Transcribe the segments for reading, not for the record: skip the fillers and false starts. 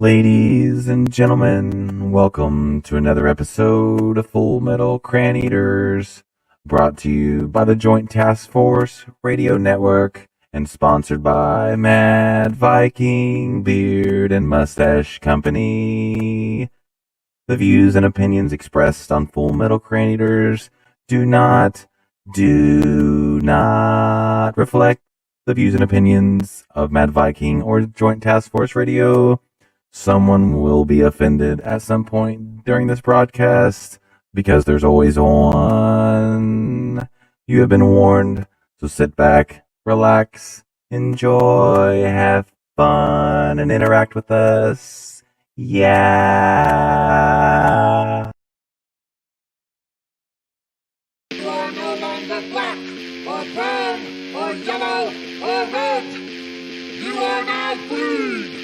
Ladies and gentlemen, welcome to another episode of Full Metal Cran Eaters, brought to you by the Joint Task Force Radio Network and sponsored by Mad Viking Beard and Mustache Company. The views and opinions expressed on Full Metal Cran Eaters do not reflect the views and opinions of Mad Viking or Joint Task Force Radio. Someone will be offended at some point during this broadcast because there's always one. You have been warned, so sit back, relax, enjoy, have fun, and interact with us. Yeah! You are no longer black, or brown, or yellow, or red. You are now green.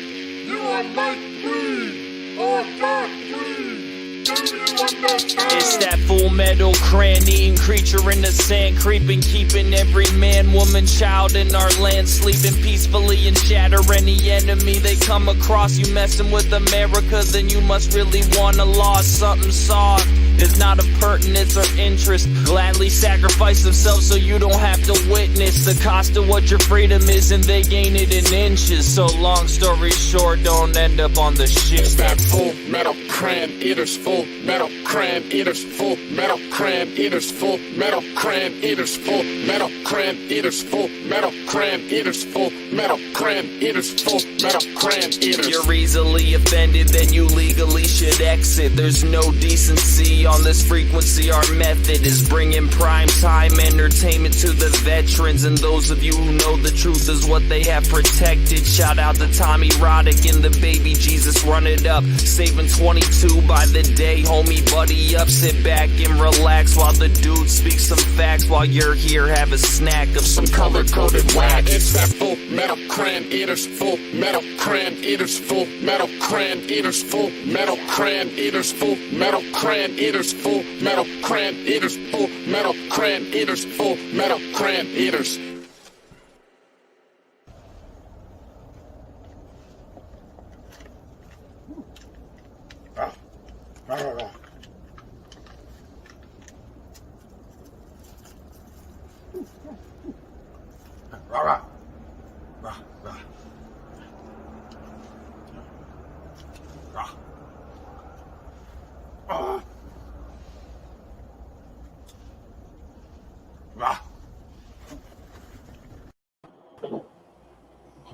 You are light green or dark green. Do you understand? It's that full metal cran-eating creature in the sand, creeping, keeping every man, woman, child in our land sleeping peacefully and shatter any enemy they come across. You messing with America, then you must really wanna lost something soft. Is not of pertinence or interest. Gladly sacrifice themselves so you don't have to witness the cost of what your freedom is, and they gain it in inches. So long story short, don't end up on the ship. It's that full metal cran eaters, full metal cran eaters, full metal cran eaters, full metal cran eaters, full metal cran eaters, full metal cran eaters, full metal cran eaters, full metal cran eaters. You're easily offended, then you legally should exit. There's no decency on this frequency. Our method is bringing prime time entertainment to the veterans, and those of you who know the truth is what they have protected. Shout out to Tommy Roddick and the baby Jesus, run it up, saving 22 by the day, homie, buddy up. Sit back and relax while the dude speaks some facts, while you're here have a snack of some color-coded wax. It's that full metal cran eaters, full metal cran eaters, full metal cran eaters, full metal cran eaters, full metal cran eaters, full metal cran eaters, full metal cran eaters, full metal cran eaters.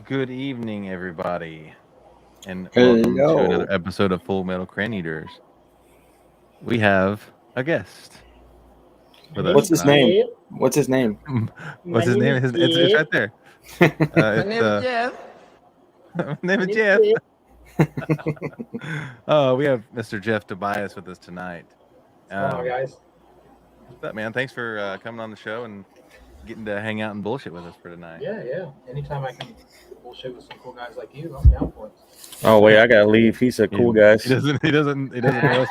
Good evening, everybody, and welcome to another episode of Full Metal Cran Eaters. We have a guest. What's his name? What's his name? What's his name? It's right there. My name is Jeff. My name is Jeff. Oh, we have Mr. Jeff Tobias with us tonight. Hello, guys. What's up, man? Thanks for coming on the show and getting to hang out and bullshit with us for tonight. Yeah. Anytime I can bullshit with some cool guys like you, I'm down for it. Oh wait, I gotta leave. He said, "Cool guys." He doesn't know us.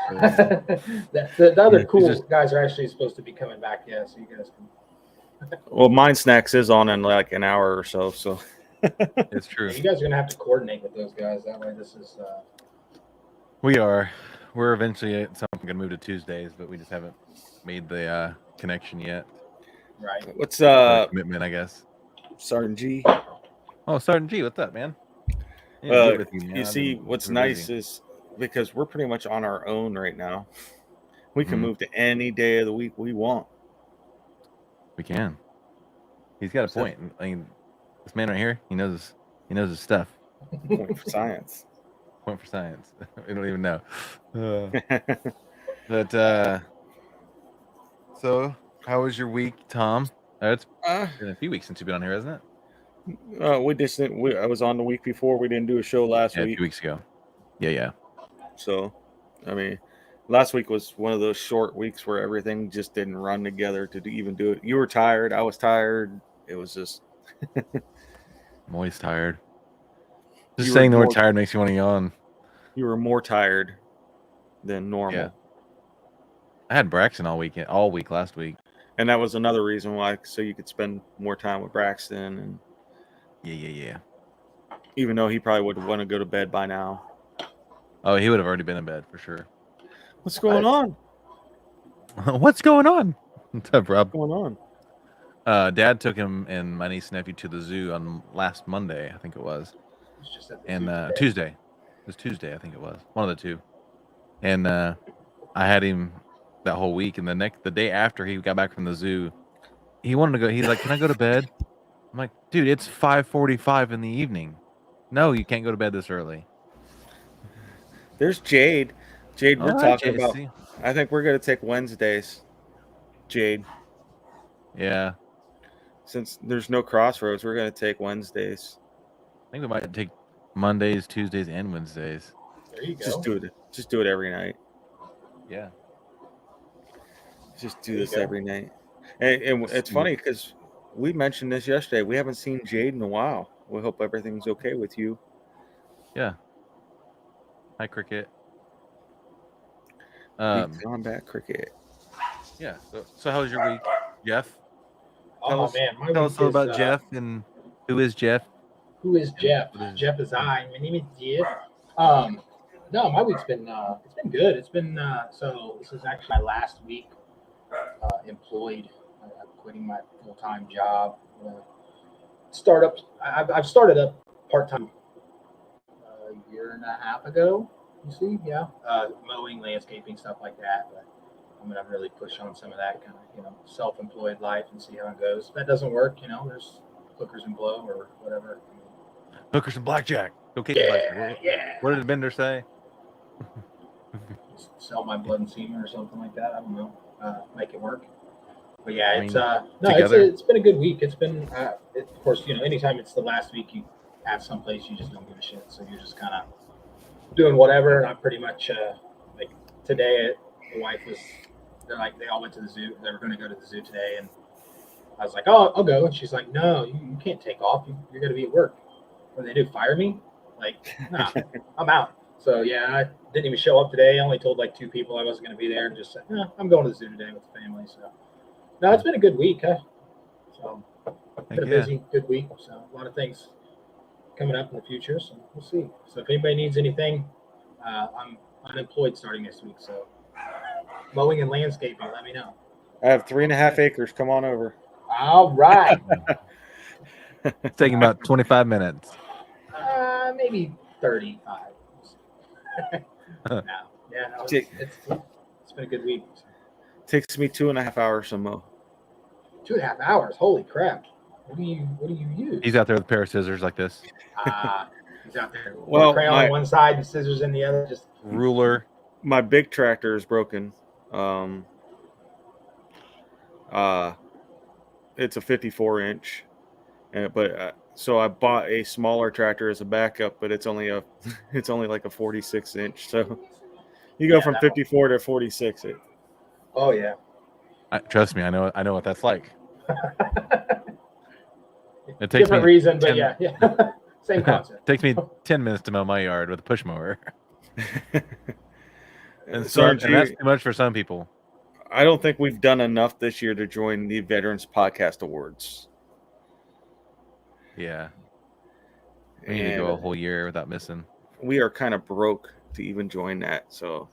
The other cool guys are actually supposed to be coming back, yeah. So you guys can. Well, Mind Snacks is on in like an hour or so. So it's true. You guys are gonna have to coordinate with those guys. That way, this is. We're eventually at some point gonna move to Tuesdays, but we just haven't made the connection yet. Right. What's commitment, I guess. Sergeant G? Oh, Sergeant G, what's up, man? You see, what's nice is because we're pretty much on our own right now. We can move to any day of the week we want. We can. He's got a point. I mean, this man right here, he knows his stuff. Point for science. Point for science. We don't even know. But so how was your week, Tom? It's been a few weeks since you've been on here, hasn't it? We just didn't. I was on the week before. We didn't do a show last week. 2 weeks ago. Yeah. So, I mean, last week was one of those short weeks where everything just didn't run together to even do it. You were tired. I was tired. It was just. I'm always tired. Just saying the word tired makes you want to yawn. You were more tired than normal. Yeah. I had Braxton all week last week. And that was another reason why, so you could spend more time with Braxton. And Yeah. even though he probably would want to go to bed by now. Oh, he would have already been in bed for sure. What's going on? What's going on? What's up, Rob? What's going on? Dad took him and my niece and nephew to the zoo on last Monday, I think it was. It's just at the And zoo today. Tuesday. It was Tuesday, I think it was. One of the two. And I had him that whole week. And the day after he got back from the zoo, he wanted to go. He's like, "Can I go to bed?" I'm like, "Dude, it's 5:45 in the evening. No, you can't go to bed this early." There's Jade. Jade, we're talking about. JC. I think we're gonna take Wednesdays. Jade, Yeah, since there's no crossroads, we're gonna take Wednesdays. I think we might take Mondays, Tuesdays, and Wednesdays. There you go. Just do it every night. Yeah. Just do this every night. And it's funny because we mentioned this yesterday. We haven't seen Jade in a while. We hope everything's okay with you. Yeah. Hi, Cricket. Combat cricket. Yeah. So how was your week, Jeff? Oh man, my Tell week us all is, about Jeff and who is Jeff? Who is Jeff? Jeff is I. My name is Jeff. No, my week's been it's been good. It's been so this is actually my last week employed. I'm quitting my full-time job. Startup. I've started up part-time a year and a half ago. You see, yeah, mowing, landscaping, stuff like that. But I'm gonna really push on some of that kind of self-employed life and see how it goes. If that doesn't work, there's hookers and blow or whatever. Hookers and blackjack. Okay. Yeah. What did Bender say? Sell my blood and semen or something like that. I don't know. Make it work. But yeah, it's been a good week. It's been, of course, anytime it's the last week you have someplace, you just don't give a shit. So you're just kind of doing whatever. And I pretty much like today, the wife was. They all went to the zoo. They were going to go to the zoo today, and I was like, "Oh, I'll go." And she's like, "No, you can't take off. You're going to be at work." What do they do? Fire me? Like, nah, I'm out. So yeah, I didn't even show up today. I only told like 2 people I wasn't going to be there, and just said, I'm going to the zoo today with the family. So no, it's been a good week. So been a busy, good week. So a lot of things coming up in the future. So we'll see. So if anybody needs anything, I'm unemployed starting next week. So mowing and landscaping, let me know. I have 3.5 acres. Come on over. All right. It's taking about 25 minutes. Maybe 35. No. Yeah, no, it's been a good week. Takes me 2.5 hours to mow. 2.5 hours. Holy crap! What do you use? He's out there with a pair of scissors like this. He's out there. Well, crayon on one side and scissors in the other. Just ruler. My big tractor is broken. It's a 54-inch, but so I bought a smaller tractor as a backup, but it's only like a 46-inch. So you go from 54 to 46. Oh yeah. Trust me, I know what that's like. It takes different me reason, but yeah, same concept. Takes me 10 minutes to mow my yard with a push mower. and that's too much for some people. I don't think we've done enough this year to join the Veterans Podcast Awards. Yeah. We need to go a whole year without missing. We are kind of broke to even join that. So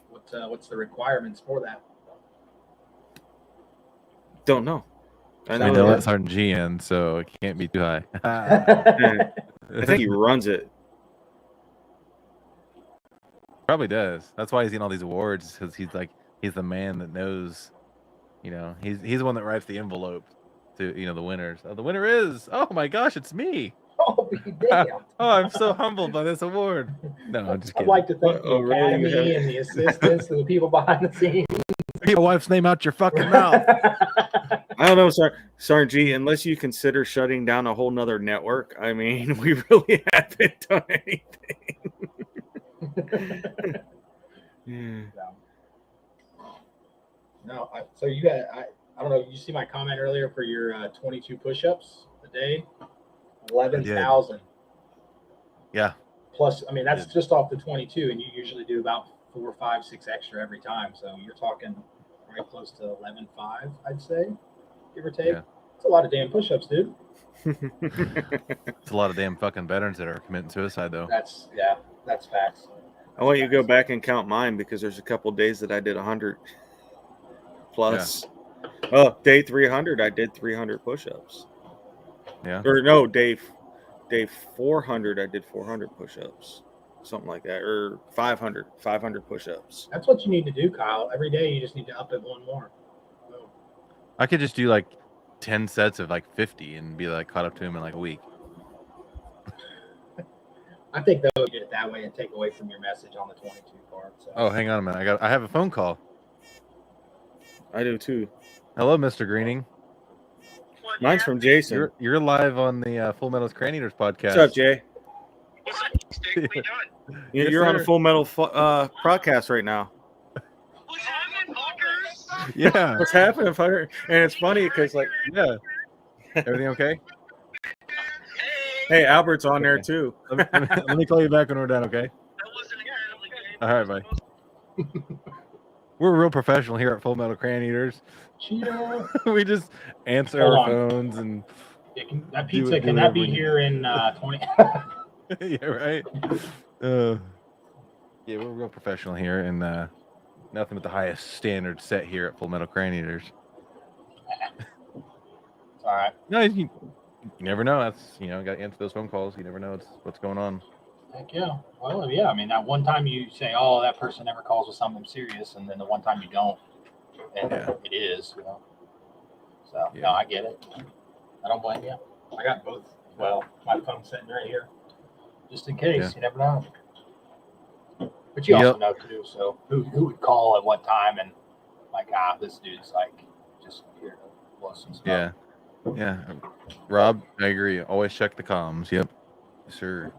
what's the requirements for that? Don't know. I know that's Sergeant G in, so it can't be too high. I think he runs it. Probably does. That's why he's getting all these awards, because he's the man that knows. He's the one that writes the envelope to the winners. Oh, the winner is. Oh my gosh, it's me. Oh, be damned. Oh, I'm so humbled by this award. No, I'm just kidding. I'd like to thank the Academy and the assistants and the people behind the scenes. Get your wife's name out your fucking mouth. I don't know, Sergeant G, unless you consider shutting down a whole nother network. I mean, we really haven't done anything. No, so you got, I don't know, you see my comment earlier for your 22 push-ups a day? 11,000. Yeah. Plus, I mean, that's just off the 22, and you usually do about 4, 5, 6 extra every time. So you're talking right close to 11.5, I'd say, give or take. Yeah. It's a lot of damn push-ups, dude. It's a lot of damn fucking veterans that are committing suicide, though. That's facts. I want you to go back and count mine because there's a couple days that I did 100 plus. Yeah. Oh, day 300, I did 300 push-ups. Yeah. Or no, day 400, I did 400 push-ups, something like that, or 500 push-ups. That's what you need to do, Kyle. Every day you just need to up it one more. Boom. I could just do like 10 sets of like 50 and be like caught up to him in like a week. I think they'll get it that way and take away from your message on the 22 part. So. Oh, hang on a minute. I have a phone call. I do too. Hello, Mr. Greening. Mine's from Jason. You're live on the Full Metal Crane Eaters podcast. What's up, Jay? What's up, Stick? What are you doing? You're on the Full Metal podcast right now. What's happening, fuckers? Yeah. What's happening, fucker? And it's funny because, like, yeah. Everything okay? Hey, Albert's on there too. Let me call you back when we're done, okay? That wasn't incredibly good. All right, bye. We're real professional here at Full Metal Crane Eaters. We just answer our phones and that pizza cannot be here in 20. Yeah, right. Yeah, we're real professional here, and nothing but the highest standard set here at Full Metal Crane Eaters. It's all right. No, you never know. That's got to answer those phone calls. You never know what's going on. Heck yeah. Well, yeah. I mean, that one time you say, "Oh, that person never calls with something serious," and then the one time you don't, and it is. So no, I get it. I don't blame you. I got both. Well, my phone's sitting right here, just in case. You never know. But you also know too. So who would call at what time and like, this dude's like just here to blow some stuff. Yeah. Rob, I agree. Always check the comms. Yep, sir.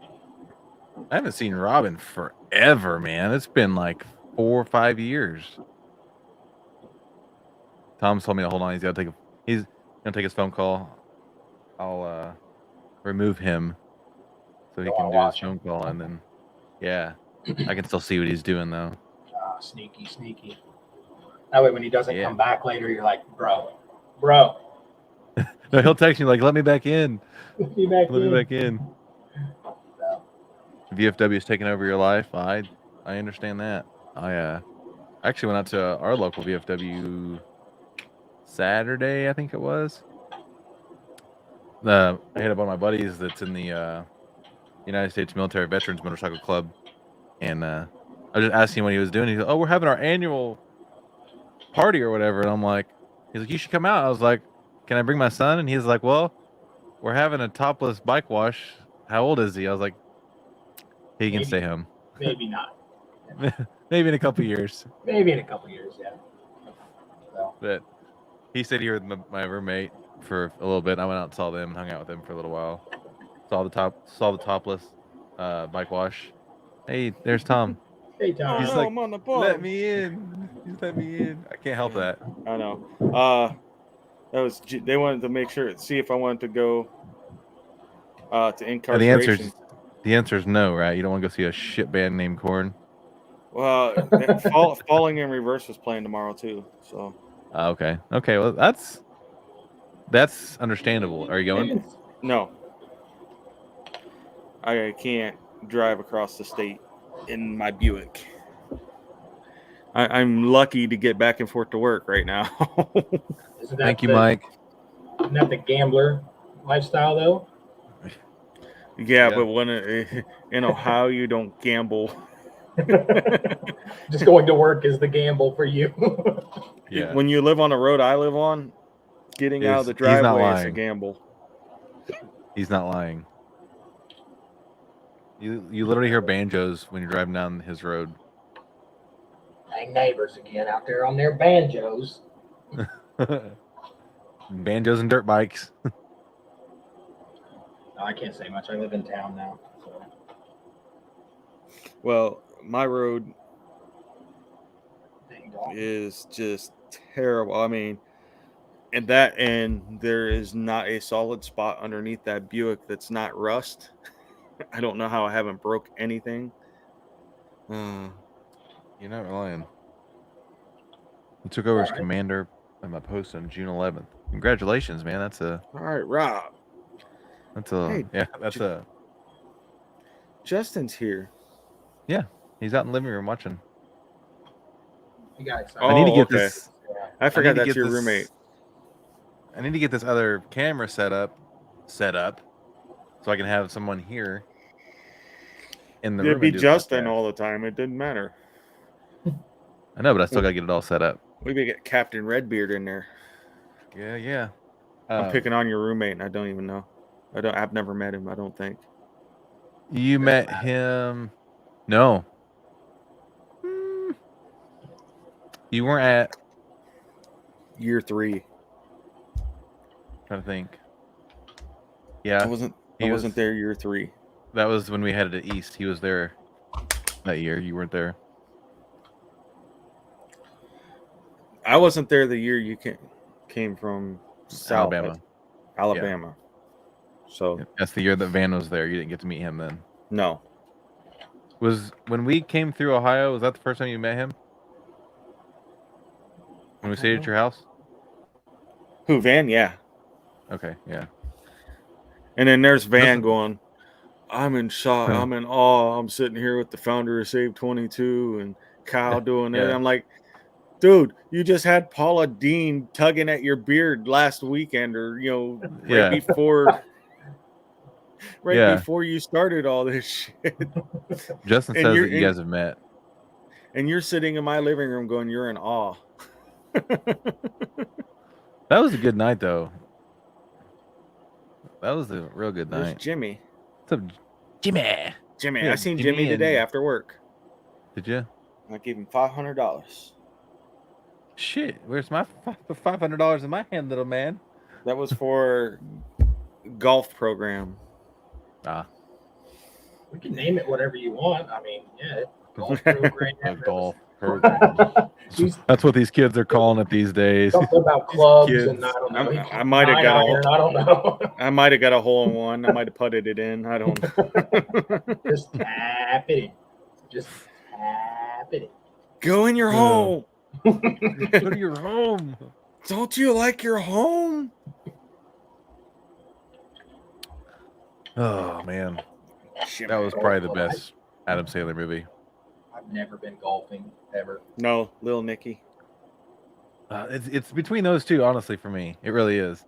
I haven't seen Rob in forever, man. It's been like 4 or 5 years. Tom's told me to hold on. He's gonna take his phone call. I'll remove him so he can do his phone call, and then I can still see what he's doing though. Sneaky. That way, when he doesn't come back later, you're like, bro. No, he'll text you like, "Let me back in. Let me back in." VFW is taking over your life. I understand that. I actually went out to our local VFW Saturday, I think it was. I hit up one of my buddies that's in the United States Military Veterans Motorcycle Club, and I was just asking what he was doing. He's like, "Oh, we're having our annual party or whatever," and I'm like, he's like, "You should come out." I was like, "Can I bring my son?" And he's like, "Well, we're having a topless bike wash. How old is he?" I was like, "He can stay home." Maybe not. Maybe in a couple years. Yeah. So. But he stayed here with my roommate for a little bit. I went out and saw them and hung out with them for a little while. Saw the topless bike wash. Hey, there's Tom. Hey, Tom. He's like, I'm on the ball. Let me in. He's let me in. I can't help that. I know. They wanted to see if I wanted to go to incarceration. The answer is no, right? You don't want to go see a shit band named Korn. Well, Falling in Reverse was playing tomorrow too. So. Okay. Well, that's understandable. Are you going? No. I can't drive across the state in my Buick. I'm lucky to get back and forth to work right now. Thank you, Mike. Isn't that the gambler lifestyle, though? Yeah, but when in Ohio, you don't gamble. Just going to work is the gamble for you. Yeah. When you live on the road I live on, getting out of the driveway is a gamble. He's not lying. You literally hear banjos when you're driving down his road. Dang neighbors again out there on their banjos. Banjos and dirt bikes. No, I can't say much. I live in town now. So. Well, my road is just terrible. I mean, and there is not a solid spot underneath that Buick that's not rust. I don't know how I haven't broke anything. You're not lying. You took over as commander at my post on June 11th. Congratulations, man. All right, Rob. Justin's here. Yeah, he's out in the living room watching. You got excited. Oh, I need to get okay. this. I forgot need to that's get your this- roommate. I need to get this other camera set up, so I can have someone here in the room. It'd be and do the Justin podcast. all the time. It didn't matter. I know, but I still gotta get it all set up. We could get Captain Redbeard in there. Yeah. I'm picking on your roommate, and I don't even know. I've never met him. I don't think. You met him? No. You weren't at. Year 3. Trying to think. Yeah, I wasn't there year 3. That was when we headed to East. He was there that year. You weren't there. I wasn't there the year you came from South Alabama. So that's the year that Van was there. You didn't get to meet him then. no. Was when we came through Ohio, was that the first time you met him? When we stayed at your house? Who, Van? Yeah. Okay, yeah. And then there's Van going, I'm in shock. Huh. I'm in awe. I'm sitting here with the founder of Save 22 and Kyle doing it. Yeah. I'm like, dude, you just had Paula Dean tugging at your beard last weekend, or right before you started all this shit. Justin says that you guys have met. And you're sitting in my living room going, you're in awe. That was a good night, though. That was a real good night. Where's Jimmy? What's up, Jimmy? Jimmy, Yeah, I seen Jimmy Jimmy today and- after work. Did you? I gave him $500. Shit, where's my $500 in my hand, little man? That was for golf program. Ah, We can name it whatever you want. I mean, yeah, golf program. a golf program. That's what these kids are calling it these days. Something about clubs Kids. and I don't know. I might have got Iron, I don't know. I might have got a hole in one. I might have putted it in. I don't know. Just tap it in. Just tap it in. Go in your home. Go to your home. Don't you like your home? Oh man, that was probably the best Adam Sandler movie. I've never been golfing ever. No, Lil Nicky. It's between those two, honestly, for me. It really is.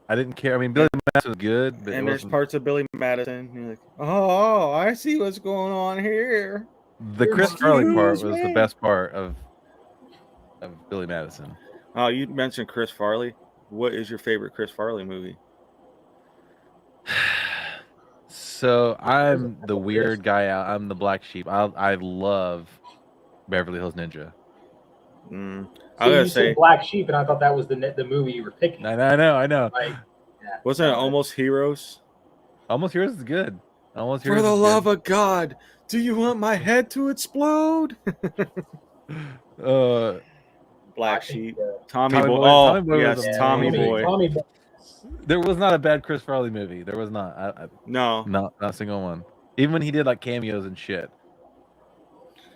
I didn't care. I mean, Billy Madison was good, but And there's parts of Billy Madison. You're like, oh, I see what's going on here. the Chris Farley part was Excuse the me. best part of Billy Madison. Oh, you mentioned Chris Farley. What is your favorite Chris Farley movie? So I'm the weird guy out. I'm the black sheep. I love Beverly Hills Ninja. I gotta you say, said Black Sheep, and I thought that was the movie you were picking. I know. Like, yeah. wasn't it Almost Heroes? Almost Yours is good. Almost For Yours the is love of God, do you want my head to explode? of Black I think, Sheep. Tommy Tommy Boy. Boy. Oh, Tommy Boy yes, was a Tommy movie. Boy. Tommy Boy. there was not a bad Chris Farley movie. There was not. No. Not a single one. Even when he did like cameos and shit.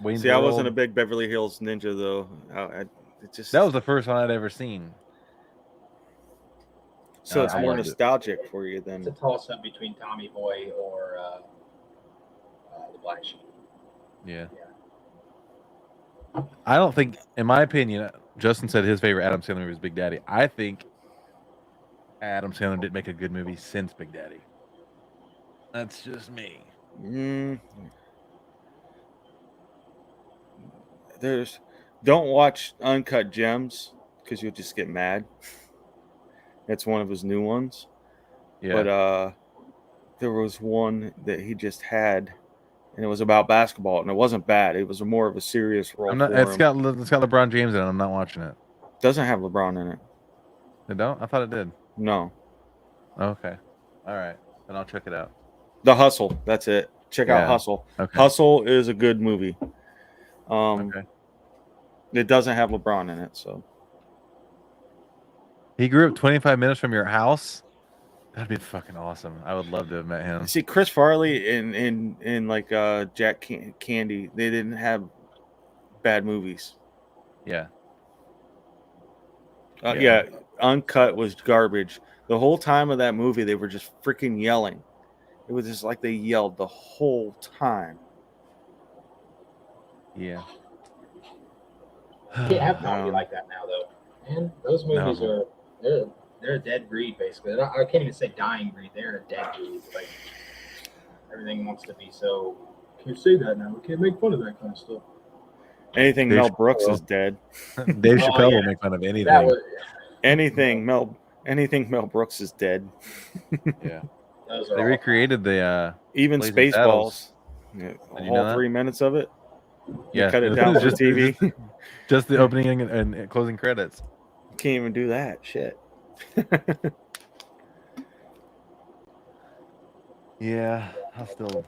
Wayne's See, I wasn't a World, big Beverly Hills Ninja though. It just That was the first one I'd ever seen. so it's I more loved it. nostalgic for you It's a than. toss-up between Tommy Boy or the Black Sheep. Yeah. I don't think, in my opinion, Justin said his favorite Adam Sandler movie was Big Daddy. I think Adam Sandler didn't make a good movie since Big Daddy. That's just me. Don't watch Uncut Gems because you'll just get mad. That's one of his new ones. Yeah. But there was one that he just had, and it was about basketball, and it wasn't bad. It was more of a serious role. it's got LeBron James in it. I'm not watching it. Doesn't have LeBron in it. It don't? I thought it did. No. Okay. All right. Then I'll check it out. The Hustle. That's it. Check out Yeah. Hustle. Okay. Hustle is a good movie. Okay. It doesn't have LeBron in it, so He grew up 25 minutes from your house? That'd be fucking awesome. I would love to have met him. see Chris Farley in like Jack Candy. They didn't have bad movies. Yeah. Yeah, Uncut was garbage. The whole time of that movie, they were just freaking yelling. It was just like they yelled the whole time. Yeah. You can't have comedy like that now, though. Man, those movies are they're a dead breed, basically. I can't even say dying breed. They're a dead breed. Like everything wants to be so. Can't say that now. We can't make fun of that kind of stuff. Anything Dave Mel Brooks Chappelle. is dead. Dave Chappelle will make fun of anything. That was, Anything Mel Brooks is dead. Yeah. those are They all recreated the Even Blazing Saddles. Spaceballs. Yeah, Did you know all that? 3 minutes of it. They Yeah. cut it down for just, TV. just the opening and closing credits. Can't even do that. Shit. Yeah. I'll still.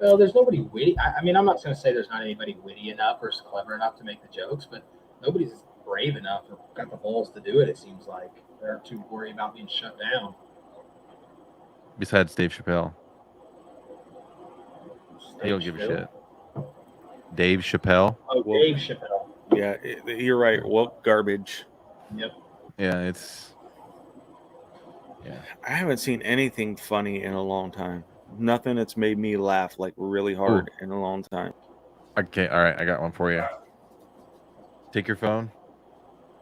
Well, there's nobody witty. I mean, I'm not going to say there's not anybody witty enough or clever enough to make the jokes, but nobody's brave enough or got the balls to do it. It seems like they're too worried about being shut down. Besides Dave Chappelle. He Dave don't give a Chappelle? shit. Dave Chappelle. Oh, Well- Dave Chappelle. Yeah, you're right. Woke garbage. Yep. Yeah, it's. Yeah. I haven't seen anything funny in a long time. Nothing that's made me laugh like really hard in a long time. Okay, all right, I got one for you. Take your phone,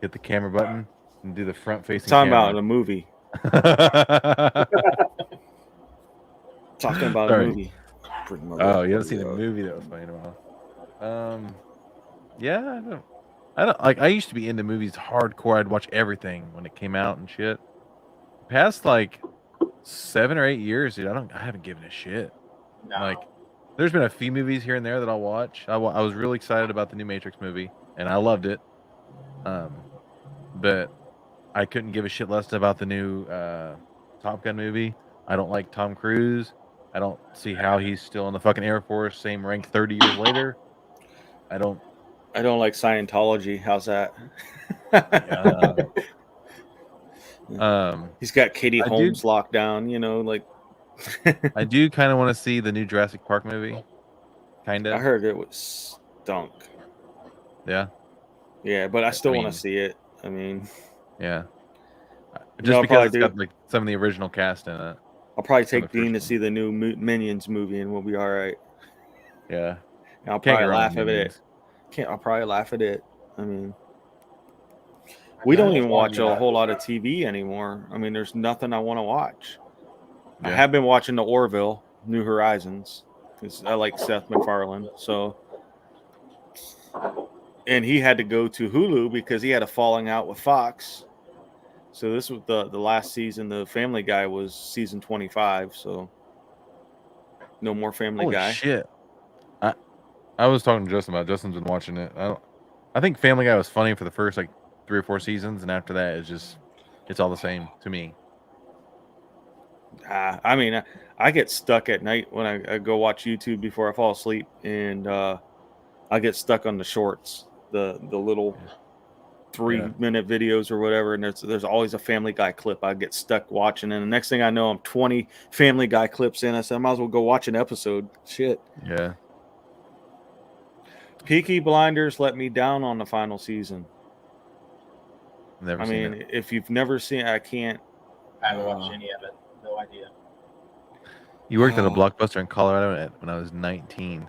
hit the camera button, and do the front-facing Talking about camera. a movie. Talking about Sorry. a movie. Oh, you haven't seen a movie that was funny in a while. Yeah, I don't like. I used to be into movies hardcore. I'd watch everything when it came out and shit. Past like 7 or 8 years, dude, I haven't given a shit. No. Like, there's been a few movies here and there that I'll watch. I was really excited about the new Matrix movie, and I loved it. But I couldn't give a shit less about the new Top Gun movie. I don't like Tom Cruise. I don't see how he's still in the fucking Air Force, same rank 30 years later. I don't like Scientology. How's that? He's got Katie Holmes locked down, like I do kind of want to see the new Jurassic Park movie. Kind of. I heard it was stunk. Yeah. Yeah, but I still want mean- to see it. I mean, Yeah. I'll Just because probably it's got like some of the original cast in it. I'll probably From take the first Dean to one. see the new Minions movie, and we'll be all right. Yeah. And I'll Can't probably go wrong laugh with at it. Minions. I'll probably laugh at it. I mean, we don't even watch a whole lot of TV anymore. I mean, there's nothing I want to watch. I Yeah. have been watching the Orville, New Horizons, because I like Seth MacFarlane. So, and he had to go to Hulu because he had a falling out with Fox. So this was the last season. The Family Guy was season 25. So no more Family Holy Guy. shit. I was talking to Justin about it. Justin's been watching it. I think Family Guy was funny for the first like 3 or 4 seasons, and after that it's all the same to me. I mean, I get stuck at night when I go watch YouTube before I fall asleep, and I get stuck on the shorts, the little 3-minute videos or whatever, and there's always a Family Guy clip I get stuck watching, and the next thing I know, I'm 20 Family Guy clips in. I said I might as well go watch an episode. Shit. Yeah. Peaky Blinders let me down on the final season. Never I seen mean, it. if you've never seen it, I can't. I haven't watched any of it. No idea. You worked at a Blockbuster in Colorado when I was 19.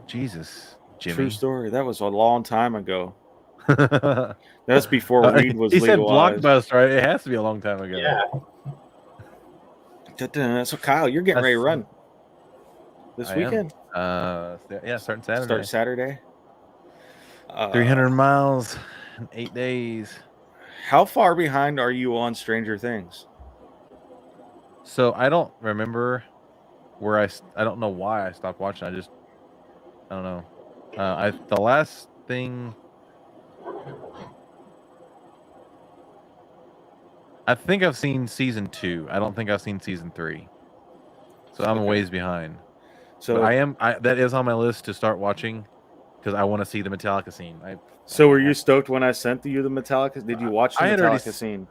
Jesus, Jimmy. True story. That was a long time ago. That's before weed was he said legalized. Blockbuster, right? It has to be a long time ago. Yeah. So Kyle, you're getting ready to run this I am. weekend. Yeah, starting Saturday. Start Saturday. 300 miles in 8 days. How far behind are you on Stranger Things? So I don't remember where I don't know why I stopped watching. I don't know. The last thing I think I've seen season 2. I don't think I've seen season 3. So I'm a ways behind. So But that is on my list to start watching because I want to see the Metallica scene. So were you stoked when I sent you the Metallica? Did you watch the I had already Metallica scene?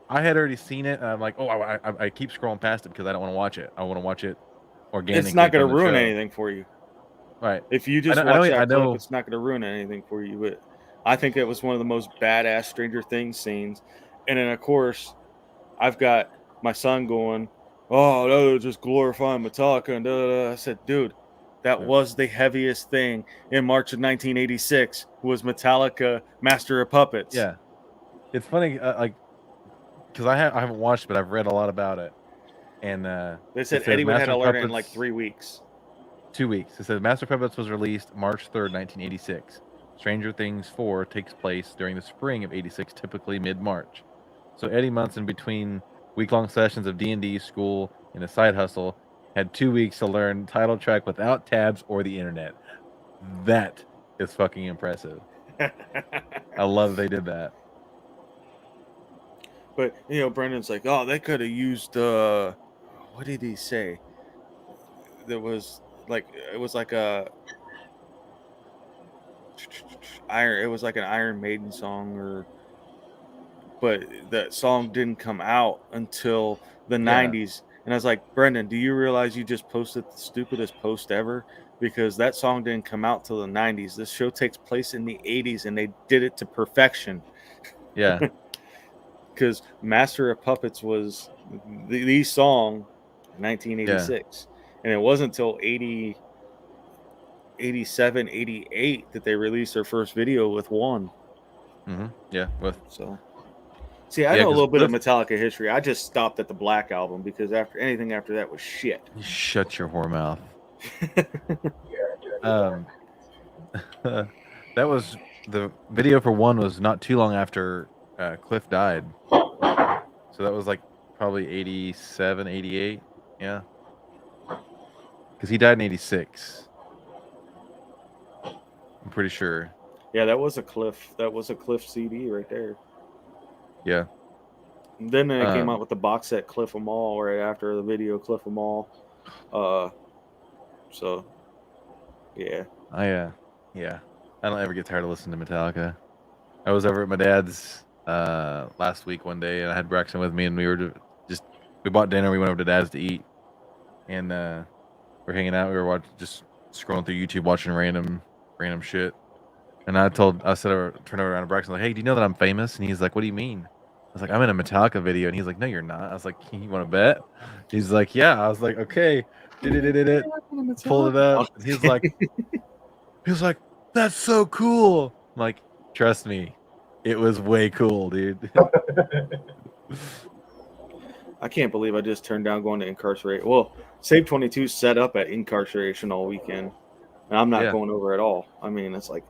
I had already seen it, and I'm like, oh, I keep scrolling past it because I don't want to watch it. I want to watch it organically. It's not going to from the ruin show. anything for you. Right. If you just I watch know- that clip, it's not going to ruin anything for you. But I think it was one of the most badass Stranger Things scenes. And then, of course, I've got my son going, oh, no, they're just glorifying Metallica. And da, da, da. I said, dude, that was the heaviest thing in March of 1986 was Metallica, Master of Puppets. Yeah, it's funny, like, because I haven't watched, but I've read a lot about it, and they said Eddie would have to learn it in like 3 weeks. 2 weeks. It said Master of Puppets was released March 3rd, 1986. Stranger Things 4 takes place during the spring of '86, typically mid-March. So Eddie Munson, between week-long sessions of D&D, school, and a side hustle, had 2 weeks to learn title track without tabs or the internet. That is fucking impressive. I love they did that. But Brendan's like, oh, they could have used what did he say? There was it was like a Iron. It was like an Iron Maiden song, but that song didn't come out until the 90s. And I was like, Brendan, do you realize you just posted the stupidest post ever? Because that song didn't come out till the 90s. This show takes place in the 80s, and they did it to perfection. Yeah. Because Master of Puppets was the song in 1986. And it wasn't until 87, 88 that they released their first video with One. Mm-hmm. Yeah. See, I know a little bit of Metallica history. I just stopped at the Black Album because anything after that was shit. Shut your whore mouth. That was the video for One was not too long after Cliff died. So that was like probably 87, 88. Yeah. Because he died in 86. I'm pretty sure. Yeah, that was a Cliff CD right there. Yeah. And then they came out with the box set Cliff 'Em All right after the video Cliff 'Em All. So yeah. Yeah. I don't ever get tired of listening to Metallica. I was over at my dad's last week one day, and I had Braxton with me, and we bought dinner. We went over to Dad's to eat, and we're hanging out. We were just scrolling through YouTube, watching random shit. And I turned over around to Braxton, like, "Hey, do you know that I'm famous?" And he's like, "What do you mean?" I was like, "I'm in a Metallica video." And he's like, "No, you're not." I was like, "You want to bet?" He's like, "Yeah." I was like, "Okay." Pulled it up. And he's like, "That's so cool." I'm like, "Trust me, it was way cool, dude." I can't believe I just turned down going to incarceration. Well, Save 22 set up at incarceration all weekend, and I'm not going over at all. I mean, it's like,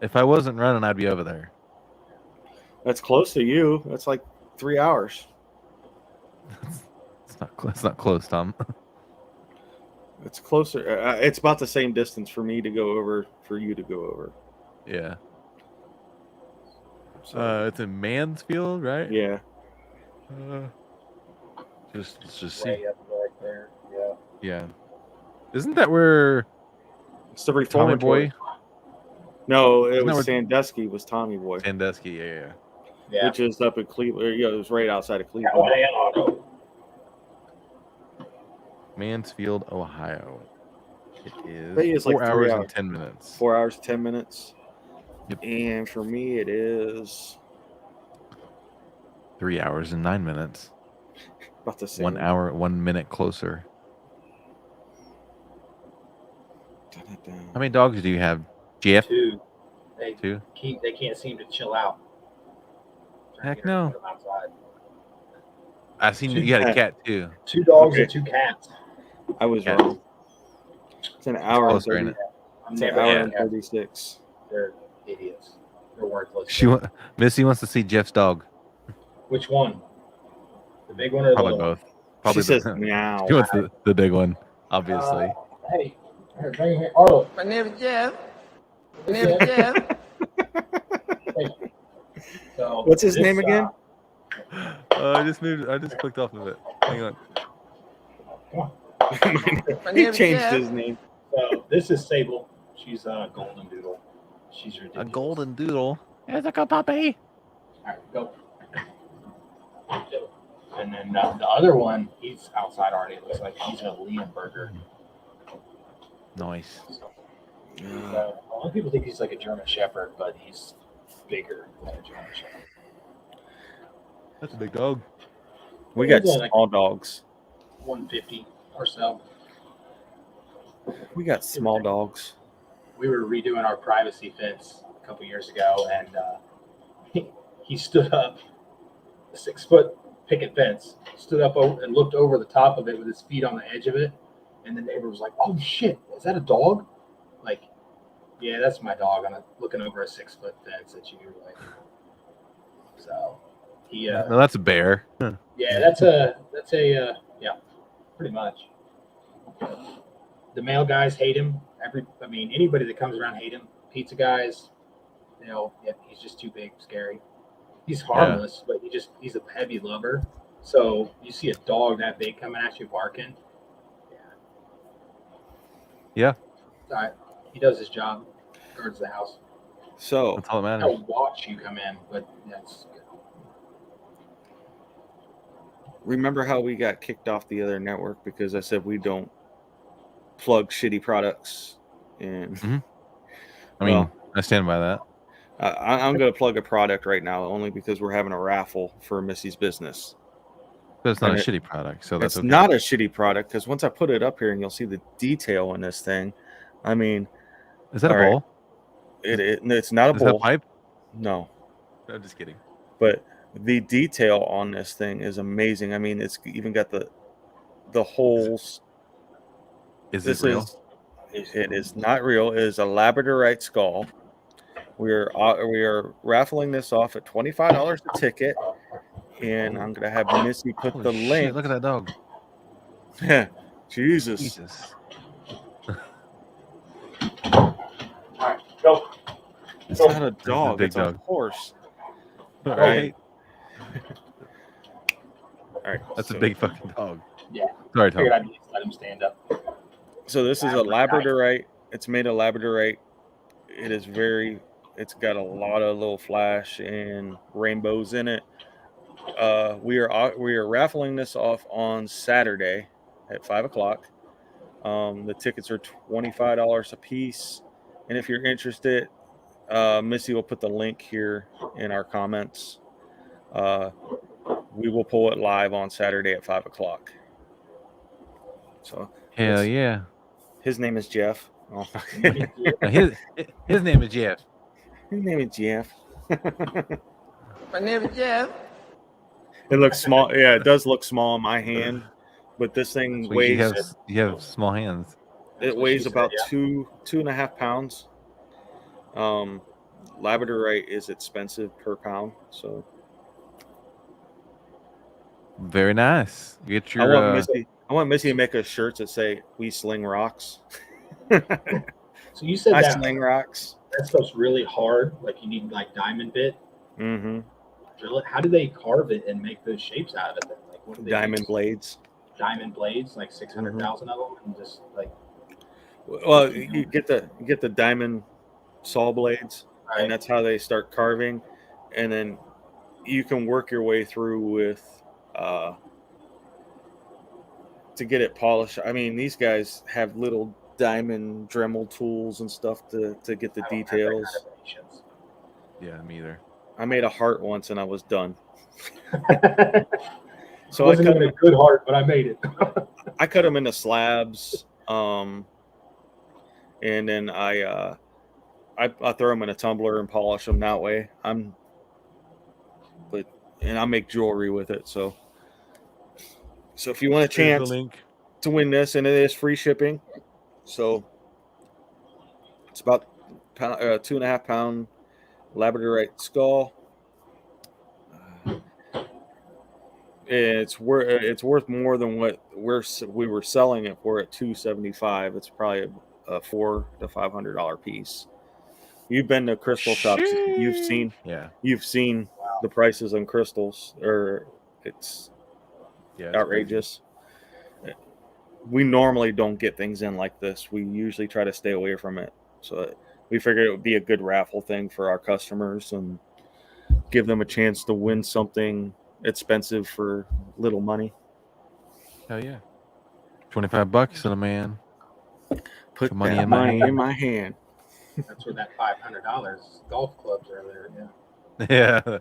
if I wasn't running, I'd be over there. That's close to you. That's like 3 hours. It's not close, Tom. It's closer. It's about the same distance for me to go over, for you to go over. Yeah. So, it's in Mansfield, right? Yeah. Let's just way see. up right there. Yeah. Yeah. Isn't that where it's the Tommy Boy? No, it was Sandusky. Was Tommy Boy? Sandusky, yeah. Which is up in Cleveland. Yeah, it was right outside of Cleveland. Mansfield, Ohio. It is like 4 hours and 10 minutes. 4 hours, 10 minutes. Yep. And for me, it is 3 hours and 9 minutes. About the same. 1 hour, 1 minute closer. How many dogs do you have, Jeff? 2. Two? They can't seem to chill out. Heck no. I seen you had a cat too. 2 dogs and 2 cats. I was wrong. It's an hour and 30. It's an hour and 36. They're idiots. They're worthless. Missy wants to see Jeff's dog. Which one? The big one or Probably the little both. Probably she says meow. She wants the big one, obviously. Hey, bring him here. Arlo. My name is Jeff. My name is Jeff. So what's his name again? I just clicked off of it. Hang on. He changed his name. So this is Sable. She's a golden doodle. She's ridiculous. A golden doodle. It's like a puppy. All right, go. And then the other one, he's outside already. It looks like he's a Liam Burger. Nice. A lot of people think he's like a German Shepherd, but he's bigger than a German Shepherd. That's a big dog. We got small dogs. 150 or so. We got small dogs. We were redoing our privacy fence a couple years ago, and he stood up, a 6-foot picket fence, stood up and looked over the top of it with his feet on the edge of it, and the neighbor was like, "Oh shit, is that a dog?" Like, yeah, that's my dog. I'm looking over a 6-foot fence at you, like. So he. No, that's a bear. Yeah, that's a yeah, pretty much. The male guys hate him. Anybody that comes around hate him. Pizza guys, he's just too big, scary. He's harmless, but he's a heavy lover. So you see a dog that big coming at you barking. Yeah. All right. He does his job, guards the house. So that's all that matters. He'll watch you come in, but that's good. Remember how we got kicked off the other network because I said we don't plug shitty products? And I stand by that. I'm going to plug a product right now only because we're having a raffle for Missy's business. But it's not a shitty product, so that's it's not a shitty product because once I put it up here and you'll see the detail in this thing. I mean, is that a bowl? It's not a bowl. Is that a pipe? No. I'm just kidding. But the detail on this thing is amazing. I mean, it's even got the holes. Is this real? It is not real. It is a labradorite skull. We are raffling this off at $25 a ticket, and I'm gonna have Missy put the link. Look at that dog. Jesus. All right, go. It's not a dog. It's a horse. All right. All right. That's a big fucking dog. Yeah. Sorry, Tom. I figured I'd just let him stand up. So this is a labradorite. It's made of labradorite. It's got a lot of little flash and rainbows in it. We are raffling this off on Saturday at 5:00. The tickets are $25 a piece, and if you're interested, Missy will put the link here in our comments. We will pull it live on Saturday at 5:00. So hell yeah. His name is Jeff. Oh. his name is Jeff. His name is Jeff. My name is Jeff. It looks small. Yeah, it does look small in my hand, but this thing weighs. You have small hands. It weighs about 2.5 pounds. Labradorite is expensive per pound, so very nice. Get your. I want Missy to make us shirts that say "We sling rocks." So you said I sling rocks. That stuff's really hard. Like you need like diamond bit. Mm-hmm. Drill it. How do they carve it and make those shapes out of it? Then? Like what do they diamond use? Blades. Diamond blades, like 600,000 of them, and just like. Well, you get the diamond saw blades, right. And that's how they start carving, and then you can work your way through with to get it polished. I mean, these guys have little diamond Dremel tools and stuff to get the details. Yeah, me either. I made a heart once and I was done. So I cut a good heart, but I made it. I cut them into slabs, and then I throw them in a tumbler and polish them that way. And I make jewelry with it. So if you want a chance to win this, and it is free shipping, so it's about 2.5 pound labradorite skull. It's worth more than what we were selling it for at $275. It's probably a $400 to $500 piece. You've been to crystal shops. You've seen the prices on crystals, or it's outrageous. Crazy. We normally don't get things in like this. We usually try to stay away from it. So we figured it would be a good raffle thing for our customers and give them a chance to win something expensive for little money. Hell yeah. $25 in a man. Put money in my hand. That's where that $500 golf clubs are there. Yeah.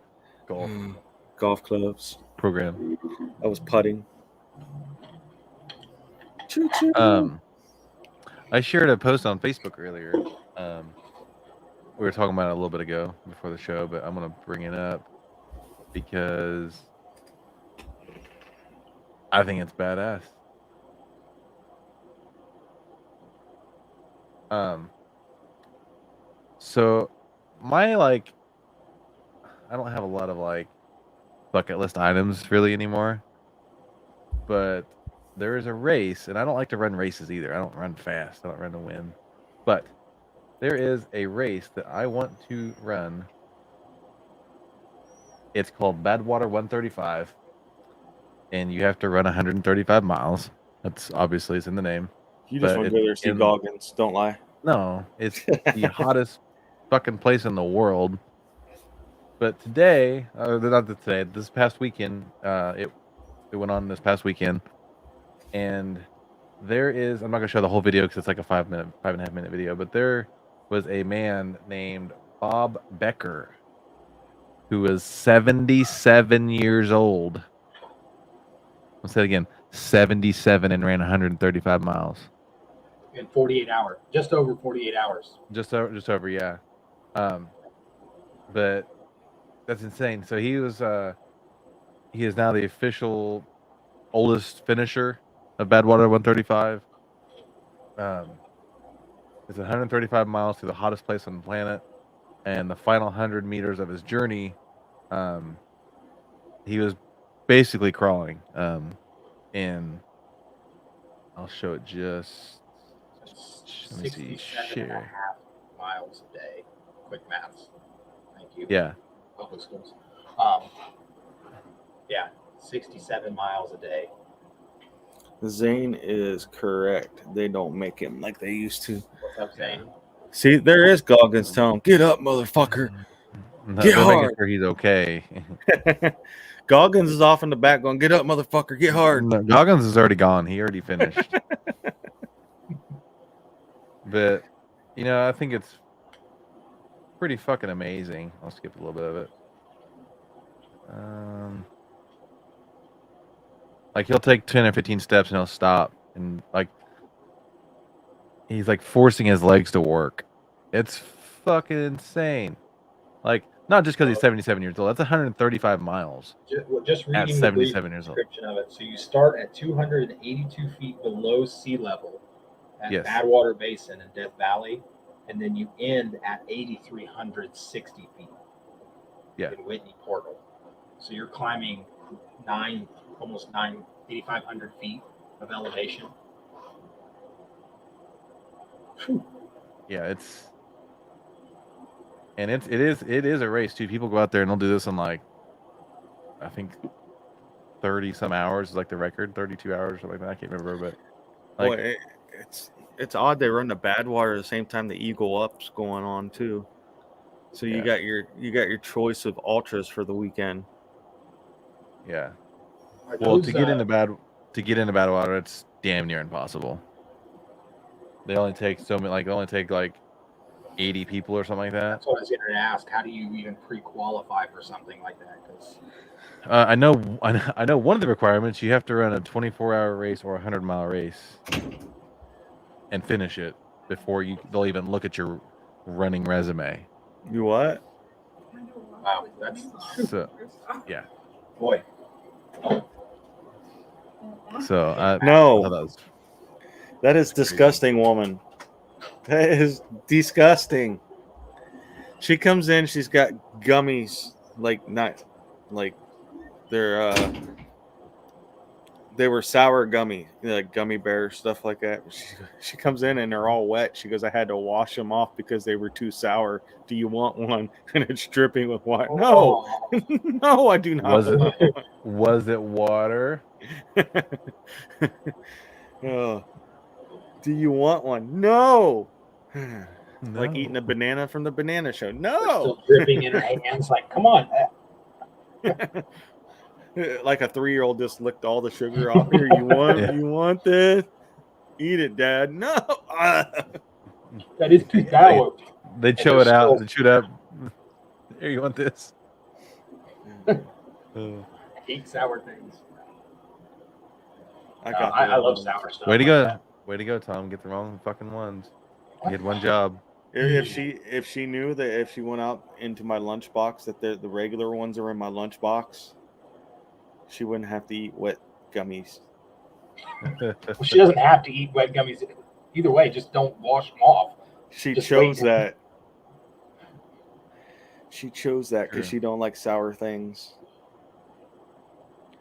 Golf clubs program. I was putting. I shared a post on Facebook earlier. We were talking about it a little bit ago before the show, but I'm gonna bring it up because I think it's badass. So my I don't have a lot of bucket list items really anymore, but there is a race, and I don't like to run races either. I don't run fast. I don't run to win, but there is a race that I want to run. It's called Badwater 135, and you have to run 135 miles. That's obviously it's in the name. You just want to go there and see Goggins. Don't lie. No, it's the hottest fucking place in the world. But today, this past weekend, it went on this past weekend, and there is. I'm not gonna show the whole video because it's like a 5.5 minute video. But there was a man named Bob Becker, who was 77 years old. I'll say it again, 77, and ran 135 miles. In 48 hours, just over 48 hours. Just over, yeah. But that's insane. So he is now the official oldest finisher of Badwater 135. It's 135 miles to the hottest place on the planet, and the final 100 meters of his journey, he was basically crawling. And I'll show it just. Let me see. 67.5 miles a day. Quick maths. Thank you. Yeah. Public schools. Yeah, 67 miles a day. Zane is correct. They don't make him like they used to. What's up, Zane? See, there is Goggins telling him, "Get up, motherfucker. No, Get they're hard." making sure he's okay. Goggins is off in the back going, "Get up, motherfucker. Get hard." No, Goggins is already gone. He already finished. But, I think it's pretty fucking amazing. I'll skip a little bit of it. He'll take 10 or 15 steps and he'll stop. And, he's, forcing his legs to work. It's fucking insane. Not just because he's 77 years old. That's 135 miles. Just reading at 77 years old. Description of it. So you start at 282 feet below sea level at Yes. Badwater Basin in Death Valley, and then you end at 8,360 feet Yeah. in Whitney Portal. So you're climbing almost 8,500 feet of elevation. Whew. Yeah, it is a race too. People go out there and they'll do this in I think 30 some hours is the record, 32 hours or something like that. I can't remember, but Boy, it's odd they run the Badwater at the same time the Eagle Up's going on too. So you got your choice of ultras for the weekend. Yeah. Well, to get into Badwater, it's damn near impossible. They only take so many. They only take 80 people or something like that. That's what I was going to ask. How do you even pre-qualify for something like that? Because I know one of the requirements, you have to run a 24-hour race or a 100-mile race and finish it before they'll even look at your running resume. You what? Wow, that's So, yeah. Boy. So no, that is disgusting, woman. That is disgusting. She comes in, she's got gummies, they were sour gummy, gummy bears, stuff like that. She comes in and they're all wet. She goes, "I had to wash them off because they were too sour. Do you want one?" And it's dripping with water. No, no, I do not. Was it water? Oh. Do you want one? No. No. Like eating a banana from the banana show. No. Still dripping in her hands. Come on. Like a 3-year-old just licked all the sugar off. Here, you want this? Eat it, Dad. No. That is too sour. They chew it out. They chew it up. Here, you want this? I hate sour things. I I love sour stuff. Way to go. Way to go, Tom. Get the wrong fucking ones. You had one job. If she knew that if she went out into my lunchbox that the regular ones are in my lunchbox, she wouldn't have to eat wet gummies. Well, she doesn't have to eat wet gummies either way. Just don't wash them off. She Just chose wait. that. She chose that because True. she don't like sour things.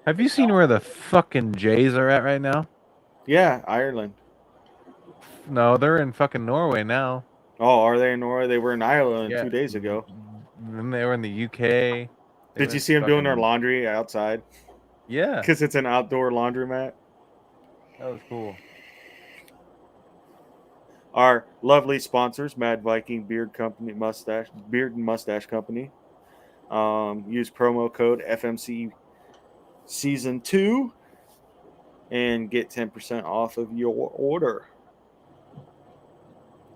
Have you seen where the fucking Jays are at right now? Yeah, Ireland. No, they're in fucking Norway now. Oh, are they in Norway? They were in Ireland Yeah. 2 days ago. Then they were in the UK. Did you see them doing their laundry outside? Yeah, Because it's an outdoor laundromat. that was cool. Our lovely sponsors, Mad Viking Beard and Mustache Company. Use promo code FMCE Season 2 and get 10% off of your order.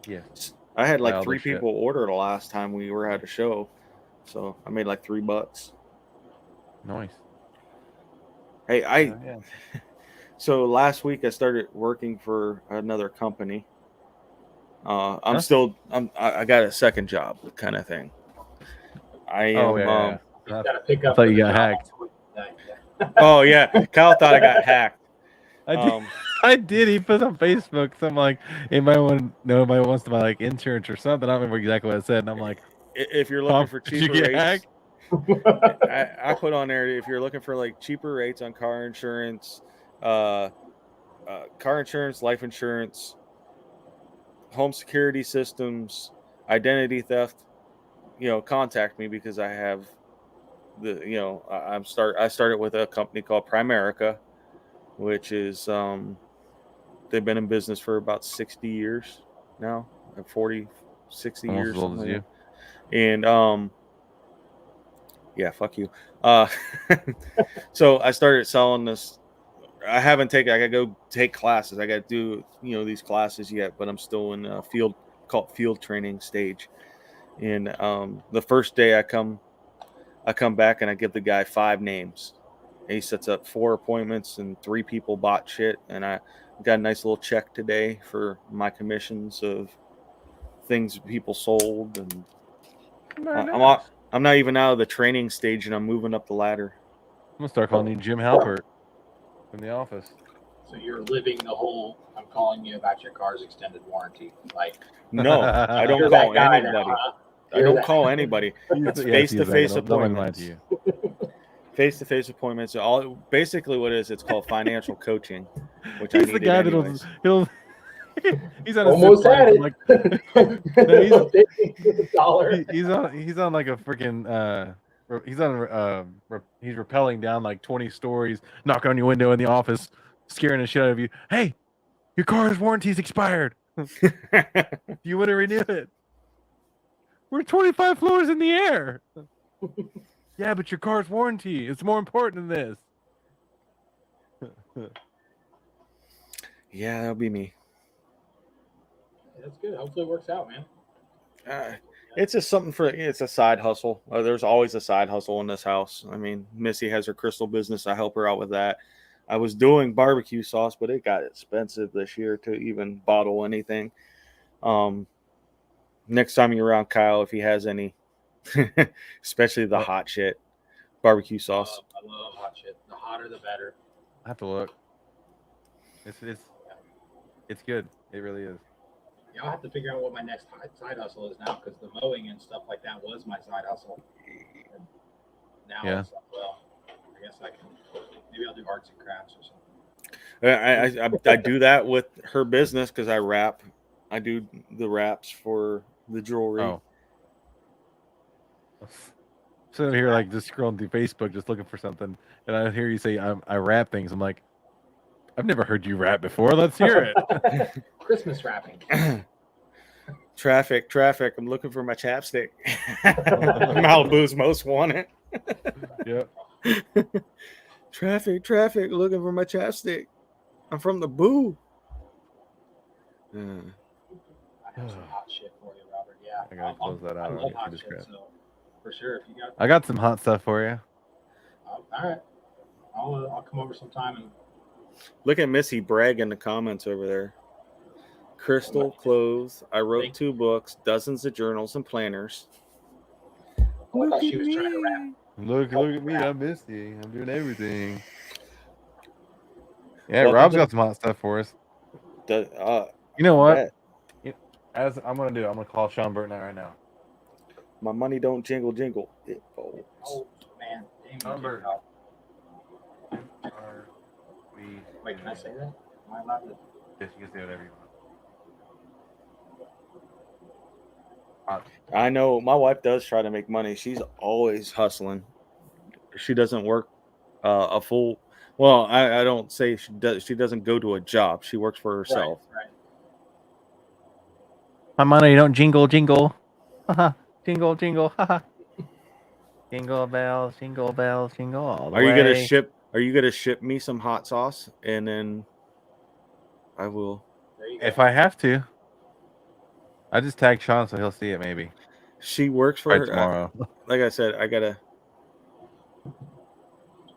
Yes. I had like Wow, 3 this shit. people order the last time we were at a show. So I made like $3. Nice. Hey, Yeah. So last week I started working for another company. I got a second job kind of thing. I am. Oh, yeah. Gotta pick I up thought for you the got job. hacked. Oh yeah, Kyle thought I got hacked. I did. I did. He put on Facebook something like, anybody wants to buy like insurance or something. I don't remember exactly what it said. And I'm like, If you're looking for did you cheaper get rates, hacked? I put on there if you're looking for like cheaper rates on car insurance, life insurance, home security systems, identity theft, contact me because I have I started with a company called Primerica, which is they've been in business for about 60 years now, 40, 60 Almost years. as old as you. And yeah, fuck you. So I started selling this. I gotta go take classes. I gotta do these classes yet, but I'm still in a field training stage. And the first day I come back and I give the guy 5 names. And he sets up 4 appointments and 3 people bought shit. And I got a nice little check today for my commissions of things people sold. And I'm not even out of the training stage and I'm moving up the ladder. I'm gonna start calling you Jim Halpert from The Office. So you're living the whole. I'm calling you about your car's extended warranty. Like no, I don't call anybody. I don't call anybody. It's face-to-face appointments. Face-to-face appointments. All basically what it is. It's called financial coaching. Which He's I the guy that'll. He's on a almost had it. Like, $1. he's on like a freaking. He's rappelling down like 20 stories, knocking on your window in the office, scaring the shit out of you. Hey, your car's warranty's expired. Do you want to renew it? We're 25 floors in the air. Yeah, but your car's warranty. It's more important than this. Yeah, that'll be me. That's good. Hopefully it works out, man. It's just something it's a side hustle. There's always a side hustle in this house. I mean, Missy has her crystal business. I help her out with that. I was doing barbecue sauce, but it got expensive this year to even bottle anything. Next time you're around Kyle, if he has any, especially the hot shit, barbecue sauce. I love hot shit. The hotter, the better. I have to look. It's good. It really is. Yeah, I'll have to figure out what my next side hustle is now because the mowing and stuff like that was my side hustle. And now it's like, well, I guess I can. Maybe I'll do arts and crafts or something. I do that with her business because I wrap. I do the wraps for the jewelry. Oh. So here, like, just scrolling through Facebook, just looking for something, and I hear you say I wrap things. I'm like, I've never heard you rap before. Let's hear it. Christmas wrapping. Traffic. I'm looking for my chapstick. Malibu's most wanted. Yep. Traffic. Looking for my chapstick. I'm from the boo. I have some hot shit for you, Robert. Yeah. I gotta close that out. I love hot shit, so for sure. If you got, I got some hot stuff for you. All right. I'll come over sometime and look at Missy brag in the comments over there. crystal clothes. I wrote 2 books, dozens of journals and planners. I thought she was trying to rap. Look at me. I'm Misty. I'm doing everything. Yeah, Welcome Rob's to- got some hot stuff for us. You You know what? As I'm gonna do, I'm gonna call Sean Burton out right now. My money don't jingle jingle. It folds. Oh man, Sean Burton. Wait, can I say that? Am I allowed to? Yes, you can say whatever you want. I know my wife does try to make money. She's always hustling. She doesn't work a full. Well, I don't say she does. She doesn't go to a job. She works for herself. Right. My money don't jingle jingle. Jingle jingle. Jingle bells, jingle bells, jingle all the way. Are you gonna ship me some hot sauce and then I will. If I have to. I just tagged Sean so he'll see it maybe. She works for her tomorrow. Like I said, I gotta.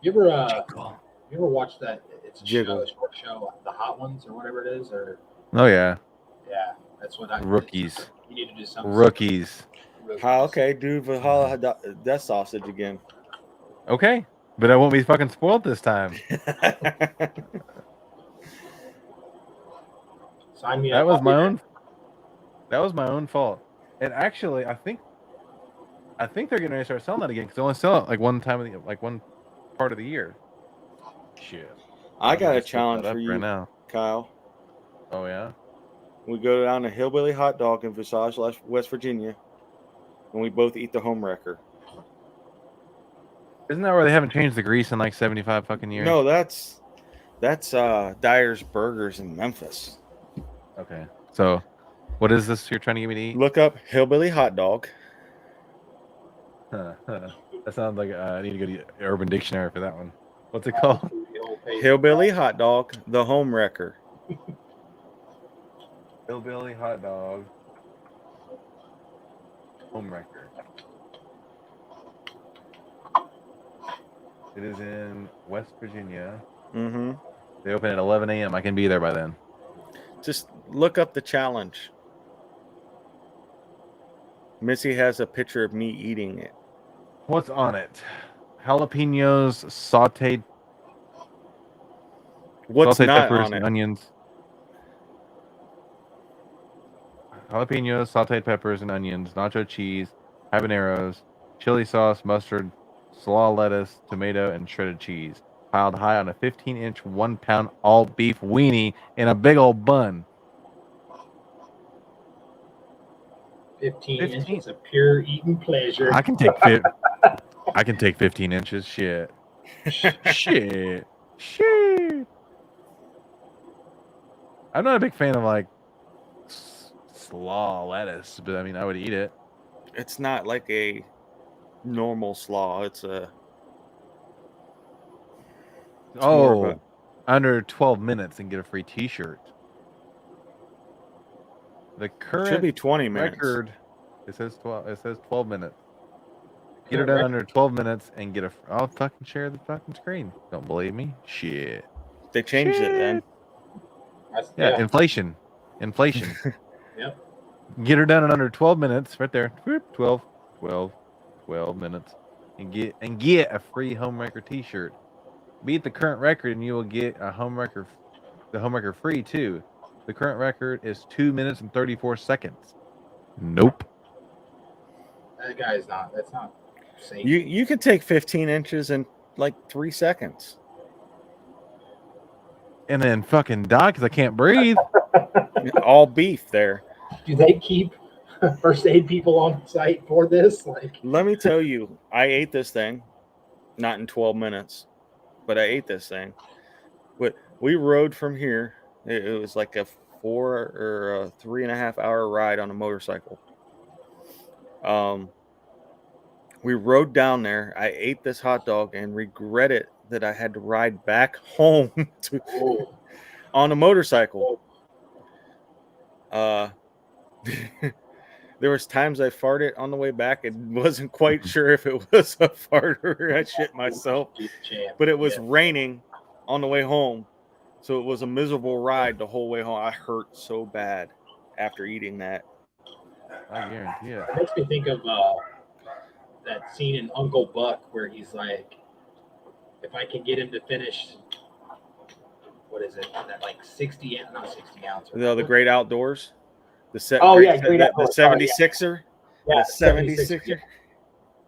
You ever watch that? It's a Jiggle. show, a short show, The Hot Ones or whatever it is, or Oh yeah. yeah, that's what I. Rookies. You need to do something. Rookies. Okay, do Valhalla Death Sausage again. Okay. But I won't be fucking spoiled this time. Sign me That up. was my own. That was my own fault. And actually, I think they're getting ready to start selling that again because they only sell it like one time of the one part of the year. Shit. I got a just look challenge that for up you, right now. Kyle. Oh yeah. We go down to Hillbilly Hot Dog in Visage, West Virginia, and we both eat the home wrecker. Isn't that where they haven't changed the grease in like 75 fucking years? No, that's Dyer's Burgers in Memphis. Okay. So, what is this you're trying to get me to eat? Look up Hillbilly Hot Dog. That sounds like I need to go to Urban Dictionary for that one. What's it called? Hillbilly Hot Dog, the home wrecker. Hillbilly hot dog. Home wrecker. It is in West Virginia. Mm-hmm. They open at 11 a.m. I can be there by then. Just look up the challenge. Missy has a picture of me eating it. What's on it? Jalapenos, sauteed. What's sauteed not peppers on and it? onions. Jalapenos, sauteed peppers and onions, nacho cheese, habaneros, chili sauce, mustard, slaw lettuce, tomato, and shredded cheese. Piled high on a 15-inch, 1-pound all-beef weenie in a big old bun. 15 inches of pure eating pleasure. I can take 15 inches. Shit. Shit. I'm not a big fan of like slaw lettuce, but I mean I would eat it. It's not like a normal slaw. It's a more of under 12 minutes and get a free T-shirt. The current should be 20 minutes. record, it says 12. It says 12 minutes. Get her done under 12 minutes and get a. I'll fucking share the fucking screen. Don't believe me? Shit. They changed it then. Yeah, inflation. Yep. Get her done in under 12 minutes, right there. 12 minutes, and get a free homewrecker T-shirt. Beat the current record, and you will get the homewrecker free too. The current record is 2 minutes and 34 seconds. Nope. That guy's not. That's not safe. You can take 15 inches in like 3 seconds. And then fucking die because I can't breathe. All beef there. Do they keep first aid people on site for this? Like, let me tell you, I ate this thing, not in 12 minutes, but I ate this thing. But we rode from here. It was like a 4 or a 3.5 hour ride on a motorcycle. We rode down there. I ate this hot dog and regretted that I had to ride back home on a motorcycle. There was times I farted on the way back and wasn't quite sure if it was a fart or I shit myself. But it was raining on the way home. So it was a miserable ride the whole way home. I hurt so bad after eating that. I guarantee it. It makes me think of that scene in Uncle Buck where he's like, if I can get him to finish, what is it? That like 60, not 60 ounce. The Great Outdoors. Great Outdoors. The 76er. Yeah, The 76er.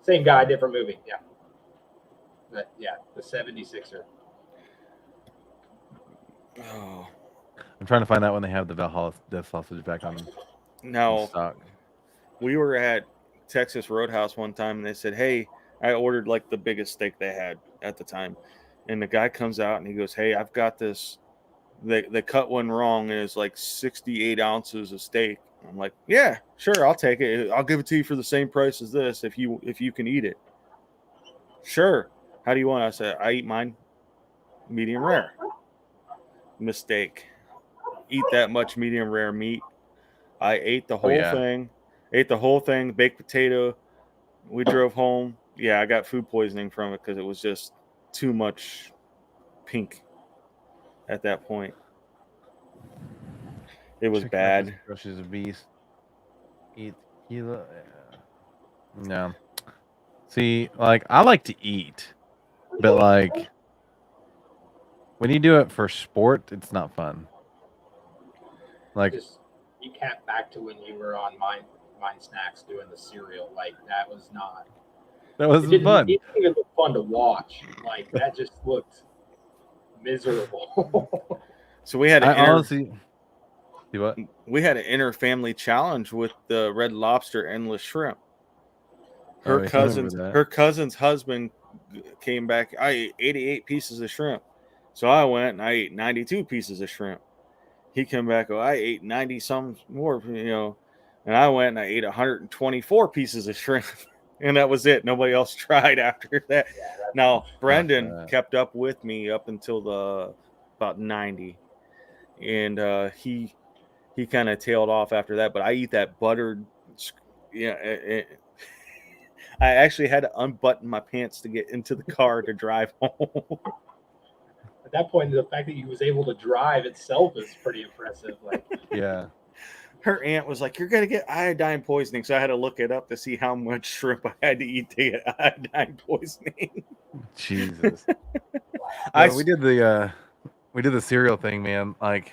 Same guy, different movie. Yeah. But yeah, the 76er. Oh. I'm trying to find out when they have the Valhalla Death Sausage back on stock. We were at Texas Roadhouse one time, and they said, hey, I ordered like the biggest steak they had at the time. And the guy comes out and he goes, hey, I've got this. They cut one wrong, and it's like 68 ounces of steak. I'm like, yeah, sure, I'll take it. I'll give it to you for the same price as this if you can eat it. Sure. How do you want it? I said, I eat mine medium rare. Mistake. Eat that much medium rare meat. I ate the whole thing. Ate the whole thing, baked potato. We drove home. Yeah, I got food poisoning from it because it was just too much pink at that point. It was bad. Crushes a beast. Eat tequila. No. See, like, I like to eat, but like when you do it for sport, it's not fun. Like, you can't back to when you were on Mind Snacks doing the cereal. Like, that was not. That wasn't fun. It didn't even look fun to watch. Like, that just looked miserable. So we had we had an inter-family challenge with the Red Lobster endless shrimp. Her cousin's husband came back. I ate 88 pieces of shrimp. So I went and I ate 92 pieces of shrimp. He came back, I ate 90 some more, and I went and I ate 124 pieces of shrimp. And that was it. Nobody else tried after that. Now, Brendan kept up with me up until about 90. And he kind of tailed off after that. But I eat that buttered. I actually had to unbutton my pants to get into the car to drive home. At that point, the fact that he was able to drive itself is pretty impressive. Like, yeah. Her aunt was like, you're going to get iodine poisoning. So I had to look it up to see how much shrimp I had to eat to get iodine poisoning. Jesus. We did the cereal thing, man. Like,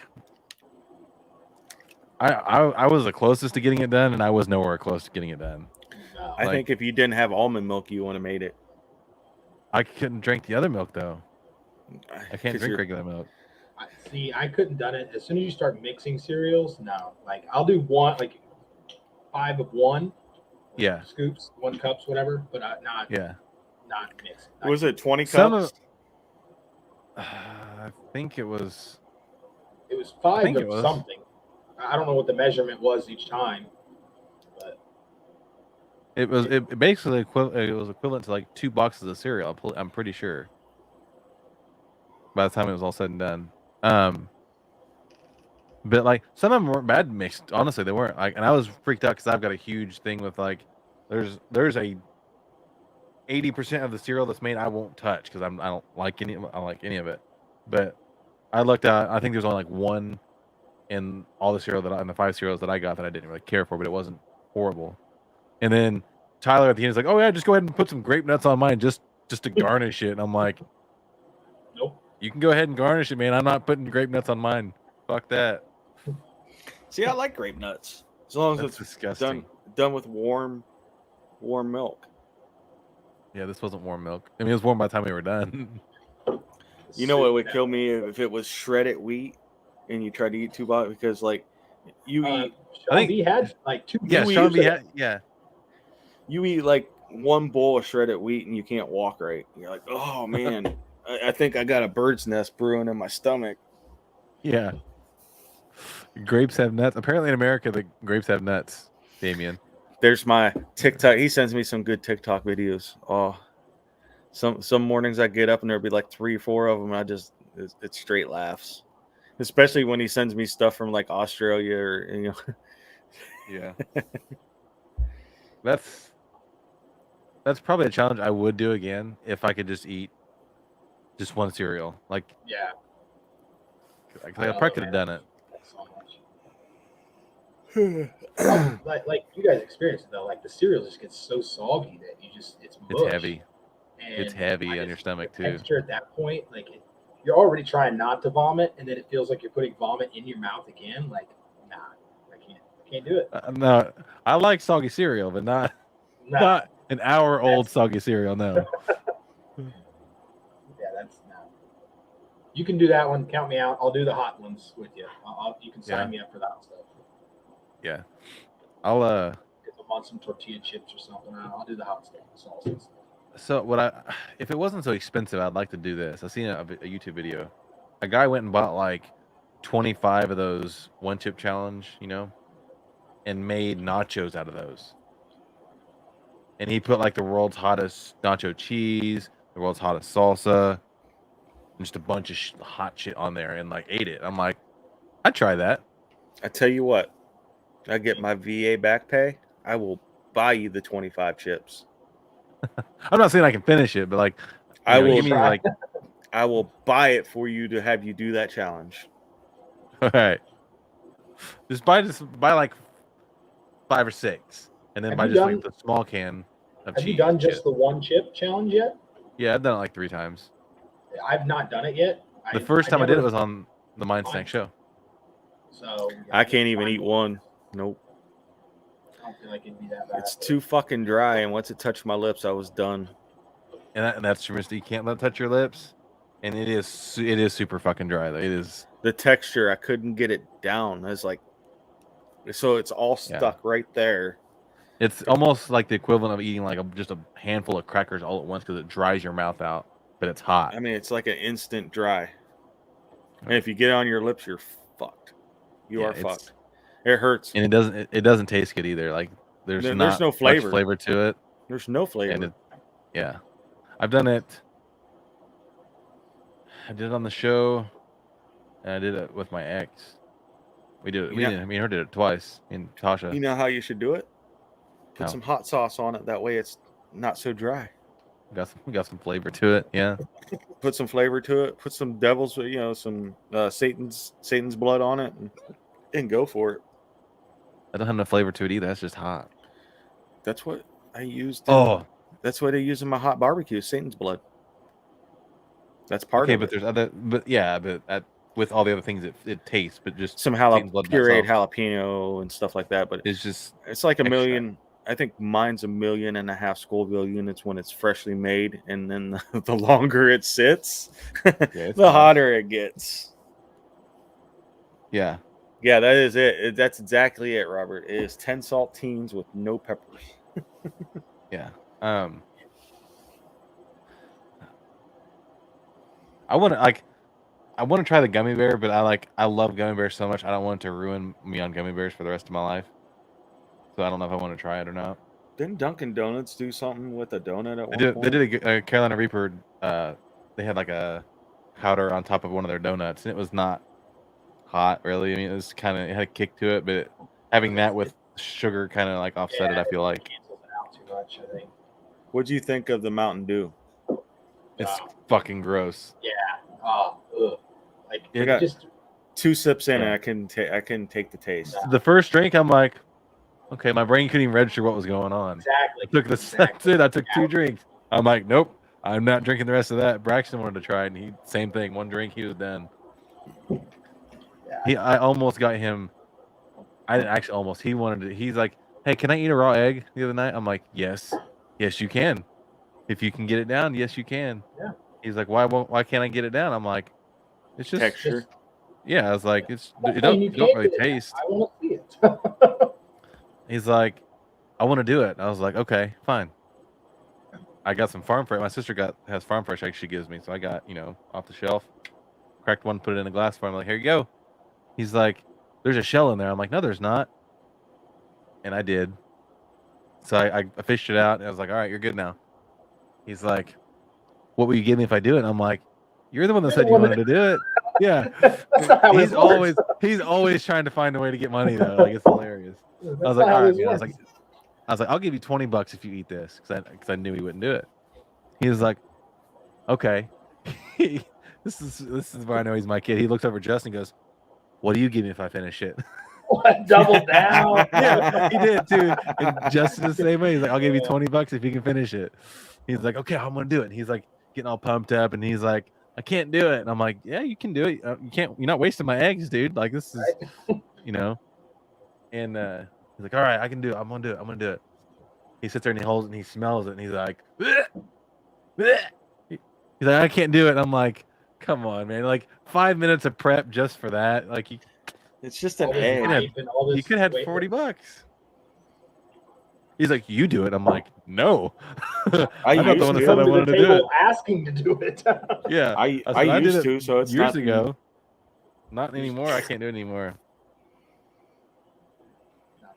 I was the closest to getting it done, and I was nowhere close to getting it done. I think if you didn't have almond milk, you would have made it. I couldn't drink the other milk, though. I can't drink regular milk. See, I couldn't done it. As soon as you start mixing cereals, no. Like, I'll do 5 of one. Yeah. Scoops, 1 cups, whatever. But not mixed. Was it 20 cups? I think it was. It was 5 of something. I don't know what the measurement was each time. But it was basically equivalent to like 2 boxes of cereal. I'm pretty sure. By the time it was all said and done. But like some of them weren't bad mixed. Honestly, they weren't. Like, and I was freaked out because I've got a huge thing with like, there's a 80% of the cereal that's made I won't touch because I don't like any of it. But I looked at, I think there's only like 1 in all the cereal in the 5 cereals that I got that I didn't really care for, but it wasn't horrible. And then Tyler at the end is like, oh yeah, just go ahead and put some grape nuts on mine just to garnish it. And I'm like, nope. You can go ahead and garnish it, man. I'm not putting grape nuts on mine. Fuck that. See, I like grape nuts as long as That's it's disgusting. done with warm milk. Yeah, this wasn't warm milk. I mean, it was warm by the time we were done. You know what would kill me if it was shredded wheat and you tried to eat 2 bottles because like you eat. Sean B had like 2. Yeah, Sean B had. Yeah. You eat like 1 bowl of shredded wheat and you can't walk right. You're like, oh man. I think I got a bird's nest brewing in my stomach. Yeah. Grapes have nuts. Apparently in America, the grapes have nuts, Damien. There's my TikTok. He sends me some good TikTok videos. Oh, some mornings I get up and there'll be like 3 or 4 of them. It's straight laughs. Especially when he sends me stuff from like Australia or, Yeah. That's probably a challenge I would do again if I could just eat just 1 cereal. Like, yeah. I probably could have done it. like you guys experienced it though. Like the cereal just gets so soggy that it's mush. It's heavy. And it's heavy on your stomach the too. Texture at that point, like you're already trying not to vomit, and then it feels like you're putting vomit in your mouth again. Like, nah, I can't do it. No, I like soggy cereal, but not an hour-old soggy cereal. No. Yeah, that's no. You can do that one. Count me out. I'll do the hot ones with you. You can sign me up for that stuff. Yeah, I'll If I want some tortilla chips or something, I'll do the hot stuff, salsas. So if it wasn't so expensive, I'd like to do this. I've seen a YouTube video. A guy went and bought like 25 of those one chip challenge, and made nachos out of those. And he put like the world's hottest nacho cheese, the world's hottest salsa, and just a bunch of hot shit on there, and like ate it. I'm like, I'd try that. I tell you what, I get my VA back pay. I will buy you the 25 chips. I'm not saying I can finish it, but like, I will give me like, I will buy it for you to have you do that challenge. All right, just buy like 5 or 6, and then buy just like the small can of cheese. Have you done just the one chip challenge yet? Yeah, I've done it like 3 times. I've not done it yet. The first time I did it was on the Mind Snack show. So I can't even eat one. Nope. I don't feel like it'd be that bad. It's too fucking dry, and once it touched my lips, I was done. And that's true. You can't let it touch your lips, and it is super fucking dry. It is the texture. I couldn't get it down. It's like, so it's all stuck right there. It's almost like the equivalent of eating like just a handful of crackers all at once because it dries your mouth out, but it's hot. I mean, it's like an instant dry. And if you get it on your lips, you're fucked. You are fucked. It hurts, and it doesn't taste good either. Like there's no flavor. Much flavor to it. There's no flavor. And I've done it. I did it on the show, and I did it with my ex. We did it. Me and her did it twice. Me and Tasha. You know how you should do it? Put some hot sauce on it. That way, it's not so dry. Got some flavor to it. Yeah. Put some flavor to it. Put some devil's, some Satan's blood on it, and go for it. I don't have enough flavor to it either. That's just hot. That's what I used. That's what I use in my hot barbecue. Satan's blood. That's part of it. Okay, but there's other. But with all the other things, it tastes. But just some pureed jalapeno and stuff like that. But it's like a million. I think mine's 1.5 million Scoville units when it's freshly made, and then the longer it sits, the hotter it gets. Yeah. Yeah, that is it. That's exactly it, Robert. It is 10 saltines with no peppers. Yeah. I want to try the gummy bear, but I love gummy bears so much I don't want it to ruin me on gummy bears for the rest of my life. So I don't know if I want to try it or not. Didn't Dunkin' Donuts do something with a donut at one point? They did a Carolina Reaper. They had like a powder on top of one of their donuts, and it was not hot really. I mean, it had a kick to it, but having that with sugar kind of like offset it. I feel like cancels it out too much. I think. What'd you think of the Mountain Dew? It's fucking gross. Yeah. Oh, ugh. Like you got just 2 sips in, and I can take the taste. The first drink, I'm like, okay, my brain couldn't even register what was going on. Exactly. I took 2 drinks. I'm like, nope, I'm not drinking the rest of that. Braxton wanted to try it, and same thing. 1 drink, he was done. I almost got him. I didn't actually almost. He wanted to. He's like, hey, can I eat a raw egg the other night? I'm like, yes, you can. If you can get it down, yes, you can. Yeah. He's like, why can't I get it down? I'm like, it's just texture. Yeah, I was like, it don't really taste. I want to see it. He's like, I want to do it. I was like, okay, fine. I got some farm fresh. My sister has farm fresh eggs she gives me, so I got off the shelf, cracked one, put it in a glass for him. I'm like, here you go. He's like, there's a shell in there. I'm like, no, there's not. And I did. So I fished it out, and I was like, all right, you're good now. He's like, what will you give me if I do it? And I'm like, you're the one that said you wanted to do it. Yeah. He's always trying to find a way to get money though. Like it's hilarious. I was like, all right, man. I was like, I'll give you $20 if you eat this, because I knew he wouldn't do it. He was like, okay. This is where I know he's my kid. He looks over at Justin and goes, "What do you give me if I finish it?" What? Double down. Yeah, he did too. And Justin the same way. He's like, "I'll give you $20 if you can finish it." He's like, "Okay, I'm gonna do it." And he's like getting all pumped up, and he's like, "I can't do it." And I'm like, "Yeah, you can do it. You can't. You're not wasting my eggs, dude. Like this is, you know." And he's like, "All right, I can do it. I'm gonna do it. I'm gonna do it." He sits there and he holds it and he smells it and he's like, "Bleh, bleh." He's like, "I can't do it." And I'm like, "Come on, man! Like 5 minutes of prep just for that? Like It's just an All this egg. hype and all this you could have had weight. $40." He's like, "You do it." I'm like, "No, I I'm not the used one that to. said I Come wanted to to the do it." table asking to do it. Yeah, I said, used did to, it so it's years not ago. Not anymore. I can't do it anymore.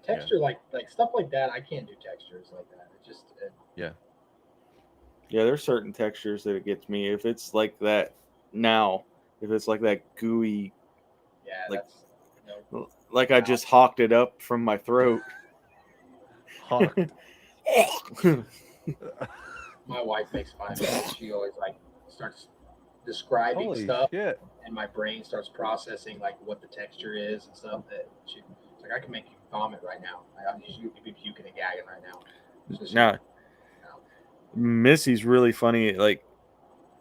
Texture like stuff like that, I can't do textures like that. It just Yeah. Yeah, there's certain textures that it gets me. If it's like that now, if it's like that gooey, yeah, like that's no. like I just hawked it up from my throat. Hawked. My wife makes fun of me. She always like starts describing Holy stuff, shit! and my brain starts processing like what the texture is and stuff. That she's like, I can make you vomit right now. I'm just you be puking and gagging right now. So Now, Missy's really funny. Like,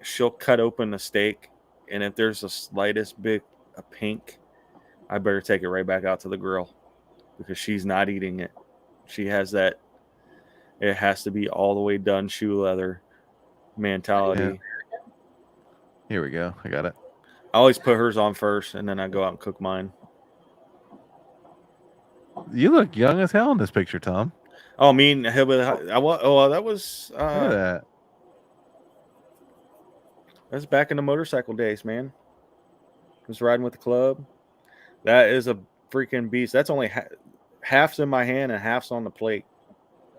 she'll cut open a steak, and if there's the slightest bit of pink, I better take it right back out to the grill because she's not eating it. She has that. It has to be all the way done shoe leather mentality. Yeah. Here we go. I got it. I always put hers on first, and then I go out and cook mine. You look young as hell in this picture, Tom. Oh, me and Hillbilly. That was Look at that. that's back in the motorcycle days, man. I was riding with the club. That is a freaking beast. That's only half's in my hand and half's on the plate.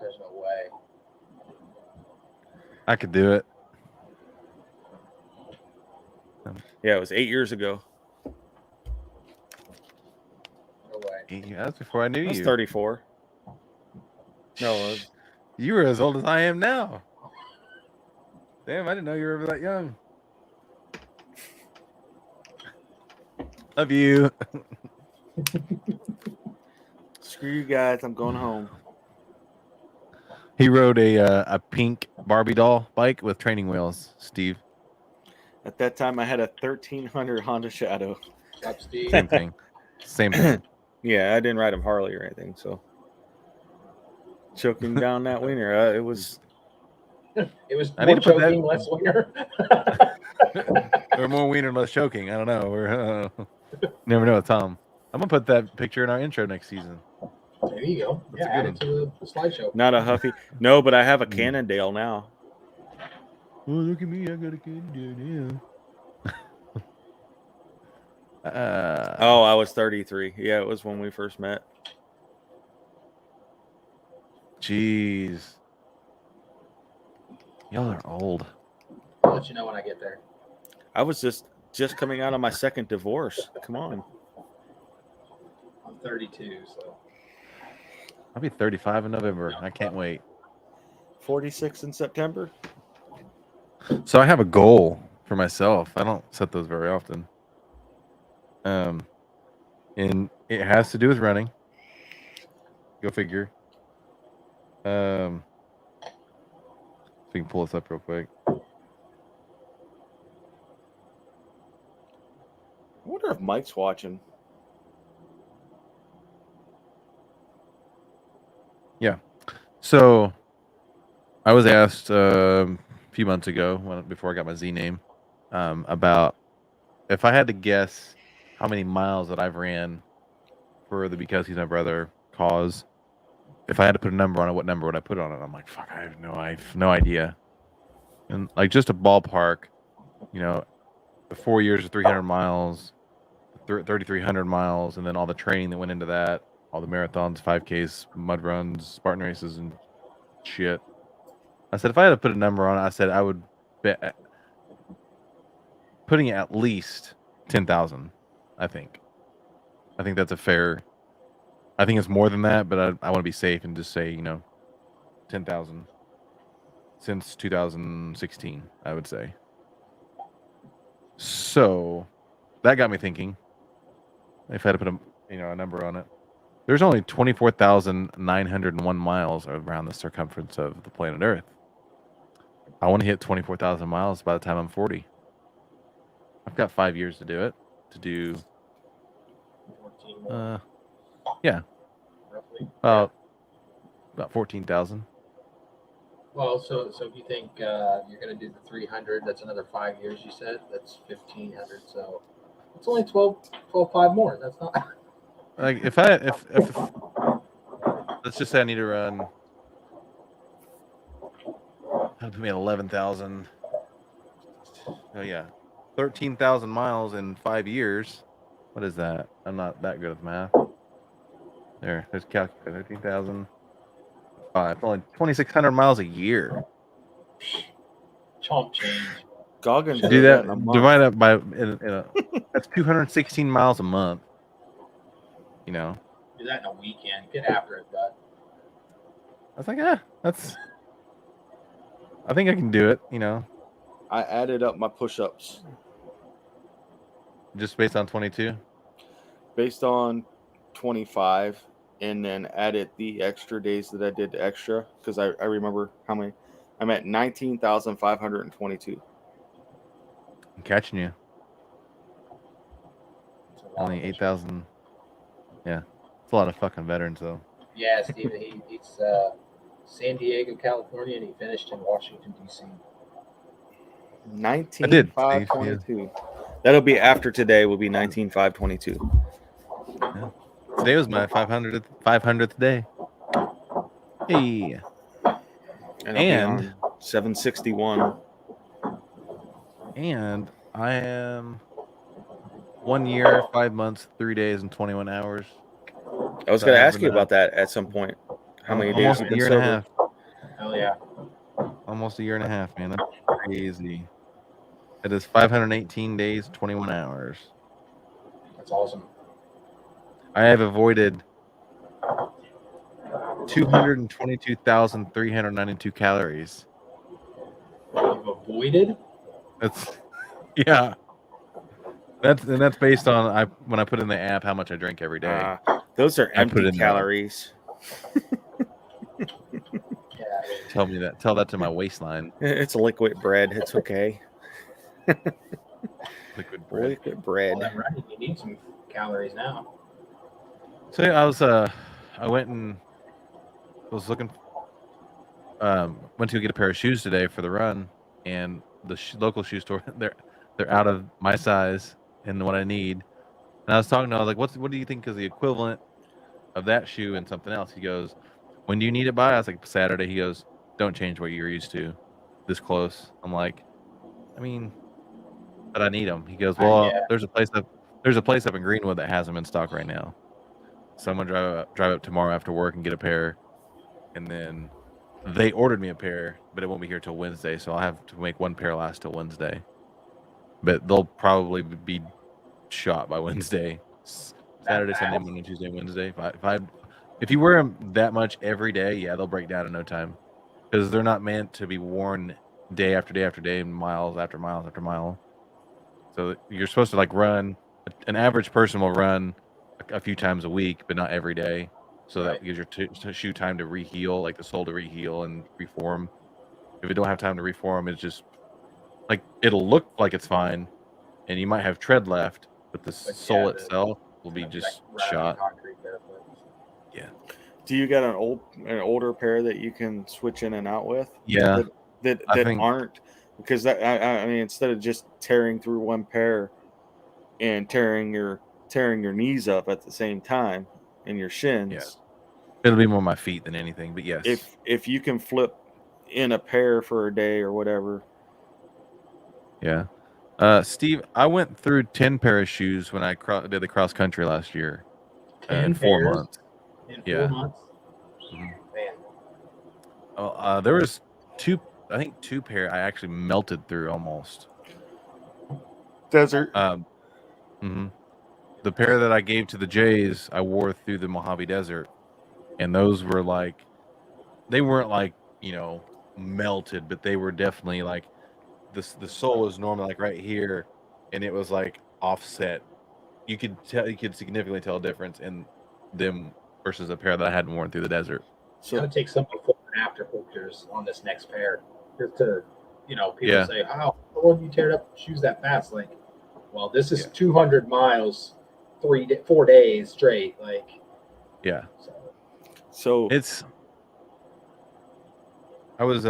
there's no way. I could do it. Yeah, it was 8 years ago. No way. That's before I knew I was you. 34. No, You were as old as I am now. Damn, I didn't know you were ever that young. Love you. screw you guys. I'm going home. He rode a pink Barbie doll bike with training wheels, Steve. At that time, I had a 1300 Honda Shadow. Up, Steve. Same thing. Same thing. Yeah, I didn't ride him Harley or anything, so choking down that wiener. It was. It was I more need to put that- choking, less winger. Or more wiener, less choking. I don't know. We're never know with Tom. I'm gonna put that picture in our intro next season. There you go. That's a Yeah, good add it to the slideshow. Not a Huffy. No, but I have a Cannondale now. Oh, look at me! I got a kid now. Oh, I was 33. Yeah, it was when we first met. Jeez, y'all are old. I'll let you know when I get there. I was just coming out of my second divorce. Come on. I'm 32, so I'll be 35 in November. I can't wait. 46 in September. So I have a goal for myself. I don't set those very often. And it has to do with running. Go figure. So we can pull this up real quick. I wonder if Mike's watching. Yeah. So I was asked a few months ago, before I got my Z name, about if I had to guess how many miles that I've ran for the Because He's My Brother cause. If I had to put a number on it, what number would I put on it? I'm like, fuck, I have no idea. And like just a ballpark, the 4 years of 300 miles, 3,300 miles, and then all the training that went into that, all the marathons, 5Ks, mud runs, Spartan races, and shit. I said, if I had to put a number on it, I said I would bet putting it at least 10,000. I think that's a fair. I think it's more than that, but I want to be safe and just say 10,000 since 2016. I would say. So that got me thinking. If I had to put a number on it, there's only 24,901 miles around the circumference of the planet Earth. I want to hit 24,000 miles by the time I'm 40. I've got 5 years to do it. To do, 14 more, yeah, roughly. about 14,000. Well, so if you think you're going to do the 300, that's another 5 years. You said that's 1,500. So it's only 5 more. That's not. Like if let's just say I need to run, that'd put me at 11,000. Oh yeah, 13,000 miles in 5 years. What is that? I'm not that good at math. There's calculator. 13,000. It's only 2,600 miles a year. Chomp change. Goggins Do did that. in a month. Divide up by that's 216 miles a month. You know. Do that in a weekend. Get after it, bud. I was like, I think I can do it. You know, I added up my push-ups just based on 22. based on 25, and then added the extra days that I did the extra, because I remember how many. I'm at 19,522. I'm catching you. It's a lot Only of 8,000. Yeah, it's a lot of fucking veterans though. Yeah, Steven, he's San Diego, California, and he finished in Washington, D.C. 19,522. That'll be after today. Will be 19,522. Yeah. Today was my 500th day. Hey. And I'll be on 761. And I am 1 year, 5 months, 3 days, and 21 hours. I was going to ask you about that at some point. How many days Almost you've a been year sober? and a half. Hell yeah. Almost a year and a half, man. That's crazy. It is 518 days, 21 hours. That's awesome. I have avoided 222,392 calories. You've avoided? That's yeah. That's based on when I put in the app how much I drink every day. Those are I put empty in calories. Yeah. Tell that to my waistline. It's liquid bread. It's okay. Liquid bread. Liquid bread. Well, then, right, you need some calories now. So yeah, I went and was looking. Went to get a pair of shoes today for the run, and the local shoe store they're out of my size and what I need. And I was talking to him, I was like, what do you think is the equivalent of that shoe and something else? He goes, when do you need it by? I was like, Saturday. He goes, don't change what you're used to. This close. I'm like, I mean, but I need them. He goes, well, Yeah. there's a place up in Greenwood that has them in stock right now. So I'm gonna drive up tomorrow after work and get a pair, and then they ordered me a pair, but it won't be here till Wednesday, so I'll have to make one pair last till Wednesday. But they'll probably be shot by Wednesday. Saturday, Sunday, Monday, Tuesday, Wednesday. If you wear them that much every day, yeah, they'll break down in no time, because they're not meant to be worn day after day after day, miles after miles after mile. So you're supposed to run. An average person will run a few times a week, but not every day. So that gives your shoe time to reheal, like the sole to reheal and reform. If you don't have time to reform, it's just it'll look like it's fine, and you might have tread left, but the sole itself will be just shot. Yeah. Do you got an older pair that you can switch in and out with? Yeah. That aren't, because that I mean, instead of just tearing through one pair and tearing your knees up at the same time and your shins. Yeah. It'll be more my feet than anything, but yes. If you can flip in a pair for a day or whatever. Yeah. Steve, I went through 10 pair of shoes when I did the cross country last year. 10 in 4 pairs? months. In 4 Yeah. months? Mhm. Man. There was two pair I actually melted through almost. Desert. The pair that I gave to the Jays, I wore through the Mojave Desert, and those were they weren't melted, but they were definitely the sole is normally right here, and it was like offset. You could significantly tell a difference in them versus a pair that I hadn't worn through the desert. So I'm gonna take some before and after pictures on this next pair, just to, people say, "How would you tear up shoes that fast?" Like, well, this is 200 miles, 4 days straight. Like, So it's. I was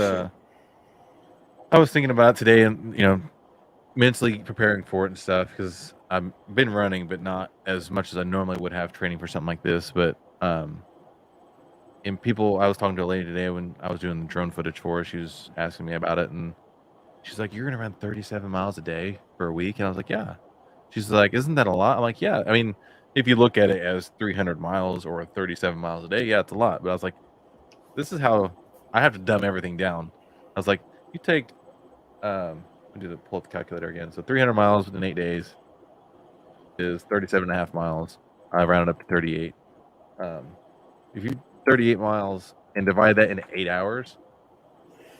thinking about it today, and mentally preparing for it and stuff, because I've been running, but not as much as I normally would have training for something like this. But and I was talking to a lady today when I was doing the drone footage for her. She was asking me about it, and she's like, "You're gonna run 37 miles a day for a week?" And I was like, "Yeah." She's like, "Isn't that a lot?" I'm like, "Yeah. I mean, if you look at it as 300 miles or 37 miles a day, yeah, it's a lot." But I was like, "This is how I have to dumb everything down." I was like, "You take pull up the calculator again. So 300 miles within 8 days is 37 and a half miles. I rounded up to 38. If you 38 miles and divide that into 8 hours,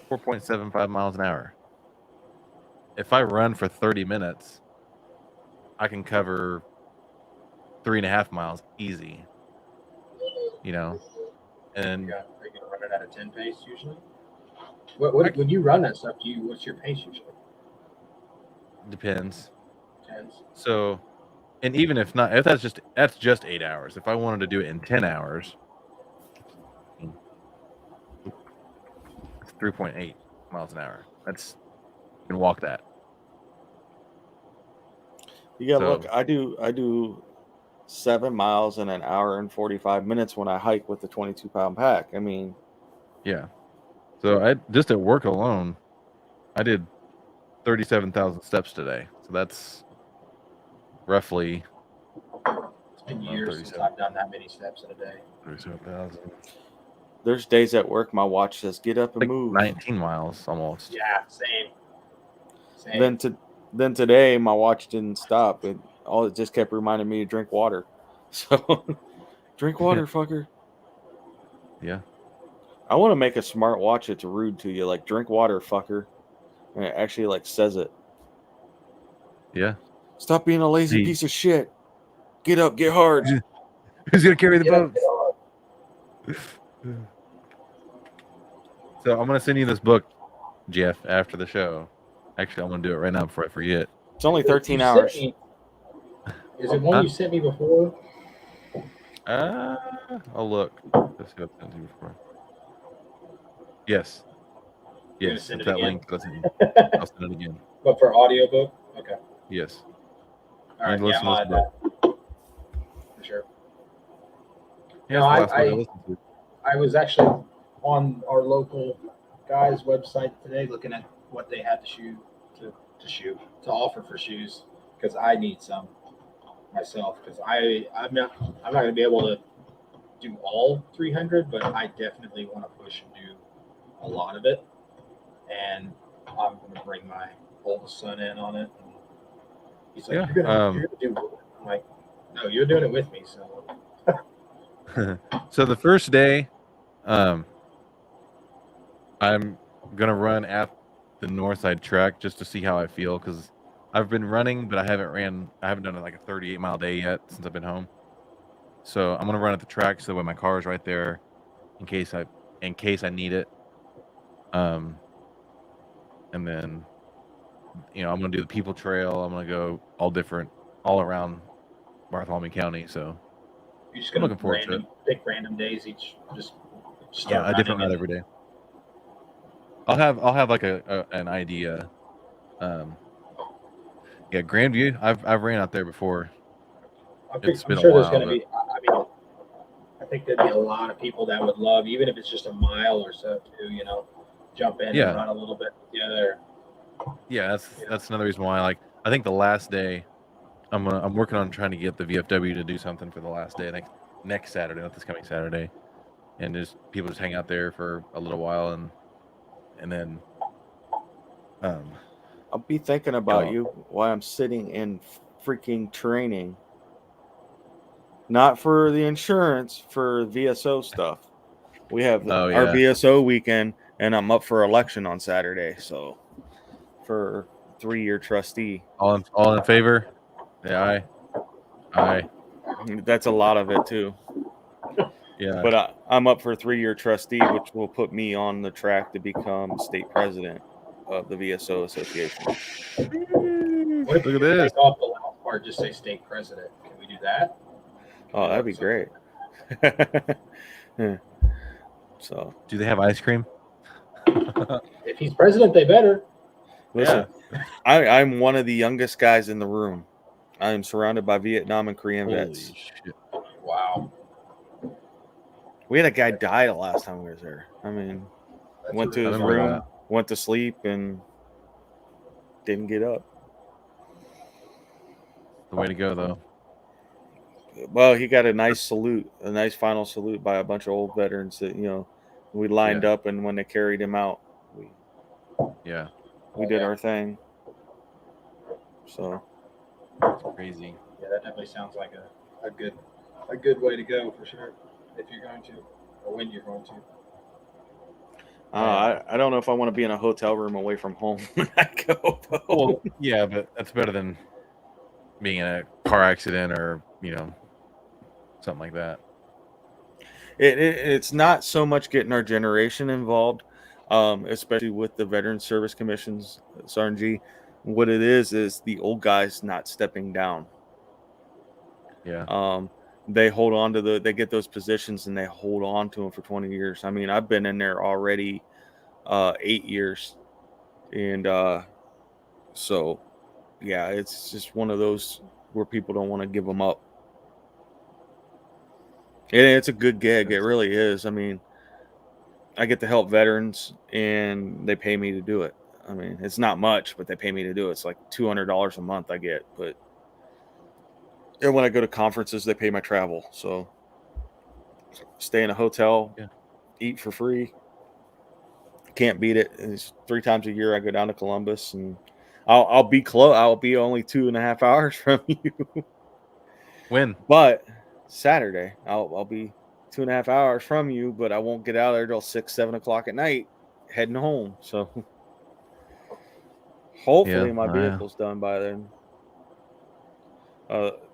4.75 miles an hour. If I run for 30 minutes, I can cover 3.5 miles easy. And are you gonna run it at a 10 pace usually? When you run that stuff, what's your pace usually? Depends. 10s. So, and even if not, if that's just 8 hours. If I wanted to do it in 10 hours, it's 3.8 miles an hour. You can walk that. You gotta look. I do 7 miles in an hour and 45 minutes when I hike with the 22-pound pack. I mean, yeah. So I just at work alone, I did 37,000 steps today. So that's roughly. It's been years since I've done that many steps in a day. 37,000. There's days at work my watch says get up and like move. 19 miles almost. Yeah, same. Then today my watch didn't stop. It just kept reminding me to drink water. So drink water, fucker. Yeah. I want to make a smart watch that's rude to you, like drink water, fucker. And it actually like says it. Yeah. Stop being a lazy piece of shit. Get up, get hard. Who's gonna carry the boats? So I'm gonna send you this book, Jeff, after the show. Actually, I'm gonna do it right now before I forget. It's only 13 hours. Is it one you sent me before? I'll look. Let's see what I sent you before. Yes. Yes. Send that it link. I'll send it again. But for audiobook? Okay. Yes. All right. Listen Yeah, to this book. For sure. Yeah, no, I was actually on our local guy's website today looking at what they had to offer for shoes, because I need some myself, because I'm not going to be able to do all 300, but I definitely want to push and do a lot of it, and I'm going to bring my oldest son in on it. And he's like, you're gonna do it. I'm like, no, you're doing it with me, so. So the first day, I'm gonna run at the Northside track just to see how I feel, because I've been running, but I haven't done like a 38-mile day yet since I've been home. So I'm gonna run at the track so that way my car is right there in case I need it. And then I'm gonna do the People Trail. I'm gonna go all around Bartholomew County. So you're just gonna pick random days each. Just a different route every day. I'll have like an idea. Grandview. I've ran out there before. I'm sure there's going to be. I think there'd be a lot of people that would love, even if it's just a mile or so, to jump in and run a little bit together. Yeah, that's another reason why. Like, I think the last day, I'm working on trying to get the VFW to do something for the last day, next Saturday, not this coming Saturday, and just people just hang out there for a little while, and then I'll be thinking about you while I'm sitting in freaking training. Not for the insurance, for VSO stuff. We have our VSO weekend, and I'm up for election on Saturday. So for 3-year trustee. All in favor? Yeah, aye. That's a lot of it too. Yeah. But I'm up for 3-year trustee, which will put me on the track to become state president of the VSO Association. What if Look you at this. take off the last part, just say state president? Can we do that? Oh, that'd be great. So, do they have ice cream? If he's president, they better. listen, I'm one of the youngest guys in the room. I am surrounded by Vietnam and Korean Holy vets. shit. Wow. We had a guy die the last time we was there. I mean, went to his room, went to sleep, and didn't get up. The way to go, though. Well, he got a nice salute, a nice final salute by a bunch of old veterans that, we lined up, and when they carried him out, we did our thing. So it's crazy. Yeah, that definitely sounds like a good way to go for sure. If you're going to, or when you're going to. I don't know if I want to be in a hotel room away from home when I go. Well, yeah, but that's better than being in a car accident or something like that. It's not so much getting our generation involved, especially with the Veteran Service Commissions, SRNG. What it is the old guys not stepping down. Yeah. They hold on to they get those positions and they hold on to them for 20 years. I mean, I've been in there already 8 years. And so, yeah, it's just one of those where people don't want to give them up. And it's a good gig. It really is. I mean, I get to help veterans and they pay me to do it. I mean, it's not much, but they pay me to do it. It's like $200 a month I get. And when I go to conferences, they pay my travel. So stay in a hotel, eat for free. Can't beat it. It's 3 times a year I go down to Columbus, and I'll be close. I'll be only 2.5 hours from you. When? But Saturday, I'll be 2.5 hours from you, but I won't get out of there till 6, 7 o'clock at night, heading home. So hopefully my vehicle's done by then.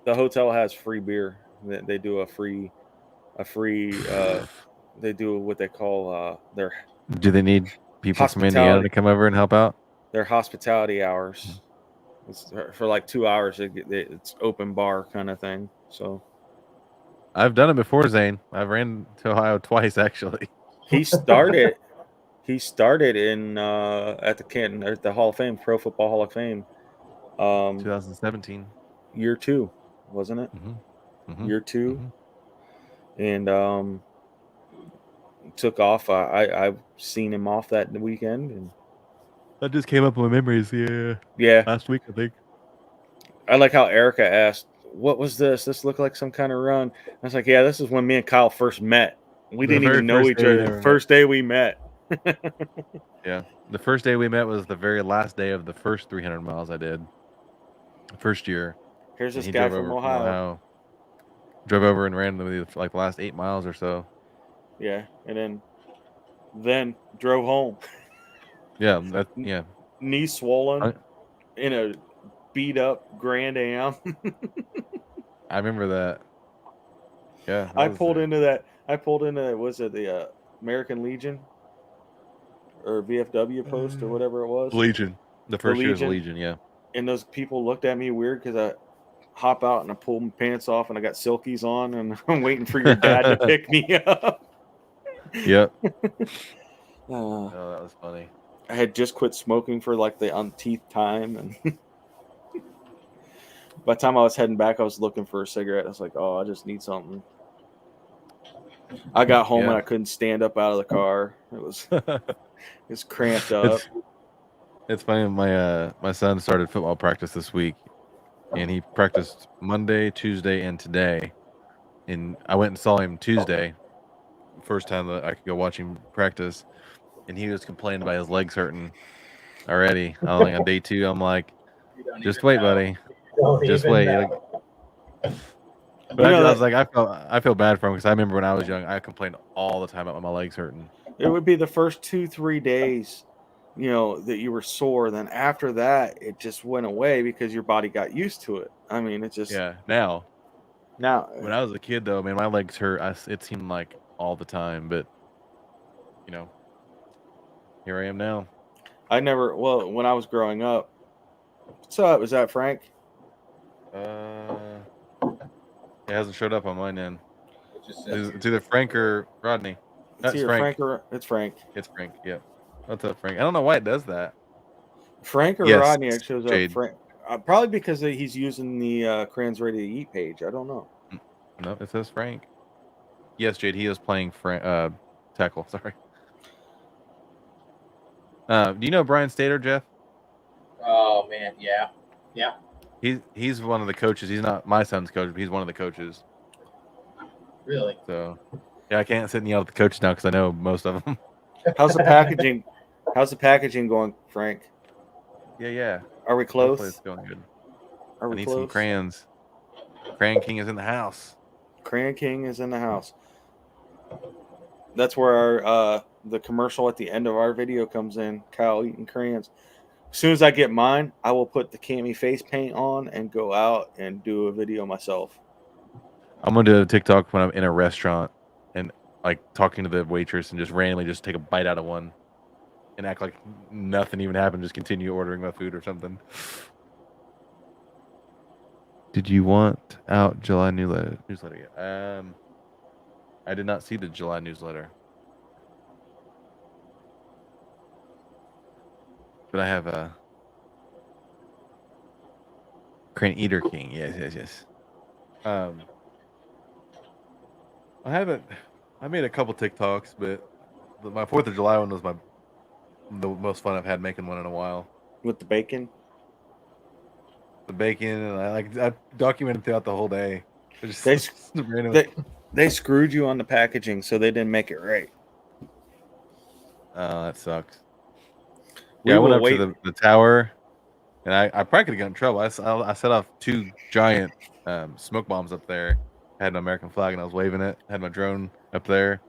The hotel has free beer. They do a free. They do what they call their. Do they need people from Indiana to come over and help out? Their hospitality hours. It's for like 2 hours. It's open bar kind of thing. So I've done it before, Zane. I've ran to Ohio twice actually. He started in at the Hall of Fame, Pro Football Hall of Fame. 2017. Year 2, wasn't it? Mm-hmm. Year 2. Mm-hmm. And took off. I've seen him off that weekend, and that just came up in my memories. Yeah. Last week, I think. I like how Erica asked, "What was this? This looked like some kind of run." I was like, "Yeah, this is when me and Kyle first met. We didn't even know each other. The first day we met." Yeah, the first day we met was the very last day of the first 300 miles I did. First year. Here's this guy from Ohio. Drove over and ran like the last 8 miles or so. Yeah, and then drove home. Yeah, knee swollen in a beat up Grand Am. I remember that. Yeah, I pulled into that. Was it the American Legion or VFW post or whatever it was? Legion. The first year was Legion. Yeah. And those people looked at me weird because I hop out and I pull my pants off and I got silkies on and I'm waiting for your dad to pick me up. Yep. Oh, that was funny. I had just quit smoking for like the umpteenth time, and by the time I was heading back, I was looking for a cigarette. I was like, "Oh, I just need something." I got home and I couldn't stand up out of the car. It's cramped up. It's funny. My son started football practice this week, and he practiced Monday, Tuesday, and today. And I went and saw him Tuesday, first time that I could go watch him practice, and he was complaining about his legs hurting already. On day 2, I'm like, just wait, buddy. Just wait. But I was like, I feel bad for him because I remember when I was young, I complained all the time about my legs hurting. It would be the first 2-3 days that you were sore. Then after that, it just went away because your body got used to it. I mean, it just Now when now. I was a kid, though, man, my legs hurt. It seemed like all the time, but here I am now. I never. Well, when I was growing up. What's up? Is that Frank? It hasn't showed up on mine then. It's It's either Frank or Rodney. It's either Frank. it's Frank. It's Frank. Yeah. What's up, Frank? I don't know why it does that. Frank or Yes, Rodney it shows Jade. up. Frank, probably because he's using the Crayons Ready to Eat page. I don't know. No, it says Frank. Yes, Jade. He is playing tackle. Sorry. Do you know Brian Stater, Jeff? Oh man, yeah. He's one of the coaches. He's not my son's coach, but he's one of the coaches. Really? So, yeah, I can't sit and yell at the coaches now because I know most of them. How's the packaging? How's the packaging going, Frank? Yeah. Are we close? Hopefully it's going good. Are we I need close? some crayons. Crayon King is in the house. Crayon King is in the house. That's where our the commercial at the end of our video comes in. Kyle eating crayons. As soon as I get mine, I will put the cami face paint on and go out and do a video myself. I'm gonna do a TikTok when I'm in a restaurant and like talking to the waitress and just randomly just take a bite out of one and act like nothing even happened. Just continue ordering my food or something. Did you want out July newsletter yet? I did not see the July newsletter, but I have a Crane Eater King. Yes. I made a couple TikToks, but my 4th of July one was the most fun I've had making one in a while. With the bacon? The bacon, and I documented throughout the whole day. They screwed you on the packaging, so they didn't make it right. Oh, that sucks. I went up to the tower, and I probably could have gotten in trouble. I set off 2 giant smoke bombs up there. I had an American flag, and I was waving it. I had my drone up there.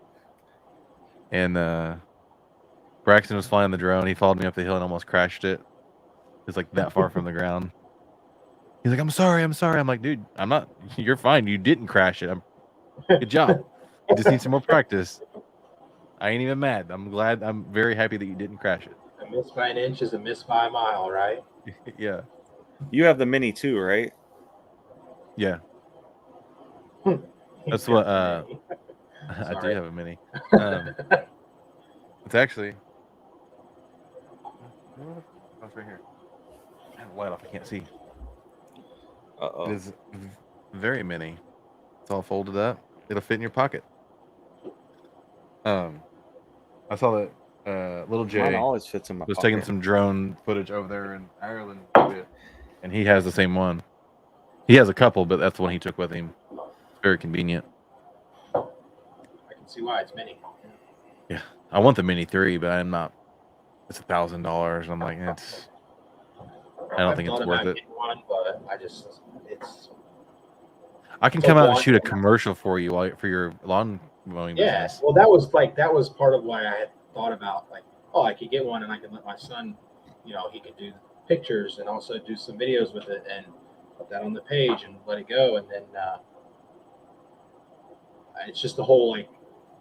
And Braxton was flying the drone. He followed me up the hill and almost crashed it. It was like that far from the ground. He's like, I'm sorry. I'm like, dude, I'm not. You're fine. You didn't crash it. Good job. You just need some more practice. I ain't even mad. I'm very happy that you didn't crash it. A miss by an inch is a miss by a mile, right? Yeah. You have the Mini too, right? Yeah. That's what I do have a Mini. It's actually it's right here. I have the light off. I can't see. Uh-oh. It is very mini. It's all folded up. It'll fit in your pocket. I saw that little Jay Mine always fits in my was pocket. taking some drone footage over there in Ireland, and he has the same one. He has a couple, but that's the one he took with him. It's very convenient. I can see why it's mini. Yeah, I want the Mini 3, but I'm not. It's $1,000. I'm like, I don't think it's worth it. One, but I can come out and shoot a commercial for you for your lawn mowing business. Well, that was part of why I had thought about I could get one and I could let my son, he could do pictures and also do some videos with it and put that on the page and let it go. And then it's just the whole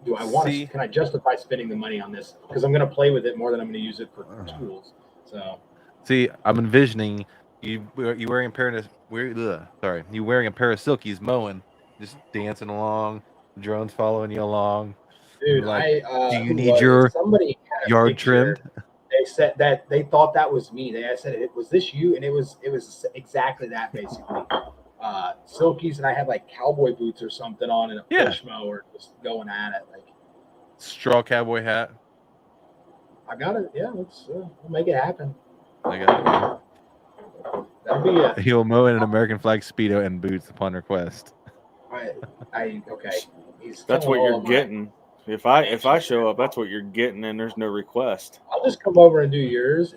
do I want to? Can I justify spending the money on this? Because I'm going to play with it more than I'm going to use it for tools. So. See, I'm envisioning you wearing a pair of silkies mowing, just dancing along, drones following you along. Dude, do you need your yard trimmed? They said that they thought that was me. I said, "Was this you?" And it was exactly that basically. Silkies, and I had cowboy boots or something on and a push mower, just going at it straw cowboy hat. I got it. Yeah, we'll make it happen. I got it. That'll be it. He'll mow in an American flag Speedo and boots upon request. Okay. That's what you're getting. If I show up, that's what you're getting, and there's no request. I'll just come over and do yours,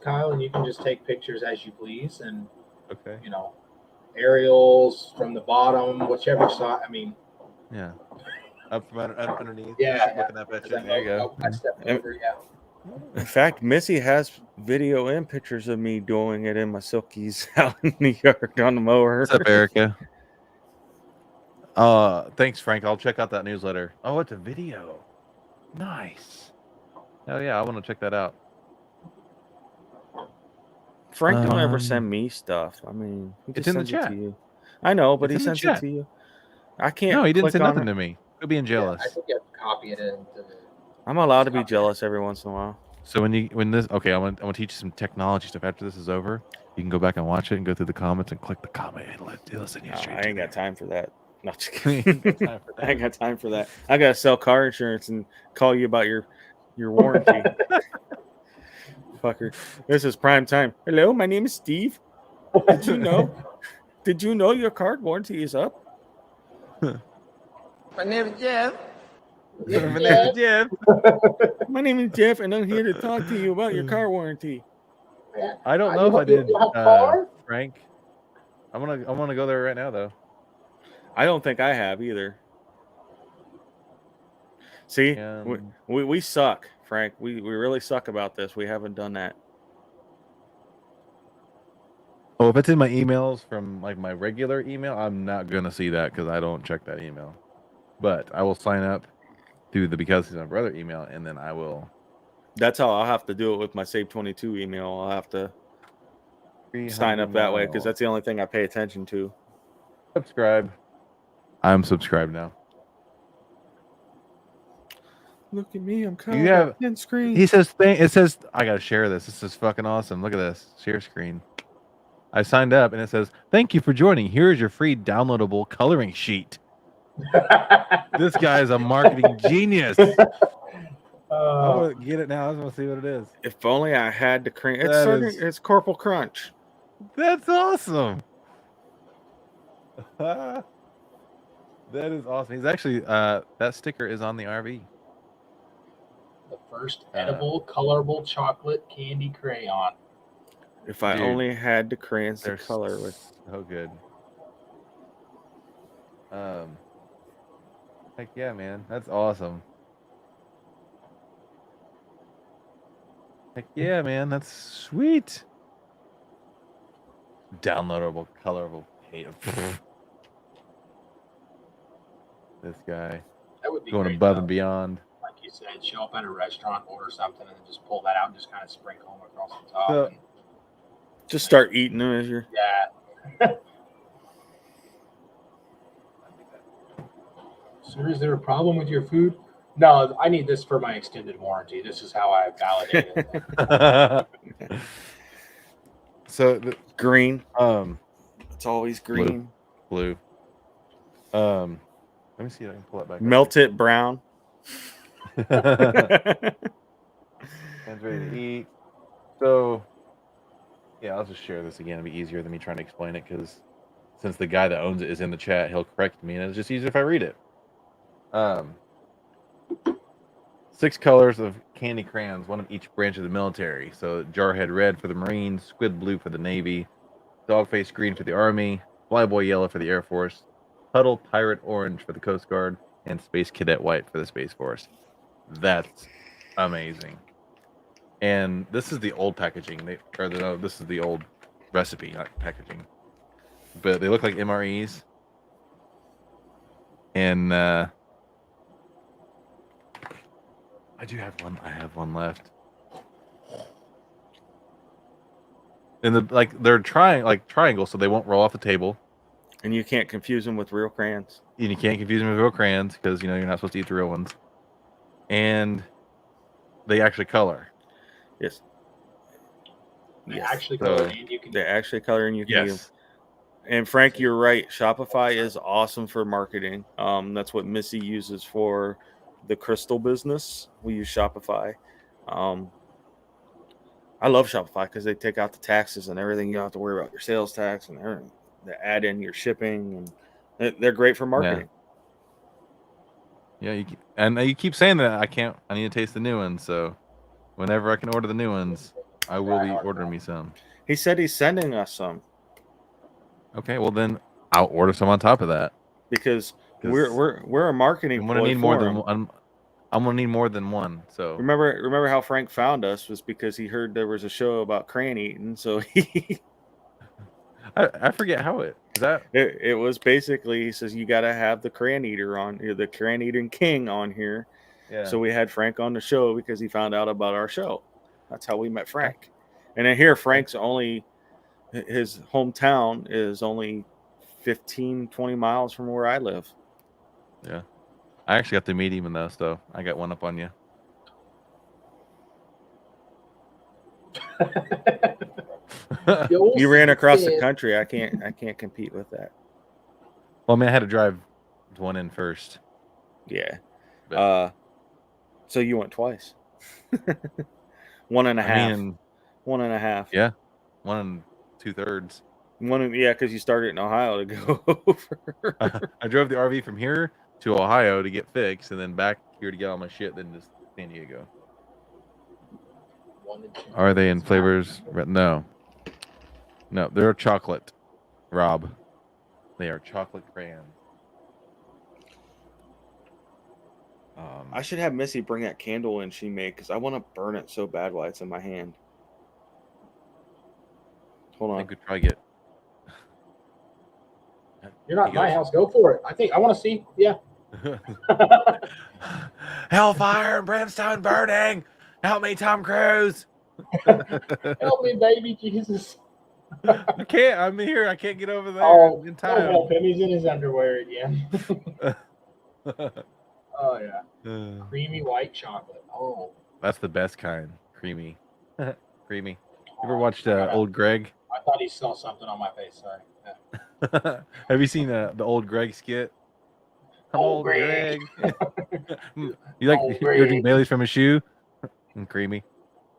Kyle, and you can just take pictures as you please, and aerials from the bottom, whichever side. I mean, up from underneath. Yeah. Looking up at you. There you go. I stepped over. In fact, Missy has video and pictures of me doing it in my silkies out in the yard on the mower. What's up, Erica? Thanks, Frank. I'll check out that newsletter. Oh, it's a video. Nice. Hell yeah, I want to check that out. Frank don't ever send me stuff. I mean, he just it's in the sends chat. it to you. I know, but It's he in the sends it chat. to you. I can't. No, he didn't click say on nothing it. to me. You're being jealous. I think you have to copy it into the. I'm allowed to be jealous every once in a while. So when this okay, I want to teach you some technology stuff. After this is over, you can go back and watch it and go through the comments and click the comment and it'll send you straight. I ain't got time for that. No, just I kidding. I ain't got time for that. I gotta sell car insurance and call you about your warranty. Fucker. This is prime time. Hello, my name is Steve. Did you know? Did you know your car warranty is up? My name is Jeff. My name is Jeff. My name is Jeff, and I'm here to talk to you about your car warranty. I don't know if I did, Frank. I wanna go there right now though. I don't think I have either. See, we suck, Frank. We really suck about this. We haven't done that. Oh, if it's in my emails from like my regular email, I'm not gonna see that because I don't check that email. But I will sign up through the Because He's My Brother email, and then I will. That's how I'll have to do it with my Save 22 email. I'll have to sign up that way because that's the only thing I pay attention to. Subscribe. I'm subscribed now. Look at me, I'm covering in screen. He says it says I gotta share this. This is fucking awesome. Look at this. Share screen. I signed up and it says, "Thank you for joining. Here's your free downloadable coloring sheet." This guy is a marketing genius. I want to get it now. I just want to see what it is. If only I had the cream. It's Corporal Crunch. That's awesome. That is awesome. He's actually that sticker is on the RV. The first edible colorable chocolate candy crayon. If I only had the crayons to color with. So good. Heck yeah, man. That's awesome. Heck yeah, man. That's sweet. Downloadable, colorable. This guy. That would be going great, above though. and beyond. Like you said, show up at a restaurant, order something, and then just pull that out and just kind of sprinkle them across the top. So, just start eating them as you're. Yeah. Sir, is there a problem with your food? No, I need this for my extended warranty. This is how I validate it. So green. It's always green. Blue. Let me see if I can pull it back. Melt it brown. Hands ready to eat. So, yeah, I'll just share this again. It'll be easier than me trying to explain it because since the guy that owns it is in the chat, he'll correct me, and it's just easier if I read it. 6 colors of candy crayons, one of each branch of the military. So, Jarhead red for the Marines, Squid blue for the Navy, Dogface green for the Army, Flyboy yellow for the Air Force, Huddle Pirate orange for the Coast Guard, and Space Cadet white for the Space Force. That's amazing. And this is the old packaging. This is the old recipe, not packaging. But they look like MREs. And I do have one. I have one left. And they're triangles, so they won't roll off the table. And you can't confuse them with real crayons. And you can't confuse them with real crayons because you're not supposed to eat the real ones. And they actually color. Yes. They actually color, and you can. They actually color, and you can. Yes. And Frank, you're right. Shopify is awesome for marketing. That's what Missy uses for the crystal business. We use Shopify. I love Shopify because they take out the taxes and everything. You don't have to worry about your sales tax and everything. They add in your shipping, and they're great for marketing. Yeah, you keep saying that. I need to taste the new ones. So whenever I can order the new ones, I will be ordering me some. He said he's sending us some. Okay, well then I'll order some on top of that because we're a marketing. I'm gonna need more than one. I'm gonna need more than one. So Remember how Frank found us was because he heard there was a show about crayon eating. So I forget how it was basically, he says you got to have the crayon eater on, the crayon eating king on here. Yeah. So we had Frank on the show because he found out about our show. That's how we met Frank. And then here, Frank's only, his hometown is only 15, 20 miles from where I live. Yeah. I actually got to meet him though, so I got one up on you. You ran across the country. I can't compete with that. Well, I mean, I had to drive one in first. Yeah. So you went twice. 1.5. I mean, 1.5. Yeah. 1 2/3. Yeah, because you started in Ohio to go over. I drove the RV from here to Ohio to get fixed, and then back here to get all my shit, then to San Diego. Are they in flavors? No. No, they're chocolate, Rob. They are chocolate crayons. I should have Missy bring that candle in she made because I want to burn it so bad while it's in my hand. Hold on. I could probably get. You're not in my house. Go for it. I want to see. Yeah. Hellfire and brimstone burning. Help me, Tom Cruise. Help me, baby Jesus. I can't. I'm here. I can't get over there in time. Don't help him. He's in his underwear again. Oh, yeah. Creamy white chocolate. Oh. That's the best kind. Creamy. Creamy. You ever watched Old Greg? I thought he saw something on my face. Sorry. Yeah. Have you seen the Old Greg skit? Old Greg. You like drinking Bailey's from a shoe? Creamy.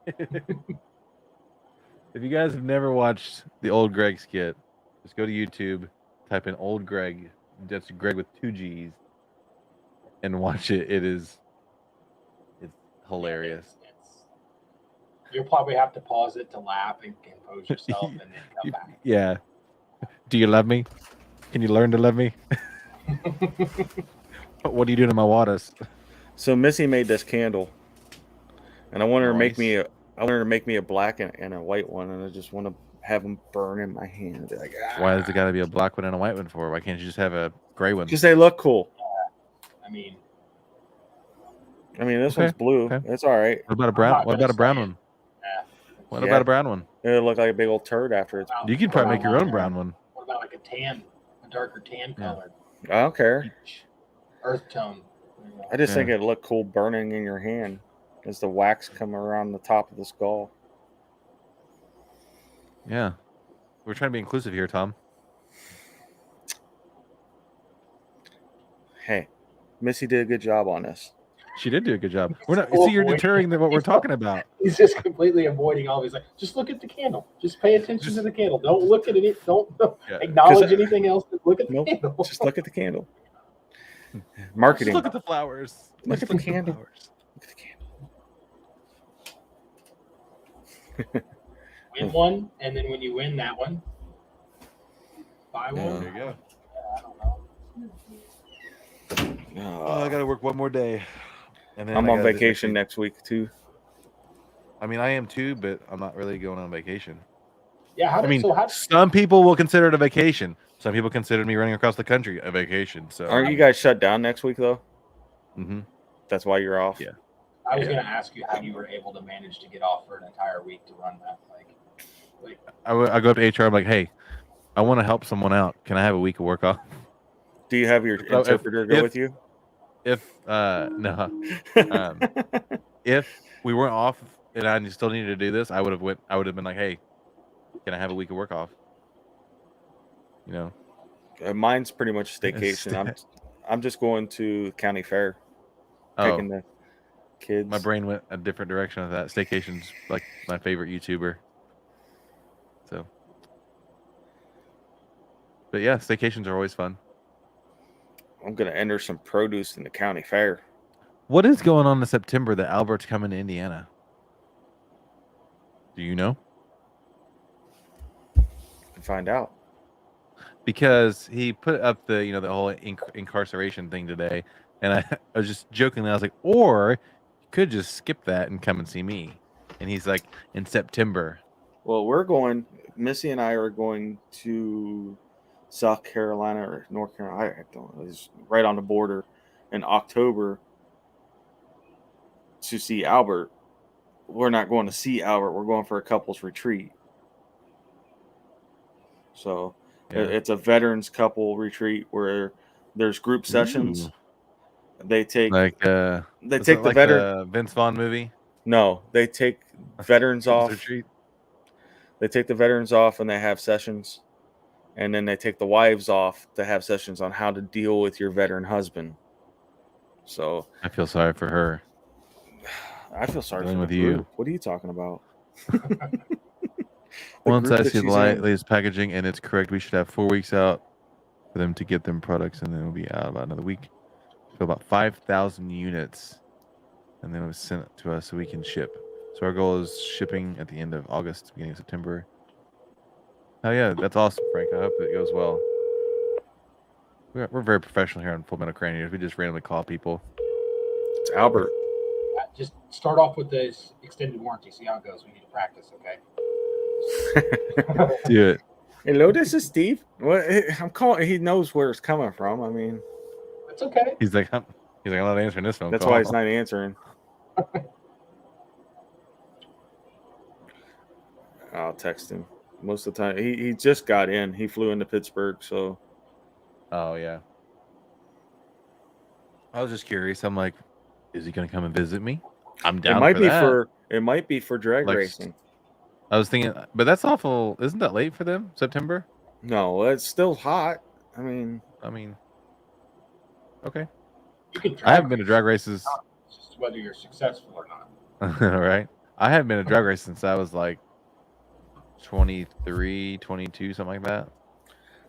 If you guys have never watched the Old Greg skit, just go to YouTube, type in Old Greg. That's Greg with 2 G's, and watch it. It's hilarious. You'll probably have to pause it to laugh and compose yourself and then come back. Yeah. Do you love me? Can you learn to love me? What are you doing to my waters? So Missy made this candle, and I want her to make me a black and a white one, and I just want to have them burn in my hand. Like, why does it got to be a black one and a white one for? Why can't you just have a gray one? Because they look cool. I mean, this one's blue. Okay. It's all right. What about a brown? What about a brown one? What about a brown one? It'll look like a big old turd after it's. You can probably make your own brown one. What about like a darker tan color? I don't care. Earth tone. I just think it'd look cool burning in your hand as the wax come around the top of the skull. Yeah. We're trying to be inclusive here, Tom. Hey, Missy did a good job on this. She did do a good job. We're not. See, you're deterring what we're talking about. He's just completely avoiding all. He's like, just look at the candle. Just pay attention to the candle. Don't look at it. Don't acknowledge anything else. Just look at the candle. Just look at the candle. Marketing. Just look at the flowers. Look at the candle. Look at the candle. Win one, and then when you win that one, buy one. There you go. I don't know. Oh, I got to work one more day. And then I'm on vacation next week too. I mean, I am too, but I'm not really going on vacation. Yeah, some people will consider it a vacation. Some people consider me running across the country a vacation. So, aren't you guys shut down next week though? Mm-hmm. That's why you're off. Yeah. I was going to ask you how you were able to manage to get off for an entire week to run that. I go up to HR. I'm like, hey, I want to help someone out. Can I have a week of work off? Do you have your interpreter go with you? No. If we weren't off and I still needed to do this, I would have been like, hey, can I have a week of work off? You know. Mine's pretty much staycation. I'm just going to county fair. Taking the kids. My brain went a different direction with that. Staycation's like my favorite YouTuber. So, but yeah, staycations are always fun. I'm gonna enter some produce in the county fair. What is going on in September that Albert's coming to Indiana? Do you know? I can find out. Because he put up the whole incarceration thing today, And I was just jokingly, I was like, or you could just skip that and come and see me. And he's like, in September. Well, Missy and I are going to South Carolina or North Carolina. I don't know. It's right on the border in October to see Albert. We're not going to see Albert. We're going for a couples retreat. So it's a veterans couple retreat where there's group sessions. Ooh. They take the Vince Vaughn movie. No, they take veterans off. Retreat. They take the veterans off and they have sessions, and then they take the wives off to have sessions on how to deal with your veteran husband. So I feel sorry for her. I feel sorry for with you. Group. What are you talking about? Once I see the latest packaging and it's correct, we should have 4 weeks out for them to get them products, and then it'll be out about another week. So about 5,000 units, and then it was sent to us so we can ship. So our goal is shipping at the end of August, beginning of September. Oh yeah, that's awesome, Frank. I hope it goes well. We're very professional here on Full Metal Craniators. We just randomly call people. It's Albert. Just start off with this extended warranty. See how it goes. We need to practice, okay? Do it. Hello, this is Steve. What I'm calling? He knows where it's coming from. I mean, it's okay. He's like, I'm not answering this phone. That's call. why he's not answering. I'll text him most of the time. He just got in. He flew into Pittsburgh, so. Oh yeah. I was just curious. I'm like, is he gonna come and visit me? I'm down. It might be for drag racing. I was thinking, but that's awful. Isn't that late for them? September? No, it's still hot. I mean, okay. I haven't been to drag races. Just whether you're successful or not. Right. I haven't been to drag race since I was like 23, 22, something like that.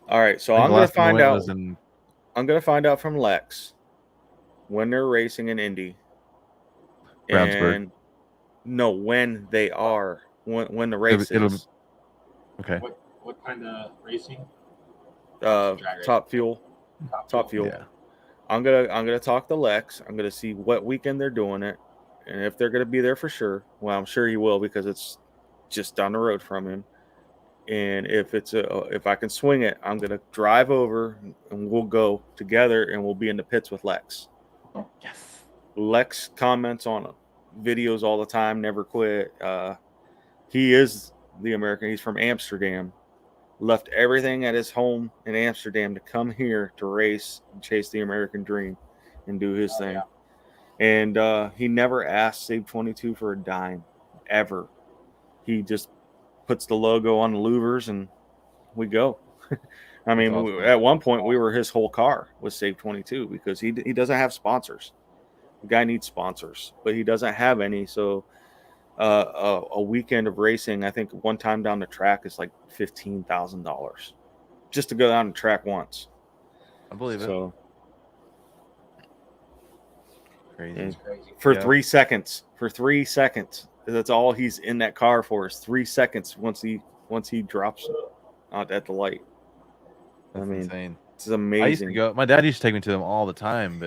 All right, so I'm going to find out. I'm going to find out from Lex when they're racing in Indy. Brownsburg. And no, when they are, when the race is. Okay. What kind of racing? Top Fuel. Top Fuel. Yeah. I'm gonna talk to Lex. I'm gonna see what weekend they're doing it, and if they're gonna be there for sure. Well, I'm sure he will because it's just down the road from him. And if I can swing it, I'm gonna drive over and we'll go together and we'll be in the pits with Lex. Yes. Lex comments on videos all the time, never quit. He is the American. He's from Amsterdam. Left everything at his home in Amsterdam to come here to race and chase the American dream and do his thing. Yeah. And he never asked Save 22 for a dime, ever. He just puts the logo on the louvers and we go. I mean, awesome. At one point we were his whole car was Save 22 because he doesn't have sponsors. The guy needs sponsors, but he doesn't have any. So a weekend of racing, I think one time down the track is like $15,000 just to go down the track once. I believe it. Crazy. For 3 seconds. For 3 seconds. That's all he's in that car for is 3 seconds once he drops out at the light. That's insane. It's amazing. I used to go. My dad used to take me to them all the time,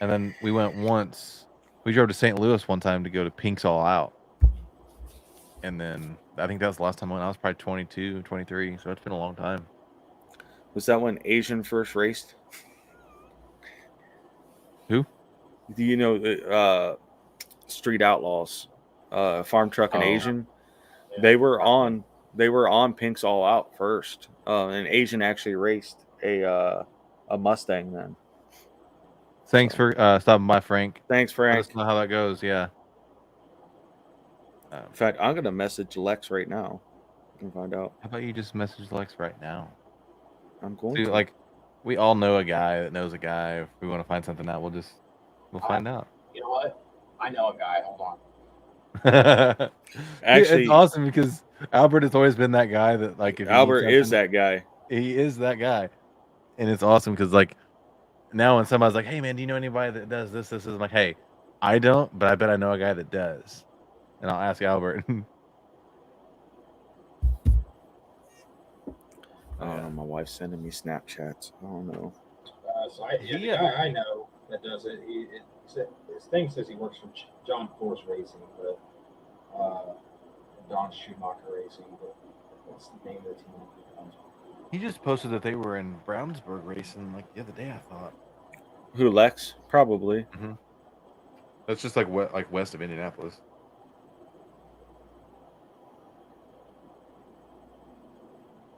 and then we went once. We drove to St. Louis one time to go to Pink's All Out. And then I think that was the last time I went. I was probably 22, 23, so it's been a long time. Was that when Asian first raced? Who? Do you know Street Outlaws, Farm Truck and Asian? Yeah. They were on Pink's All Out first. And Asian actually raced a Mustang then. Thanks for stopping by, Frank. Thanks, Frank. Let us know how that goes. Yeah. In fact, I'm gonna message Lex right now and find out. How about you just message Lex right now? I'm going to. Like, we all know a guy that knows a guy. If we want to find something out, we'll find out. You know what? I know a guy. Hold on. Actually, it's awesome because Albert has always been that guy that, like, if Albert is that guy. He is that guy, and it's awesome because, like, now when somebody's like, "Hey, man, do you know anybody that does this?" I'm like, "Hey, I don't, but I bet I know a guy that does," and I'll ask Albert. My wife's sending me Snapchats. I don't know. The guy I know that does it. His thing says he works for John Force Racing, but Don Schumacher Racing. But what's the name of the team? He just posted that they were in Brownsburg racing like the other day. I thought. Who, Lex? Probably. Mm-hmm. That's just like west of Indianapolis.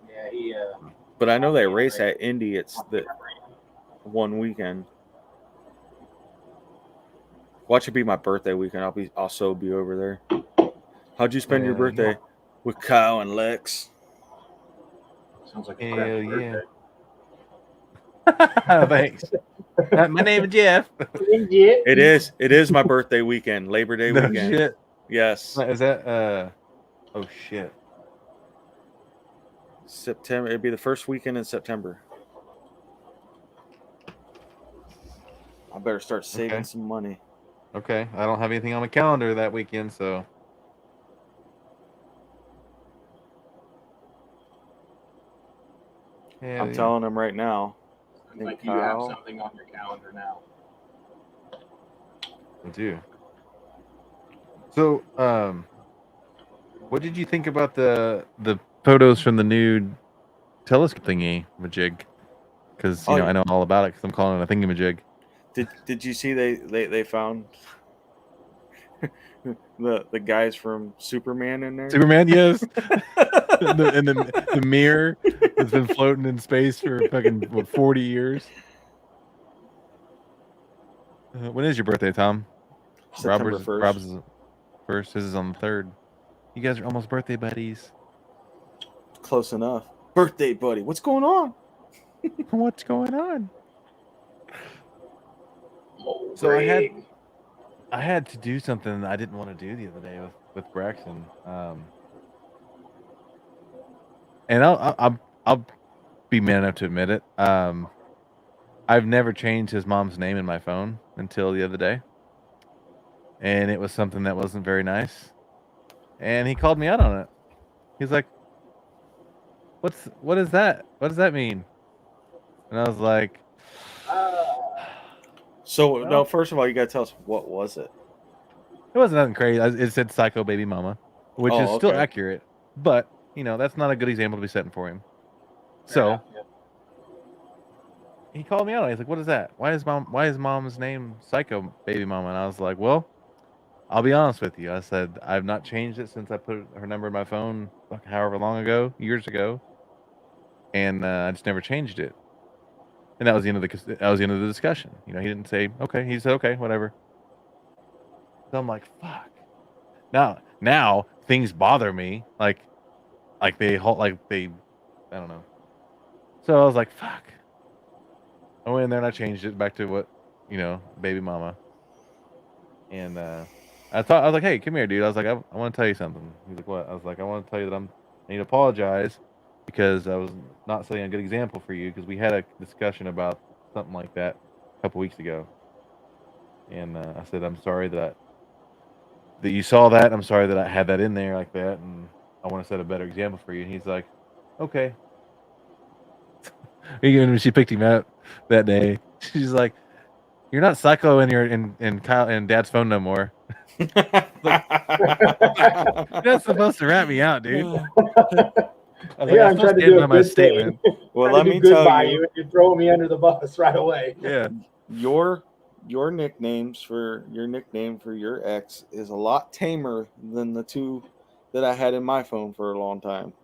Yeah, he. But I know they race at Indy. It's the one weekend. Watch it be my birthday weekend. I'll also be over there. How'd you spend your birthday? With Kyle and Lex? Sounds like a crappy birthday. Thanks. My name is Jeff. It is my birthday weekend, Labor Day No weekend. shit. Yes. Is that oh shit. September. It'd be the first weekend in September. I better start saving some money. Okay. I don't have anything on my calendar that weekend, so I'm telling them right now. Like you have something on your calendar now. I do. So, what did you think about the photos from the new telescope thingy majig? Because I know all about it because I'm calling it a thingamajig. Did you see they found the guys from Superman in there? Superman, yes. and the mirror has been floating in space for fucking 40 years. When is your birthday, Tom? September 1st. Rob's is 1st. His is on the 3rd. You guys are almost birthday buddies. Close enough. Birthday buddy. What's going on? What's going on? Oh, so I had to do something I didn't want to do the other day with Braxton. And I'll be man enough to admit it. I've never changed his mom's name in my phone until the other day. And it was something that wasn't very nice. And he called me out on it. He's like, what is that? What does that mean? And I was like, so no, first of all, you gotta tell us, what was it? It wasn't nothing crazy. It said psycho baby mama, which is still accurate, but that's not a good example to be setting for him. So he called me out. He's like, what is that? Why is mom's name psycho baby mama? And I was like, well, I'll be honest with you. I said, I've not changed it since I put her number in my phone however long ago, years ago. And I just never changed it. And that was the end of the discussion. He didn't say, okay. He said, okay, whatever. So I'm like, fuck. Now things bother me. Like they I don't know. So I was like, fuck. I went in there and I changed it back to what, baby mama. And I was like, hey, come here, dude. I was like, I want to tell you something. He's like, what? I was like, I want to tell you that I need to apologize because I was not setting a good example for you because we had a discussion about something like that a couple weeks ago. And I said, I'm sorry that you saw that. I'm sorry that I had that in there like that. And I want to set a better example for you. And he's like, okay. When she picked him up that day, she's like, you're not psycho in Kyle and Dad's phone no more. Like, that's supposed to rat me out, dude. I'm trying to do a good statement. Well, let me tell you, you're throwing me under the bus right away. Yeah, your nickname for your ex is a lot tamer than the two that I had in my phone for a long time.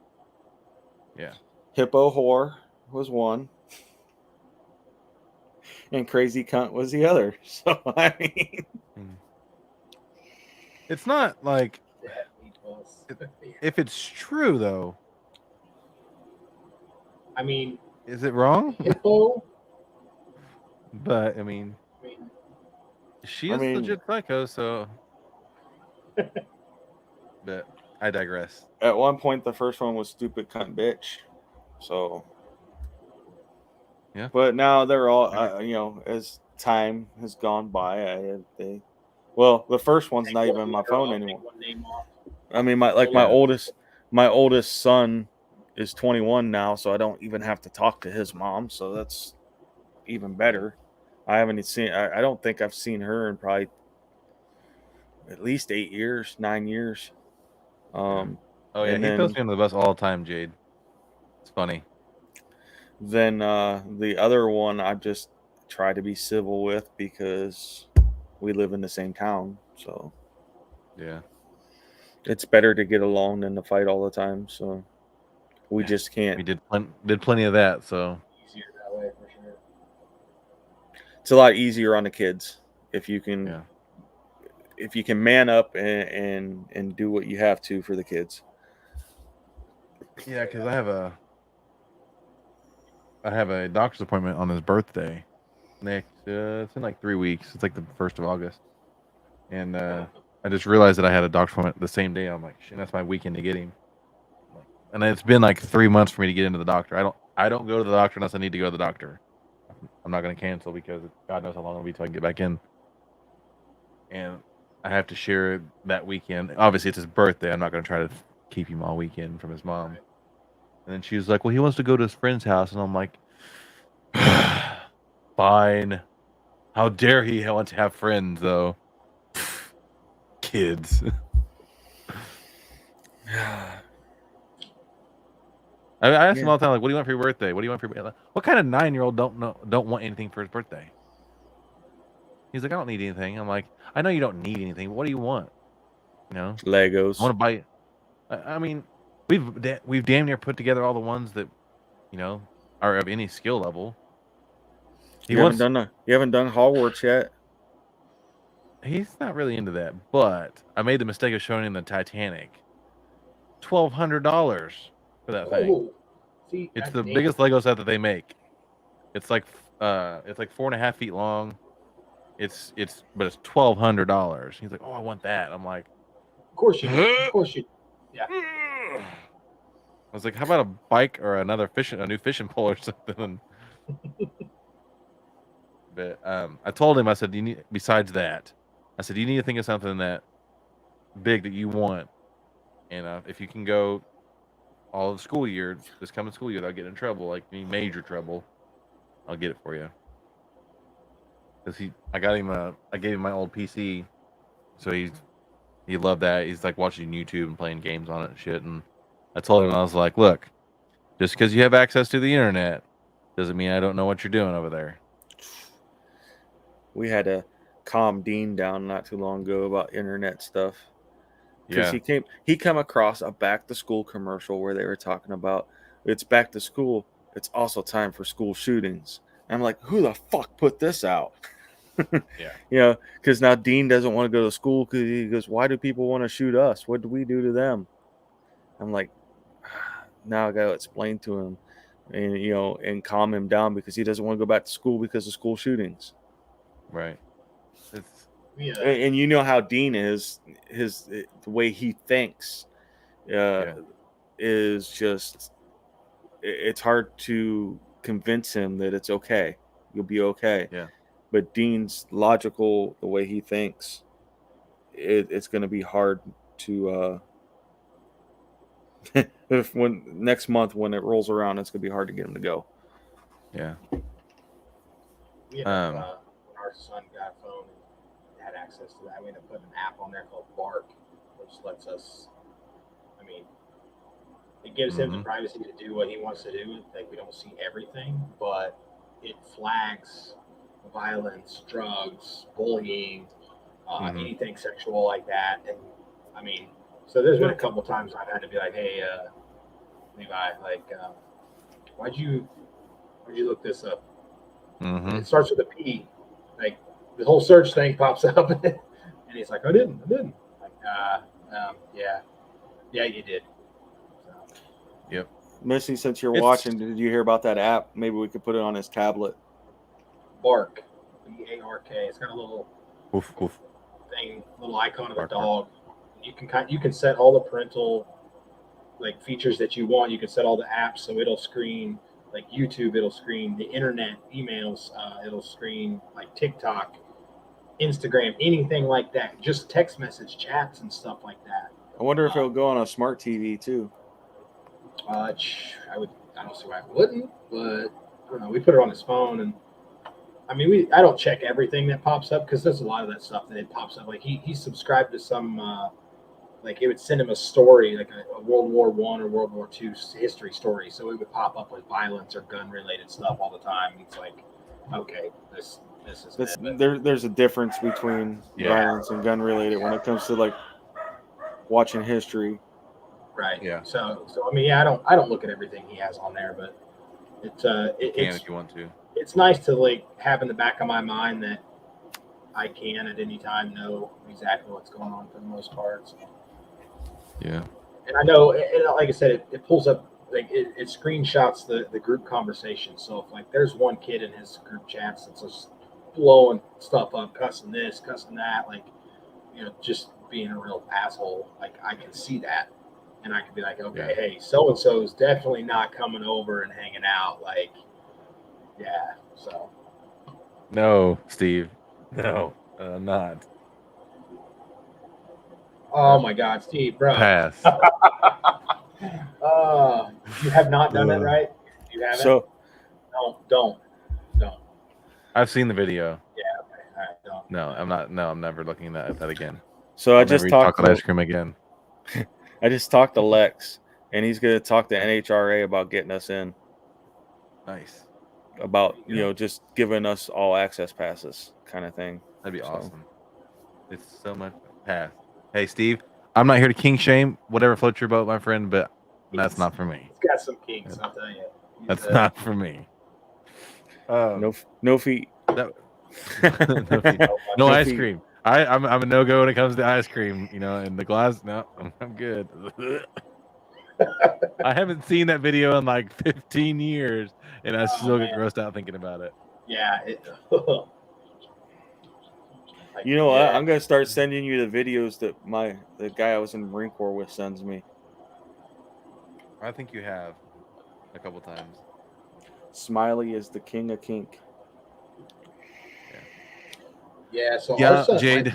Yeah, Hippo whore was one. And crazy cunt was the other. So I mean, it's not like if it's true though. I mean, is it wrong? Hippo. But I mean, she is legit psycho. So, but I digress. At one point, the first one was stupid cunt bitch. So. Yeah. But now they're all, as time has gone by, the first one's not even my phone anymore. I mean, my oldest son is 21 now, so I don't even have to talk to his mom. So that's even better. I haven't seen. I don't think I've seen her in probably at least 8 years, 9 years. Oh yeah, And he throws then me on the bus all the time, Jade. It's funny. then the other one I just try to be civil with because we live in the same town, so Yeah. it's better to get along than to fight all the time. So we just can't. We did plenty of that, so Easier that way for sure. It's a lot easier on the kids if you can yeah. if you can man up and do what you have to for the kids. Yeah, because I have a doctor's appointment on his birthday next. It's in like 3 weeks. It's like the 1st of August, and I just realized that I had a doctor's appointment the same day. I'm like, shit, that's my weekend to get him. And it's been like 3 months for me to get into the doctor. I don't go to the doctor unless I need to go to the doctor. I'm not going to cancel because God knows how long it'll be till I can get back in. And I have to share that weekend. Obviously, it's his birthday. I'm not going to try to keep him all weekend from his mom. And then she was like, well, he wants to go to his friend's house. And I'm like, fine. How dare he want to have friends, though? Kids. I ask him all the time, like, what do you want for your birthday? What do you want for your birthday? What kind of 9-year-old don't want anything for his birthday? He's like, I don't need anything. I'm like, I know you don't need anything, but what do you want? You know? Legos. I want to buy. I mean, we've damn near put together all the ones that, you know, are of any skill level. You haven't done Hogwarts yet. He's not really into that, but I made the mistake of showing him the Titanic. $1,200 for that thing. See, it's the biggest Lego set that they make. It's like 4.5 feet long. But it's $1,200. He's like, oh, I want that. I'm like, of course you do. Of course you. Yeah. I was like, how about a bike or a new fishing pole or something? But I told him, I said, besides that, I said, you need to think of something that big that you want. And if you can go all of the school year, this coming school year, without getting in trouble, like any major trouble, I'll get it for you. Because I gave him my old PC, so he loved that. He's like watching YouTube and playing games on it and shit. And I told him, I was like, look, just because you have access to the internet doesn't mean I don't know what you're doing over there. We had to calm Dean down not too long ago about internet stuff. Because he came across a back to school commercial where they were talking about it's back to school. It's also time for school shootings. And I'm like, who the fuck put this out? Yeah. You know, because now Dean doesn't want to go to school because he goes, why do people want to shoot us? What do we do to them? I'm like, now I got to explain to him and, you know, and calm him down because he doesn't want to go back to school because of school shootings. Right. And you know how Dean is, the way he thinks is just, it's hard to convince him that it's okay. You'll be okay. Yeah. But Dean's logical, the way he thinks, it's going to be hard to, when next month when it rolls around, it's going to be hard to get him to go. Yeah. When our son got a phone and had access to that, we ended up putting an app on there called Bark, which lets us, I mean, it gives him the privacy to do what he wants to do. Like, we don't see everything, but it flags violence, drugs, bullying, anything sexual like that. And I mean, so there's been a couple times I've had to be like, hey, Levi, like, why'd you look this up? It starts with a P. Like, the whole search thing pops up, and he's like, I didn't. Like, yeah, you did. So. Yep. Missy, since you're watching, did you hear about that app? Maybe we could put it on his tablet. Bark, BARK. It's got a little thing, little icon of a dog. You can set all the parental like features that you want. You can set all the apps so it'll screen like YouTube, it'll screen the internet, emails, it'll screen like TikTok, Instagram, anything like that. Just text message chats and stuff like that. I wonder if it'll go on a smart TV too. I don't see why it wouldn't, but I don't know. We put it on his phone, and I mean, I don't check everything that pops up because there's a lot of that stuff that it pops up. Like he's subscribed to some, like it would send him a story, like a World War I or World War II history story. So it would pop up with violence or gun related stuff all the time. He's like, okay, this is there's a difference between violence and gun related when it comes to like watching history. Right. Yeah. So I mean, yeah, I don't look at everything he has on there, but it's if you want to. It's nice to like have in the back of my mind that I can at any time know exactly what's going on for the most part. So. Yeah. And I know, like I said, it pulls up, like it screenshots the group conversation. So if like there's one kid in his group chats that's just blowing stuff up, cussing this, cussing that, like, just being a real asshole, like I can see that. And I can be like, okay, hey, so-and-so is definitely not coming over and hanging out. Like, yeah, so. No, Steve. No, not. Oh my God, Steve, bro. Pass. You have not done that, right? You haven't? So, don't. I've seen the video. Yeah, okay. All right, don't. No, I'm not. No, I'm never looking at that again. So I just talked about ice cream again. I just talked to Lex, and he's going to talk to NHRA about getting us in. Nice. About just giving us all access passes, kind of thing. That'd be awesome. It's so much pass. Hey, Steve, I'm not here to king shame. Whatever floats your boat, my friend, but that's not for me. He's got some kinks, I'll tell you. That's not for me. No feet. No feet. No ice cream. I'm a no-go when it comes to ice cream. And the glass. No, I'm good. I haven't seen that video in like 15 years, and I still get grossed out thinking about it. Yeah. I'm gonna start sending you the videos that the guy I was in the Marine Corps with sends me. I think you have a couple times. Smiley is the king of kink. Yeah. So our son, Jade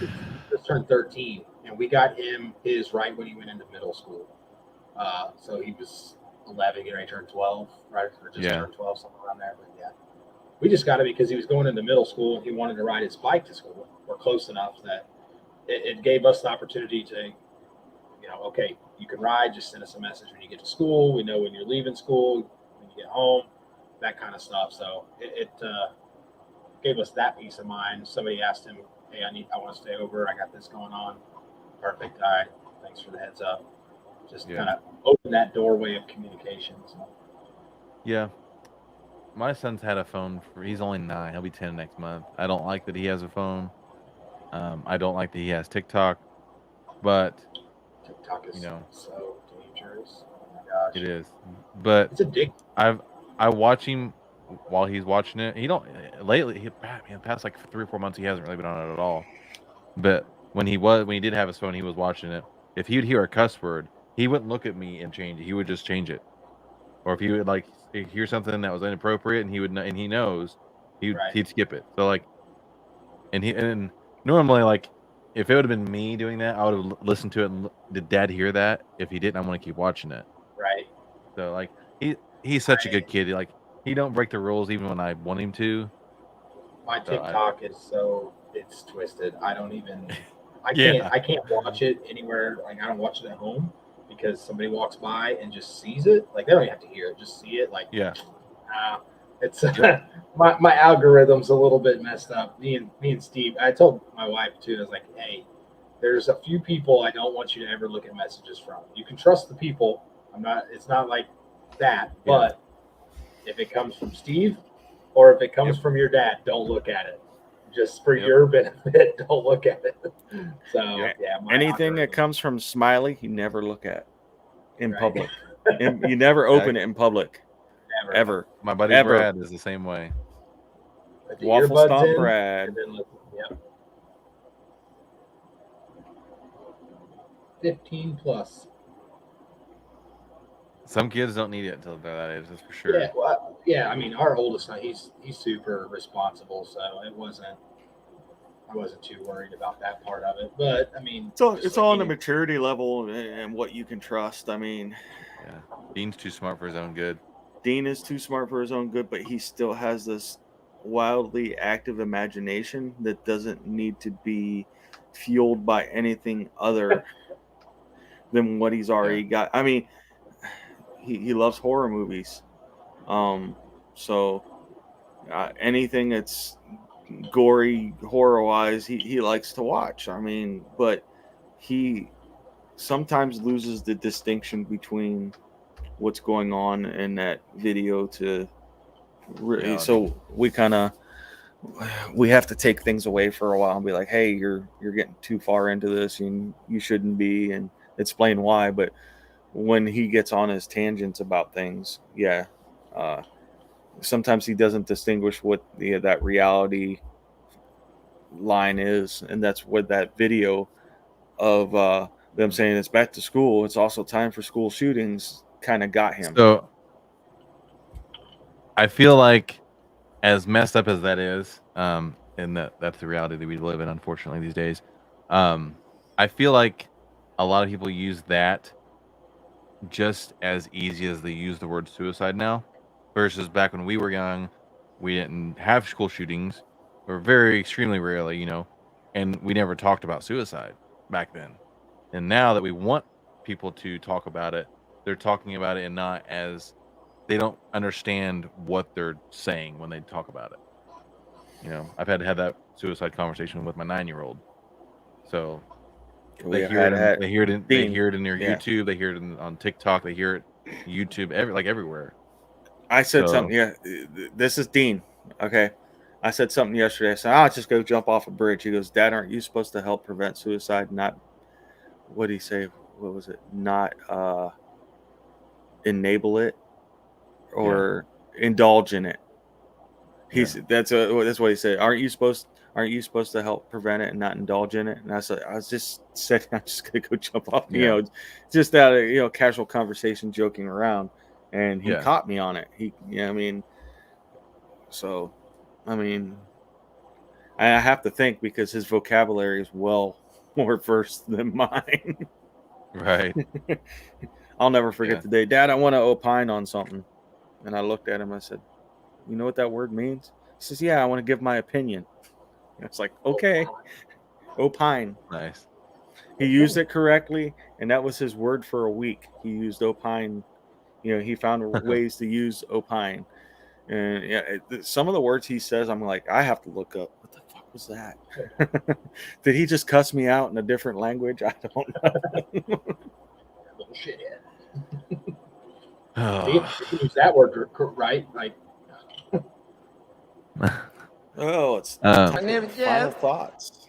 just turned 13, and we got him his right when he went into middle school. So he was 11, getting ready to turn 12, right? Or just turned 12, something around there. But yeah, we just got it because he was going into middle school and he wanted to ride his bike to school. We're close enough that it gave us the opportunity to, okay, you can ride. Just send us a message when you get to school. We know when you're leaving school, when you get home, that kind of stuff. So it gave us that peace of mind. Somebody asked him, hey, I want to stay over. I got this going on. Perfect. All right. Thanks for the heads up. Just kind of open that doorway of communication. So. Yeah. My son's had a phone he's only 9. He'll be 10 next month. I don't like that he has a phone. I don't like that he has TikTok, but TikTok is so dangerous. Oh my gosh. It is. But it's addictive. I watch him while he's watching it. Lately, past like 3 or 4 months, he hasn't really been on it at all. But when he did have his phone, he was watching it. If he would hear a cuss word, he wouldn't look at me and change it. He would just change it. Or if he would hear something that was inappropriate and he knows, he'd skip it. So and normally if it would have been me doing that, I would have listened to it and did Dad hear that? If he didn't, I'm going to keep watching it. Right. So he's such a good kid. He don't break the rules even when I want him to. My TikTok is it's twisted. I don't even I can't watch it anywhere. Like I don't watch it at home because somebody walks by and just sees it. Like they don't even have to hear it, just see it. It's my algorithm's a little bit messed up. Me and Steve, I told my wife too. I was like, hey, there's a few people I don't want you to ever look at messages from. You can trust the people. It's not like that, but if it comes from Steve or if it comes from your dad, don't look at it. Just for your benefit, don't look at it. So anything that comes from Smiley, you never look at in public. You never open it in public. Never. Ever. My buddy Brad is the same way. Waffle Stomp Brad. 15 plus. Some kids don't need it until they're that age, that's for sure. I mean, our oldest son, he's super responsible, so I wasn't too worried about that part of it. But I mean, it's all on the maturity level and what you can trust. I mean, Dean's too smart for his own good. Dean is too smart for his own good, but he still has this wildly active imagination that doesn't need to be fueled by anything other than what he's already got. I mean, he loves horror movies. So anything that's gory horror wise, he likes to watch. I mean, but he sometimes loses the distinction between what's going on in that video to so we have to take things away for a while and be like, hey, you're getting too far into this and you shouldn't be, and explain why. But when he gets on his tangents about things, sometimes he doesn't distinguish what that reality line is, and that's what that video of them saying it's back to school, it's also time for school shootings, kind of got him. So I feel like, as messed up as that is, and that's the reality that we live in, unfortunately, these days. I feel like a lot of people use that just as easy as they use the word suicide now, versus back when we were young, we didn't have school shootings, or very extremely rarely, and we never talked about suicide back then. And now that we want people to talk about it, they're talking about it, and not as they don't understand what they're saying when they talk about it. I've had to have that suicide conversation with my 9-year-old. So they hear it in their YouTube, they hear it on TikTok, they hear it YouTube, everywhere. I said something. Yeah, this is Dean. Okay, I said something yesterday. I said, "I'll just go jump off a bridge." He goes, "Dad, aren't you supposed to help prevent suicide? Not what did he say? What was it? Not enable it or indulge in it." That's what he said. Aren't you supposed to help prevent it and not indulge in it? And I said, I'm just gonna go jump off. Just out of casual conversation, joking around, and he caught me on it. I have to think, because his vocabulary is well more versed than mine. Right. I'll never forget the day, Dad, I want to opine on something. And I looked at him, I said, you know what that word means? He says, yeah, I want to give my opinion. And it's like, okay, opine. Nice. He used it correctly, and that was his word for a week. He used opine. He found ways to use opine. And some of the words he says, I'm like, I have to look up. What the fuck was that? Did he just cuss me out in a different language? I don't know. Bullshit. You can use that word right, like. It's my name is final Jeff. thoughts.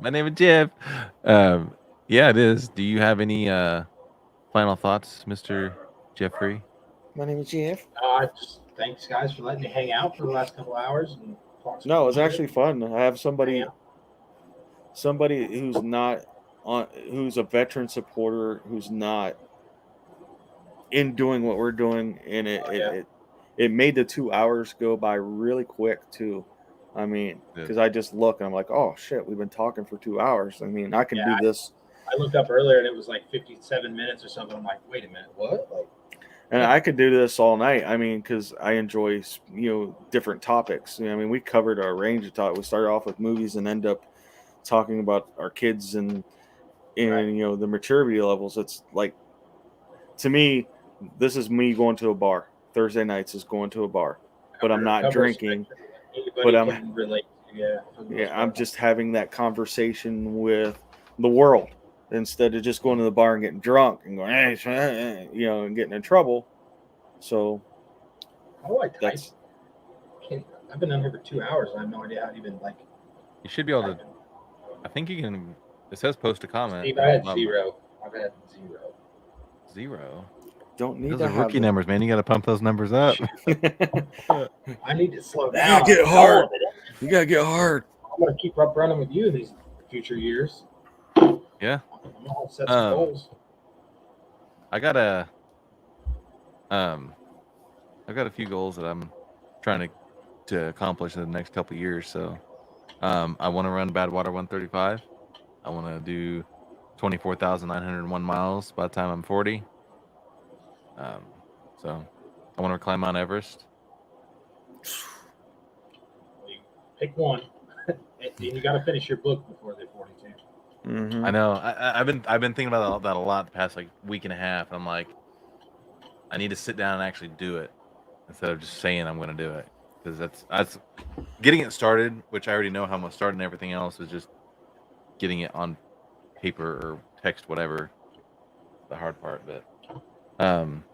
My name is Jeff. Yeah, it is. Do you have any final thoughts, Mr. Jeffrey? My name is Jeff. Just thanks, guys, for letting me hang out for the last couple hours. And no, it was actually fun. I have somebody who's not who's a veteran supporter, who's not in doing what we're doing, and it made the 2 hours go by really quick too. I mean, because I just look and I'm like, oh shit, we've been talking for 2 hours. I mean, I can do this. I looked up earlier and it was like 57 minutes or something. I'm like, wait a minute, what? And I could do this all night. I mean, because I enjoy different topics. I mean, we covered a range of topics. We started off with movies and end up talking about our kids and the maturity levels. It's like, to me, this is me going to a bar. Thursday nights is going to a bar, but I'm not drinking. But I'm relate. I'm just having that conversation with the world instead of just going to the bar and getting drunk and going, and getting in trouble. So, how do I type? I've been on here for 2 hours and I have no idea how to even You should be able to. I think you can. It says post a comment. Steve, I had zero. I've had zero. Zero. Don't need those are rookie numbers, man. You got to pump those numbers up. I need to slow down. You gotta get hard. You gotta get hard. I'm gonna keep up running with you these future years. Yeah. I'm gonna set some goals. I've got a few goals that I'm trying to accomplish in the next couple of years. So, I want to run Badwater 135. I want to do 24,901 miles by the time I'm 40. So I want to climb Mount Everest. Pick one, and you got to finish your book before they're 42. Mm-hmm. I know. I've been thinking about that a lot the past like week and a half. I'm like, I need to sit down and actually do it instead of just saying I'm going to do it, because that's getting it started, which I already know how I'm going to start, and everything else is just getting it on paper or text, whatever. The hard part, but Tom,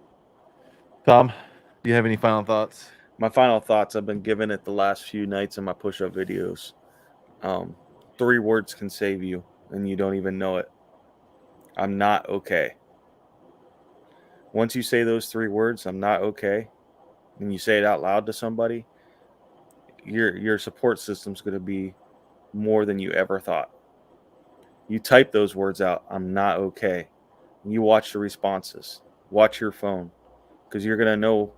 do you have any final thoughts? My final thoughts, I've been giving it the last few nights in my push-up videos. 3 words can save you, and you don't even know it. I'm not okay. Once you say those 3 words, I'm not okay, and you say it out loud to somebody, your support system's going to be more than you ever thought. You type those words out, I'm not okay, and you watch the responses. Watch your phone, because you're going to know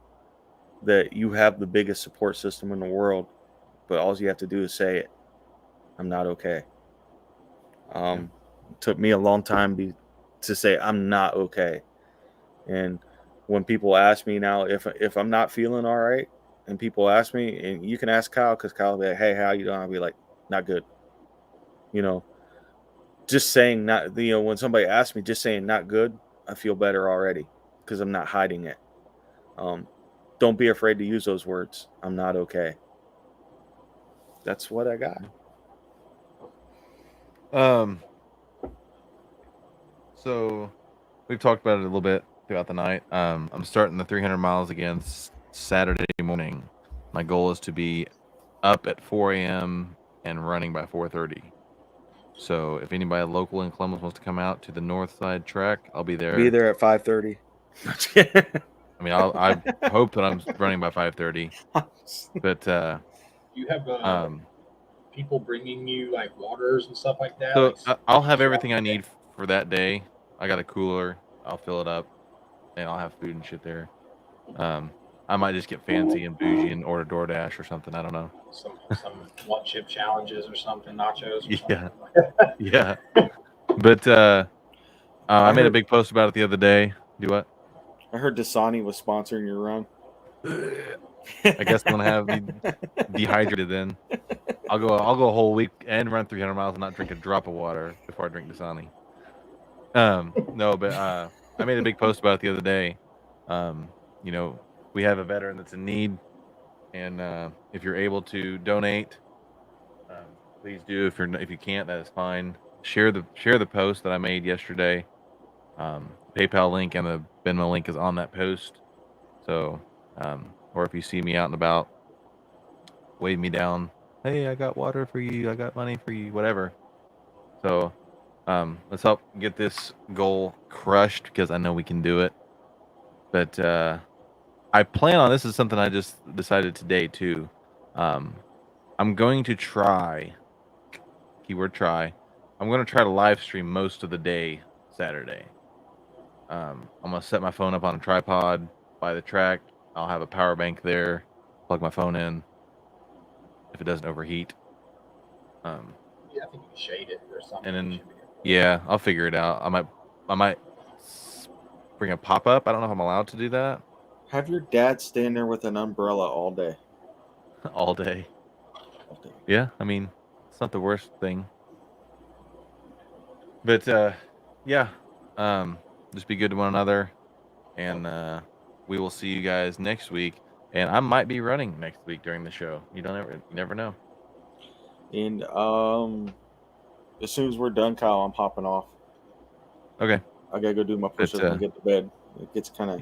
that you have the biggest support system in the world, but all you have to do is say it. I'm not okay. It took me a long time to say I'm not okay. And when people ask me now if I'm not feeling all right, and people ask me, and you can ask Kyle, because Kyle will be like, hey, how you doing? I'll be like, not good. Just saying not, when somebody asks me, just saying not good, I feel better already, because I'm not hiding it. Don't be afraid to use those words. I'm not okay. That's what I got. So we've talked about it a little bit throughout the night. I'm starting the 300 miles again Saturday morning. My goal is to be up at 4 a.m. and running by 4:30. So if anybody local in Columbus wants to come out to the north side track, I'll be there. Be there at 5:30. I mean, I hope that I'm running by 5:30. But you have people bringing you like waters and stuff like that. So like, I'll have everything I need for that day. I got a cooler. I'll fill it up, and I'll have food and shit there. I might just get fancy and bougie and order DoorDash or something. I don't know. Some one chip challenges or something, nachos. Or Yeah, something. yeah. But I made a big post about it the other day. Do what? I heard Dasani was sponsoring your run. I guess I'm gonna have me dehydrated then. I'll go a whole week and run 300 miles and not drink a drop of water before I drink Dasani. No, but I made a big post about it the other day. We have a veteran that's in need, and if you're able to donate, please do. If you can't, that is fine. Share the post that I made yesterday. PayPal link and the Venmo link is on that post. So, or if you see me out and about, wave me down. Hey, I got water for you. I got money for you. Whatever. So, let's help get this goal crushed, because I know we can do it. But I plan on, this is something I just decided today too. I'm going to try, keyword try, I'm going to try to live stream most of the day Saturday. I'm going to set my phone up on a tripod by the track. I'll have a power bank there, plug my phone in if it doesn't overheat. Yeah, I think you can shade it or something. And then, yeah, I'll figure it out. I might bring a pop-up. I don't know if I'm allowed to do that. Have your dad stand there with an umbrella all day. All day. Yeah, I mean, it's not the worst thing. But yeah, just be good to one another, and we will see you guys next week. And I might be running next week during the show. You never know. And as soon as we're done, Kyle, I'm hopping off. Okay. I gotta go do my push-ups and get to bed. It gets kind of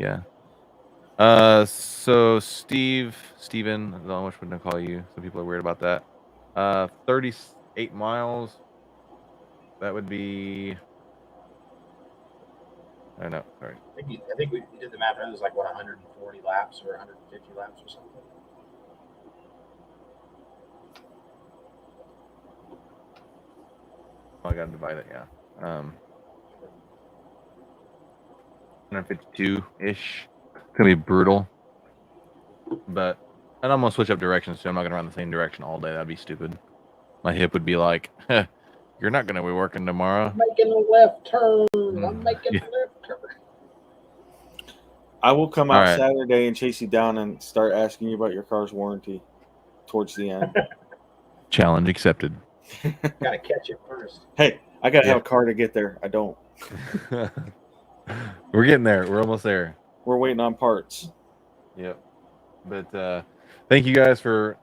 So Steven, I don't know which one to call you. Some people are weird about that. 38 miles. That would be. I don't know. Sorry. I think we did the math. It was like 140 laps or 150 laps or something. Oh, I gotta divide it. Yeah. 152-ish. It's gonna be brutal. But and I'm gonna switch up directions too. I'm not gonna run the same direction all day. That'd be stupid. My hip would be like, "You're not gonna be working tomorrow." I'm making a left turn. I'm making a left turn. I will come out Saturday and chase you down and start asking you about your car's warranty towards the end. Challenge accepted. Gotta catch it first. Hey, I gotta have a car to get there. I don't. We're getting there. We're almost there. We're waiting on parts. Yep. But thank you guys for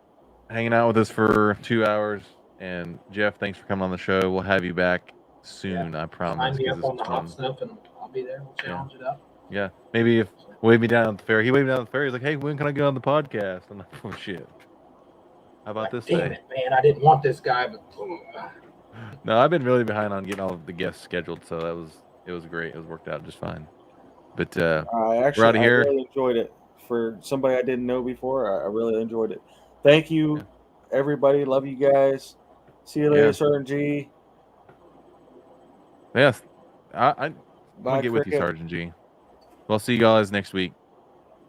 hanging out with us for 2 hours. And Jeff, thanks for coming on the show. We'll have you back soon. I promise. Sign me up 'cause on it's the hot fun. stuff, and I'll be there. We'll challenge it up. Yeah. Maybe if wave me down at the ferry. He waved me down at the ferry. He's like, "Hey, when can I get on the podcast?" I'm like, "Oh shit." How about this Damn day? it, man! I didn't want this guy, but No, I've been really behind on getting all of the guests scheduled, so it was great. It was worked out just fine. But Actually, we're out of here. I really enjoyed it. For somebody I didn't know before, I really enjoyed it. Thank you, everybody. Love you guys. See you later, Sergeant G. Yes, I'm Bye, gonna get with you, Cricket. Sergeant G. We'll see you guys next week.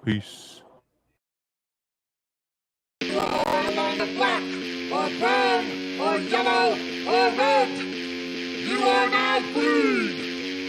Peace. You are all on the black, or brown, or yellow, or red. You are now green.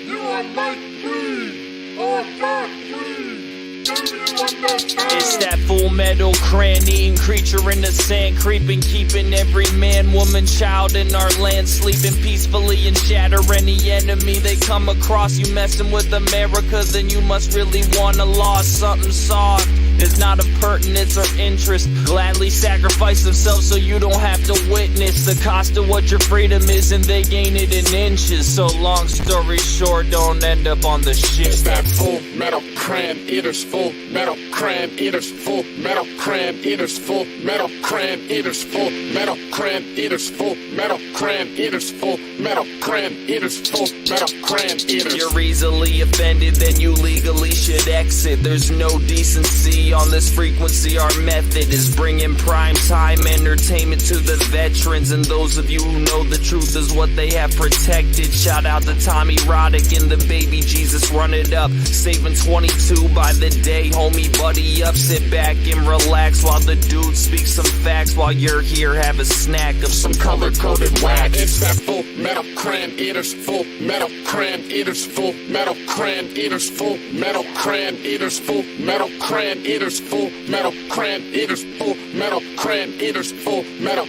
You are light green, or dark green. Do you understand? It's that full metal cran-eating creature in the sand, creeping, keeping every man, woman, child in our land, sleeping peacefully and shatter any enemy they come across. You messing with America, then you must really wanna lost something soft. It's not of pertinence or interest. Gladly sacrifice themselves so you don't have to witness the cost of what your freedom is, and they gain it in inches. So long story short, don't end up on the ship. It's that full metal cran eaters, full metal cran eaters, full metal cran eaters, full metal cran eaters, full metal cran eaters, full metal cran eaters, full metal cran eaters, full metal cran eaters. You're easily offended, then you legally should exit. There's no decency on this frequency. Our method is bringing prime time entertainment to the veterans, and those of you who know the truth is what they have protected. Shout out to Tommy Roddick and the baby Jesus, run it up. Saving 22 by the day, homie, buddy up. Sit back and relax while the dude speaks some facts. While you're here, have a snack of some color-coded wax. It's that full metal cran eaters, full metal cran eaters, full metal cran eaters, full metal cran eaters, full metal cran eaters, full metal cran eaters, full metal cran eaters, full metal